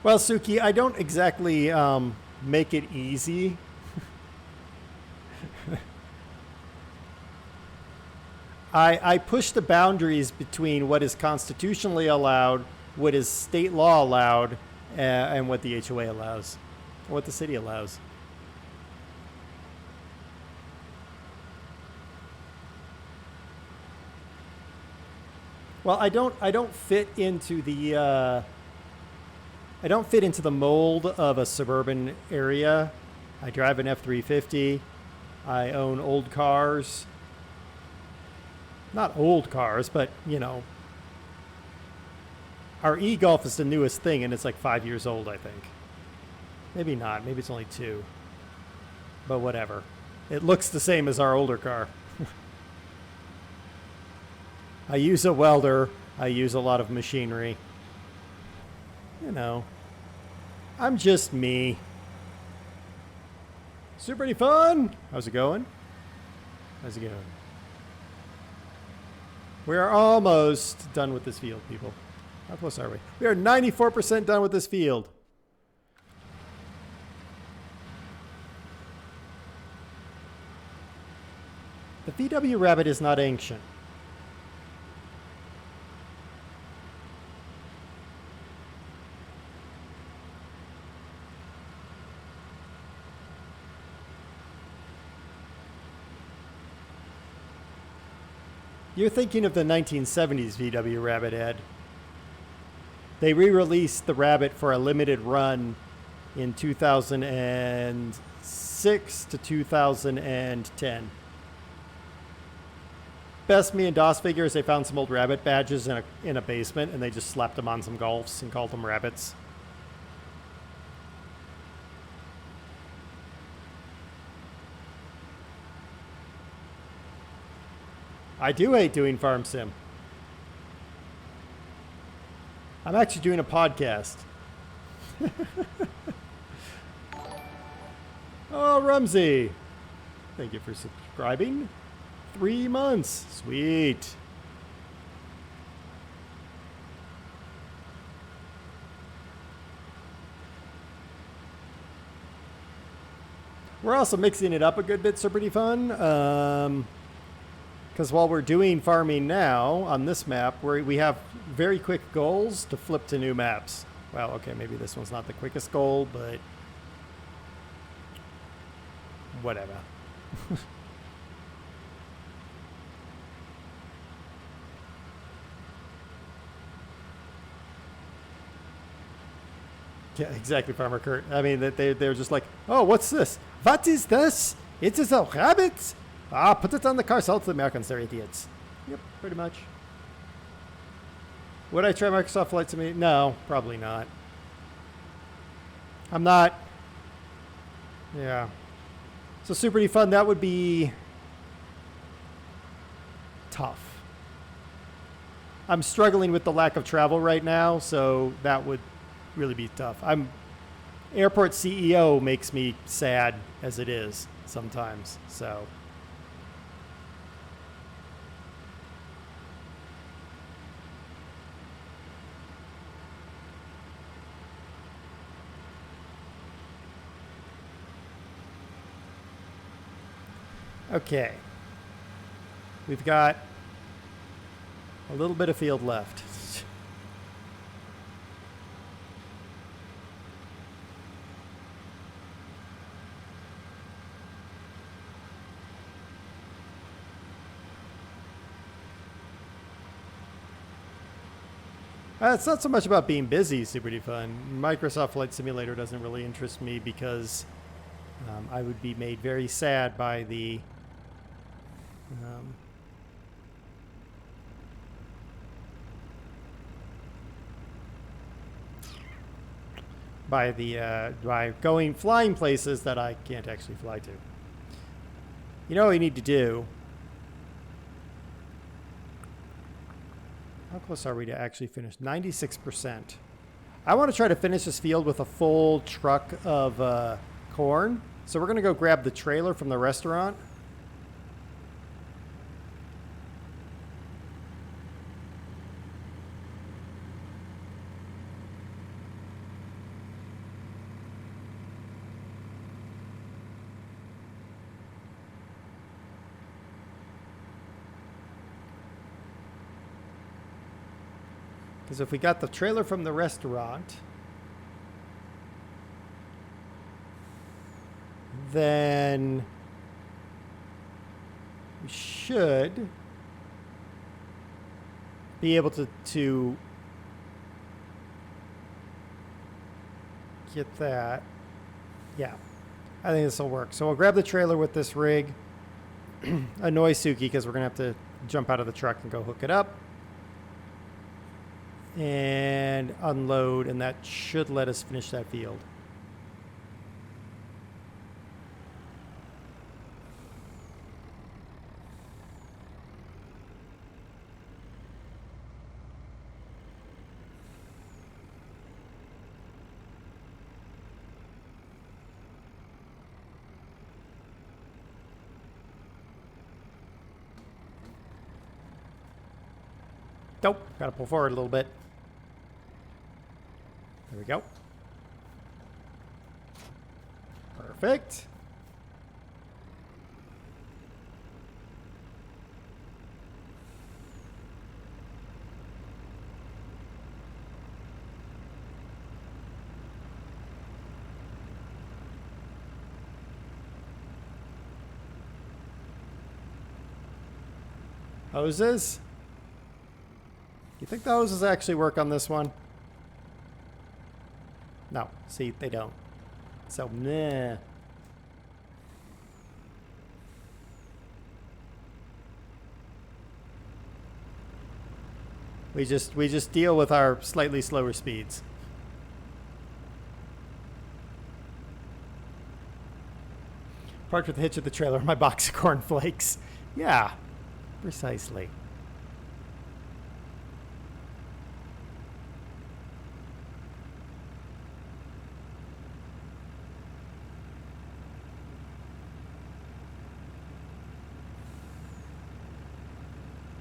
Well, Suki, I don't exactly make it easy. I push the boundaries between what is constitutionally allowed, what is state law allowed, and what the HOA allows, what the city allows. Well, I don't fit into the I don't fit into the mold of a suburban area. I drive an F-350. I own old cars. Not old cars, but, you know. Our e-Golf is the newest thing, and it's like 5 years old, I think. Maybe not. Maybe it's only 2. But whatever. It looks the same as our older car. I use a welder. I use a lot of machinery. You know, I'm just me. Super pretty fun. How's it going? How's it going? We are almost done with this field, people. How close are we? We are 94% done with this field. The VW Rabbit is not ancient. You're thinking of the 1970s VW Rabbit, Ed. They re-released the Rabbit for a limited run in 2006 to 2010. Best me and DOS figures, they found some old Rabbit badges in a basement, and they just slapped them on some Golfs and called them Rabbits. I do hate doing Farm Sim. I'm actually doing a podcast. Oh, Rumsey. Thank you for subscribing. 3 months. Sweet. We're also mixing it up a good bit, so pretty fun. Because while we're doing farming now on this map, we have very quick goals to flip to new maps. Well, okay, maybe this one's not the quickest goal, but whatever. Yeah, exactly, Farmer Kurt. I mean, they're just like, oh, what's this? What is this? It is a rabbit. Ah, put it on the car. Sell it to the Americans. They're idiots. Yep, pretty much. Would I try Microsoft Flight Simulator? No, probably not. I'm not. Yeah. So Super Defund, that would be tough. I'm struggling with the lack of travel right now, so that would really be tough. Airport CEO makes me sad as it is sometimes, so. Okay. We've got a little bit of field left. It's not so much about being busy, Super Defun. Microsoft Flight Simulator doesn't really interest me because I would be made very sad by the by flying places that I can't actually fly to. You know what we need to do? How close are we to actually finish? 96%. I want to try to finish this field with a full truck of corn. So we're going to go grab the trailer from the restaurant. Because if we got the trailer from the restaurant, then we should be able to get that. Yeah, I think this will work. So we'll grab the trailer with this rig, annoy Suki because we're going to have to jump out of the truck and go hook it up. And unload, and that should let us finish that field. Nope, gotta pull forward a little bit. There we go. Perfect. Hoses? You think the hoses actually work on this one? No, see, they don't. So, meh. We just deal with our slightly slower speeds. Parked with the hitch of the trailer, my box of cornflakes. Yeah, precisely.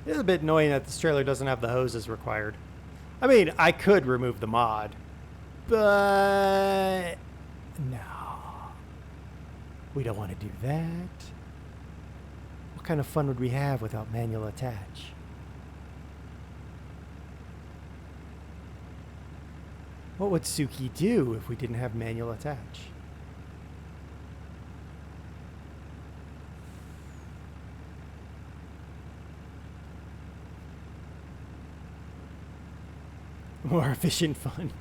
It's a bit annoying that this trailer doesn't have the hoses required. I mean, I could remove the mod, but no. We don't want to do that. What kind of fun would we have without manual attach? What would Suki do if we didn't have manual attach? More efficient fun.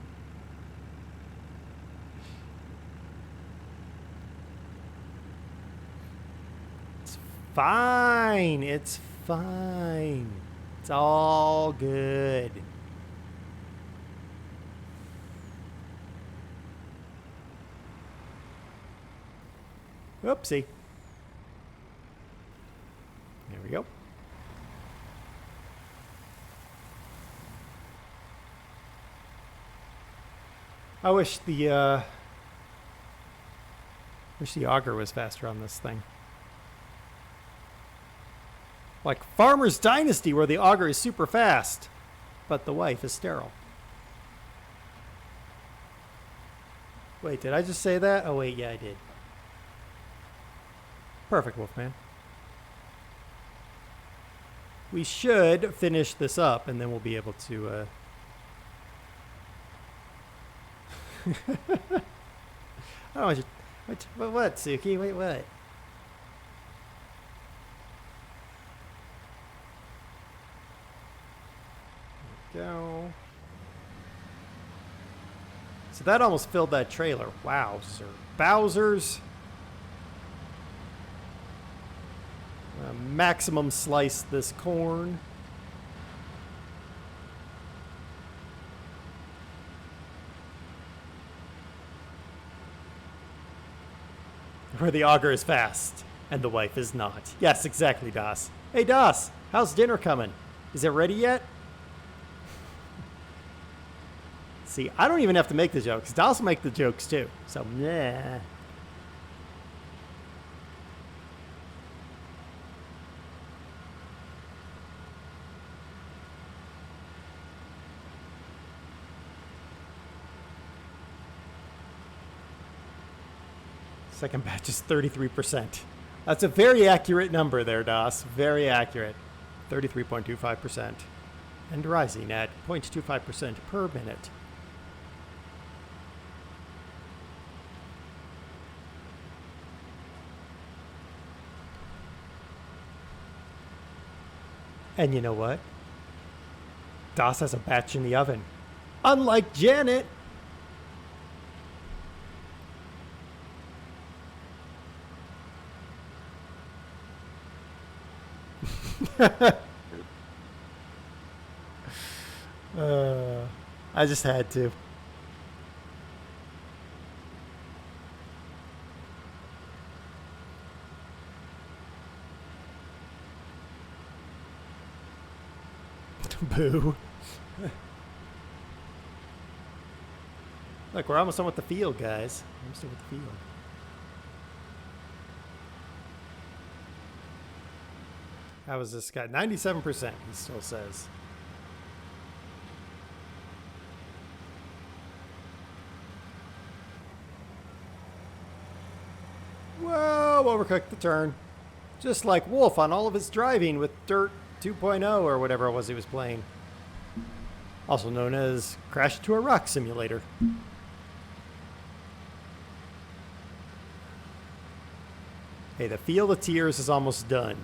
It's fine. It's fine. It's all good. Oopsie. There we go. I wish the auger was faster on this thing. Like Farmer's Dynasty, where the auger is super fast, but the wife is sterile. Wait, did I just say that? Oh wait, yeah, I did. Perfect, Wolfman. We should finish this up, and then we'll be able to... I don't want you... What, Suki? Wait, what? There we go. So that almost filled that trailer. Wow, sir. Bowser's. Maximum slice this corn. Where the auger is fast and the wife is not. Yes, exactly, Das. Hey, Das, how's dinner coming? Is it ready yet? See, I don't even have to make the jokes. Das will make the jokes too. So, nah. Second batch is 33%. That's a very accurate number there, Das. Very accurate. 33.25%. And rising at 0.25% per minute. And you know what? Das has a batch in the oven. Unlike Janet. I just had to. Boo. Look, we're almost done with the field, guys. Almost done with the field. How was this guy? 97%, he still says. Whoa, overcooked the turn. Just like Wolf on all of his driving with Dirt 2.0 or whatever it was he was playing. Also known as Crash to a Rock Simulator. Hey, the Field of Tears is almost done.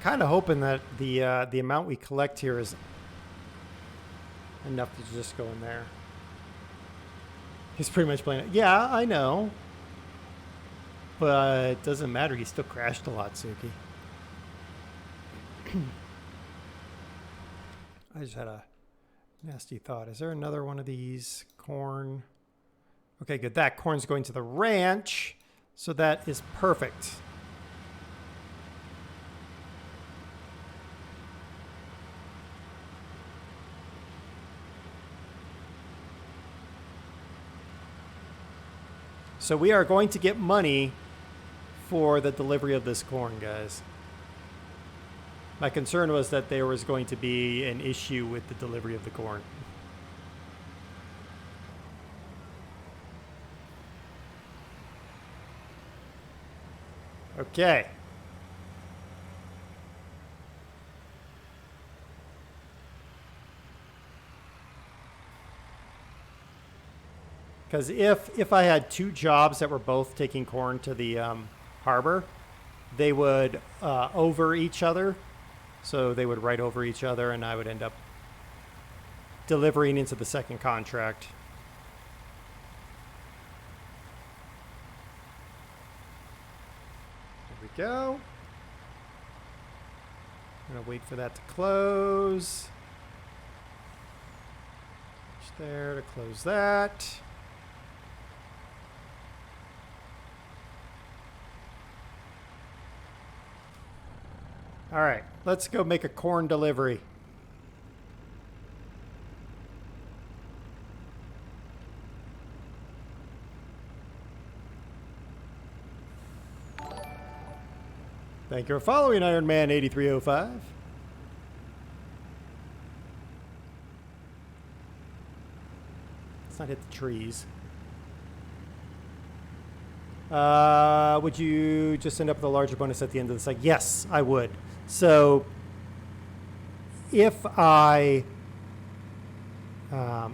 Kind of hoping that the amount we collect here is enough to just go in there. He's pretty much playing it. Yeah, I know. But it doesn't matter. He still crashed a lot, Suki. I just had a Nasty thought. Is there another one of these? Corn. Okay, good. That corn's going to the ranch. So that is perfect. So we are going to get money for the delivery of this corn, guys. My concern was that there was going to be an issue with the delivery of the corn. Okay. Because if I had two jobs that were both taking corn to the harbor, they would over each other. So they would write over each other, and I would end up delivering into the second contract. There we go. I'm going to wait for that to close. Just there to close that. All right, let's go make a corn delivery. Thank you for following Iron Man 8305. Let's not hit the trees. Would you just end up with a larger bonus at the end of the cycle? Yes, I would. So if I,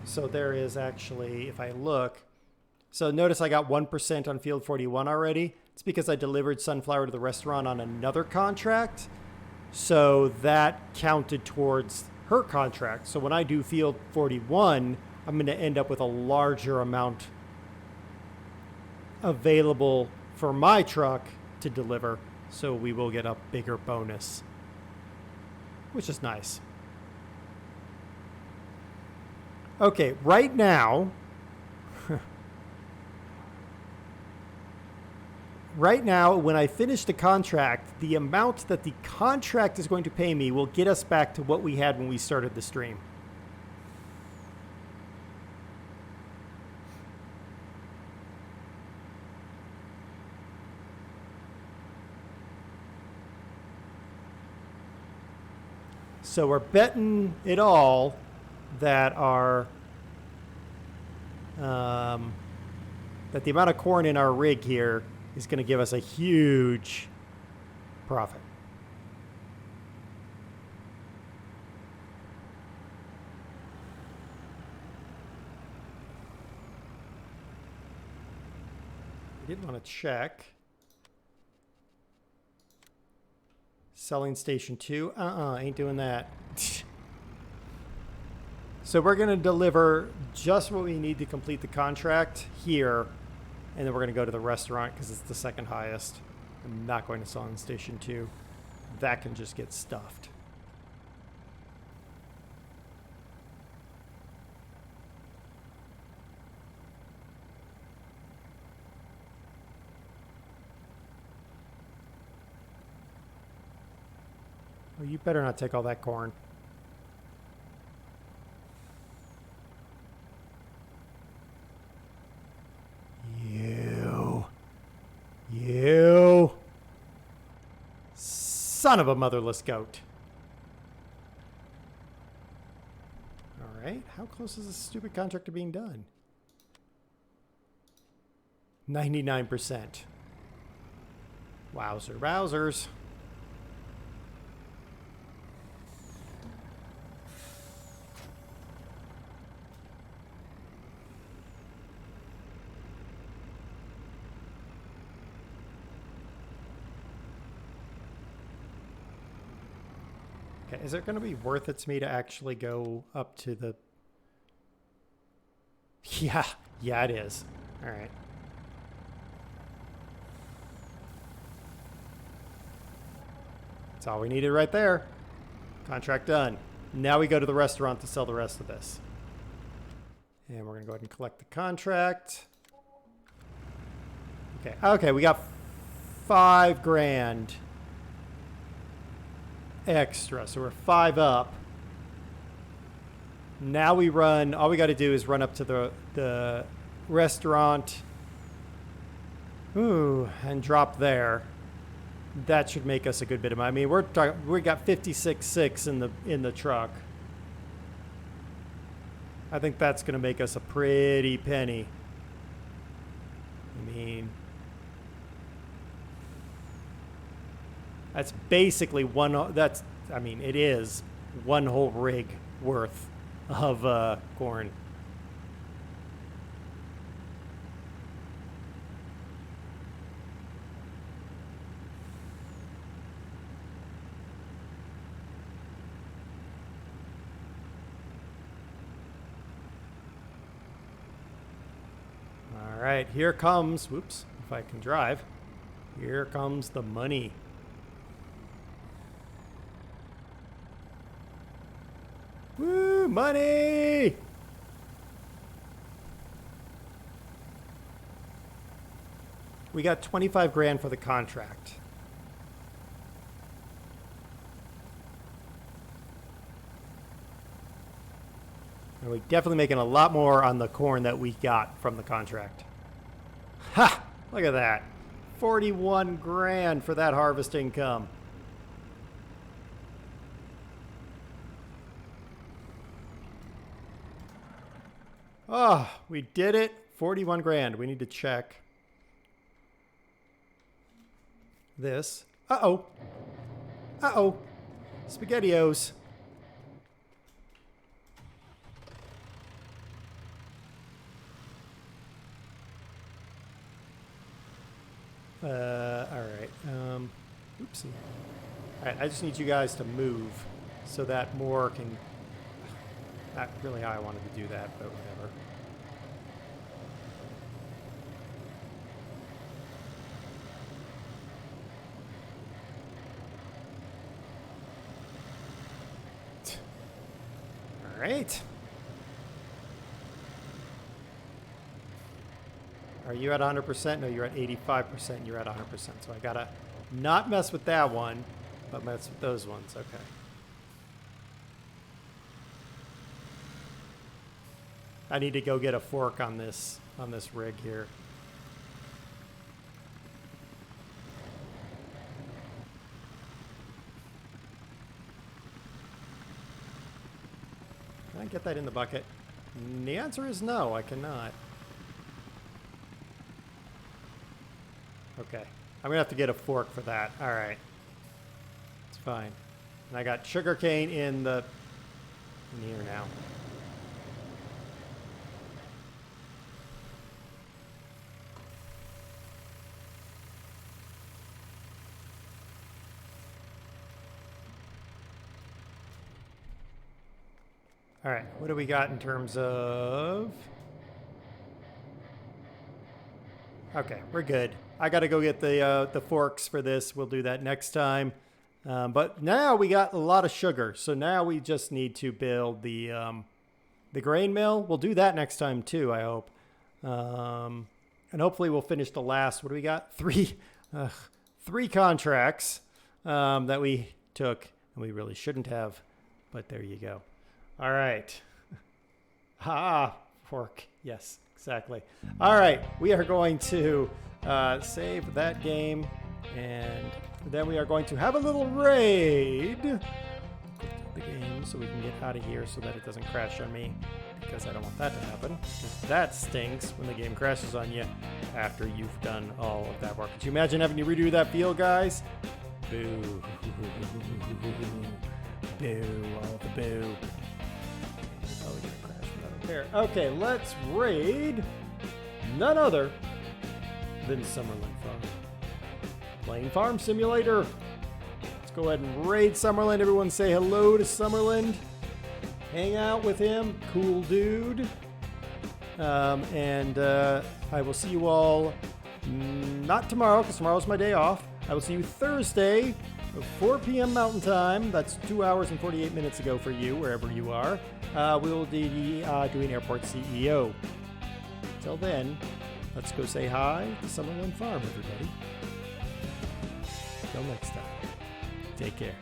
so there is actually, if I look, so notice I got 1% on field 41 already. It's because I delivered sunflower to the restaurant on another contract. So that counted towards her contract. So when I do field 41, I'm going to end up with a larger amount available for my truck to deliver. So we will get a bigger bonus, which is nice. Okay, right now, when I finish the contract, the amount that the contract is going to pay me will get us back to what we had when we started the stream. So we're betting it all that that the amount of corn in our rig here is going to give us a huge profit. I did want to check. Selling station 2. Ain't doing that. So we're going to deliver just what we need to complete the contract here. And then we're going to go to the restaurant because it's the second highest. I'm not going to sell in station 2. That can just get stuffed. Oh, you better not take all that corn. You. Son of a motherless goat. All right. How close is this stupid contract to being done? 99%. Wowzers. Okay, is it going to be worth it to me to actually go up to the... Yeah, it is. All right. That's all we needed right there. Contract done. Now we go to the restaurant to sell the rest of this. And we're going to go ahead and collect the contract. Okay. Okay, we got $5,000 extra. So we're 5 up. Now we run, all we got to do is run up to the restaurant. Ooh, and drop there. That should make us a good bit of money. I mean, we got 56.6 in the truck. I think that's going to make us a pretty penny. I mean, that's basically it is one whole rig worth of corn. All right, here comes, whoops, if I can drive, here comes the money. Woo, money! We got $25,000 for the contract. And we're definitely making a lot more on the corn that we got from the contract. Ha! Look at that. $41,000 for that harvest income. Oh, we did it. $41,000. We need to check this. Uh-oh. Uh-oh. SpaghettiOs. All right. Oopsie. All right, I just need you guys to move so that more can... Not really how I wanted to do that, but whatever. All right. Are you at 100%? No, you're at 85%. You're at 100%. So I gotta not mess with that one, but mess with those ones. Okay. I need to go get a fork on this rig here. Can I get that in the bucket? And the answer is no, I cannot. Okay. I'm gonna have to get a fork for that. All right. It's fine. And I got sugarcane in here now. All right, what do we got in terms of... Okay, we're good. I got to go get the forks for this. We'll do that next time. But now we got a lot of sugar, so now we just need to build the grain mill. We'll do that next time too, I hope. And hopefully we'll finish the last, what do we got? Three contracts that we took, and we really shouldn't have, but there you go. All right. Fork. Yes, exactly. All right, we are going to save that game, and then we are going to have a little raid. Go to the game so we can get out of here so that it doesn't crash on me, because I don't want that to happen. Because that stinks when the game crashes on you after you've done all of that work. Could you imagine having to redo that field, guys? Boo. Boo. All the boo. Probably gonna crash without repair. Okay, let's raid none other than Summerlin Farm. Playing Farm Simulator. Let's go ahead and raid Summerlin. Everyone say hello to Summerlin. Hang out with him. Cool dude. And I will see you all not tomorrow, because tomorrow's my day off. I will see you Thursday 4 p.m. Mountain Time. That's 2 hours and 48 minutes ago for you, wherever you are. We will be doing Airport CEO. Till then, let's go say hi to Summerlin Farm, everybody. Till next time, take care.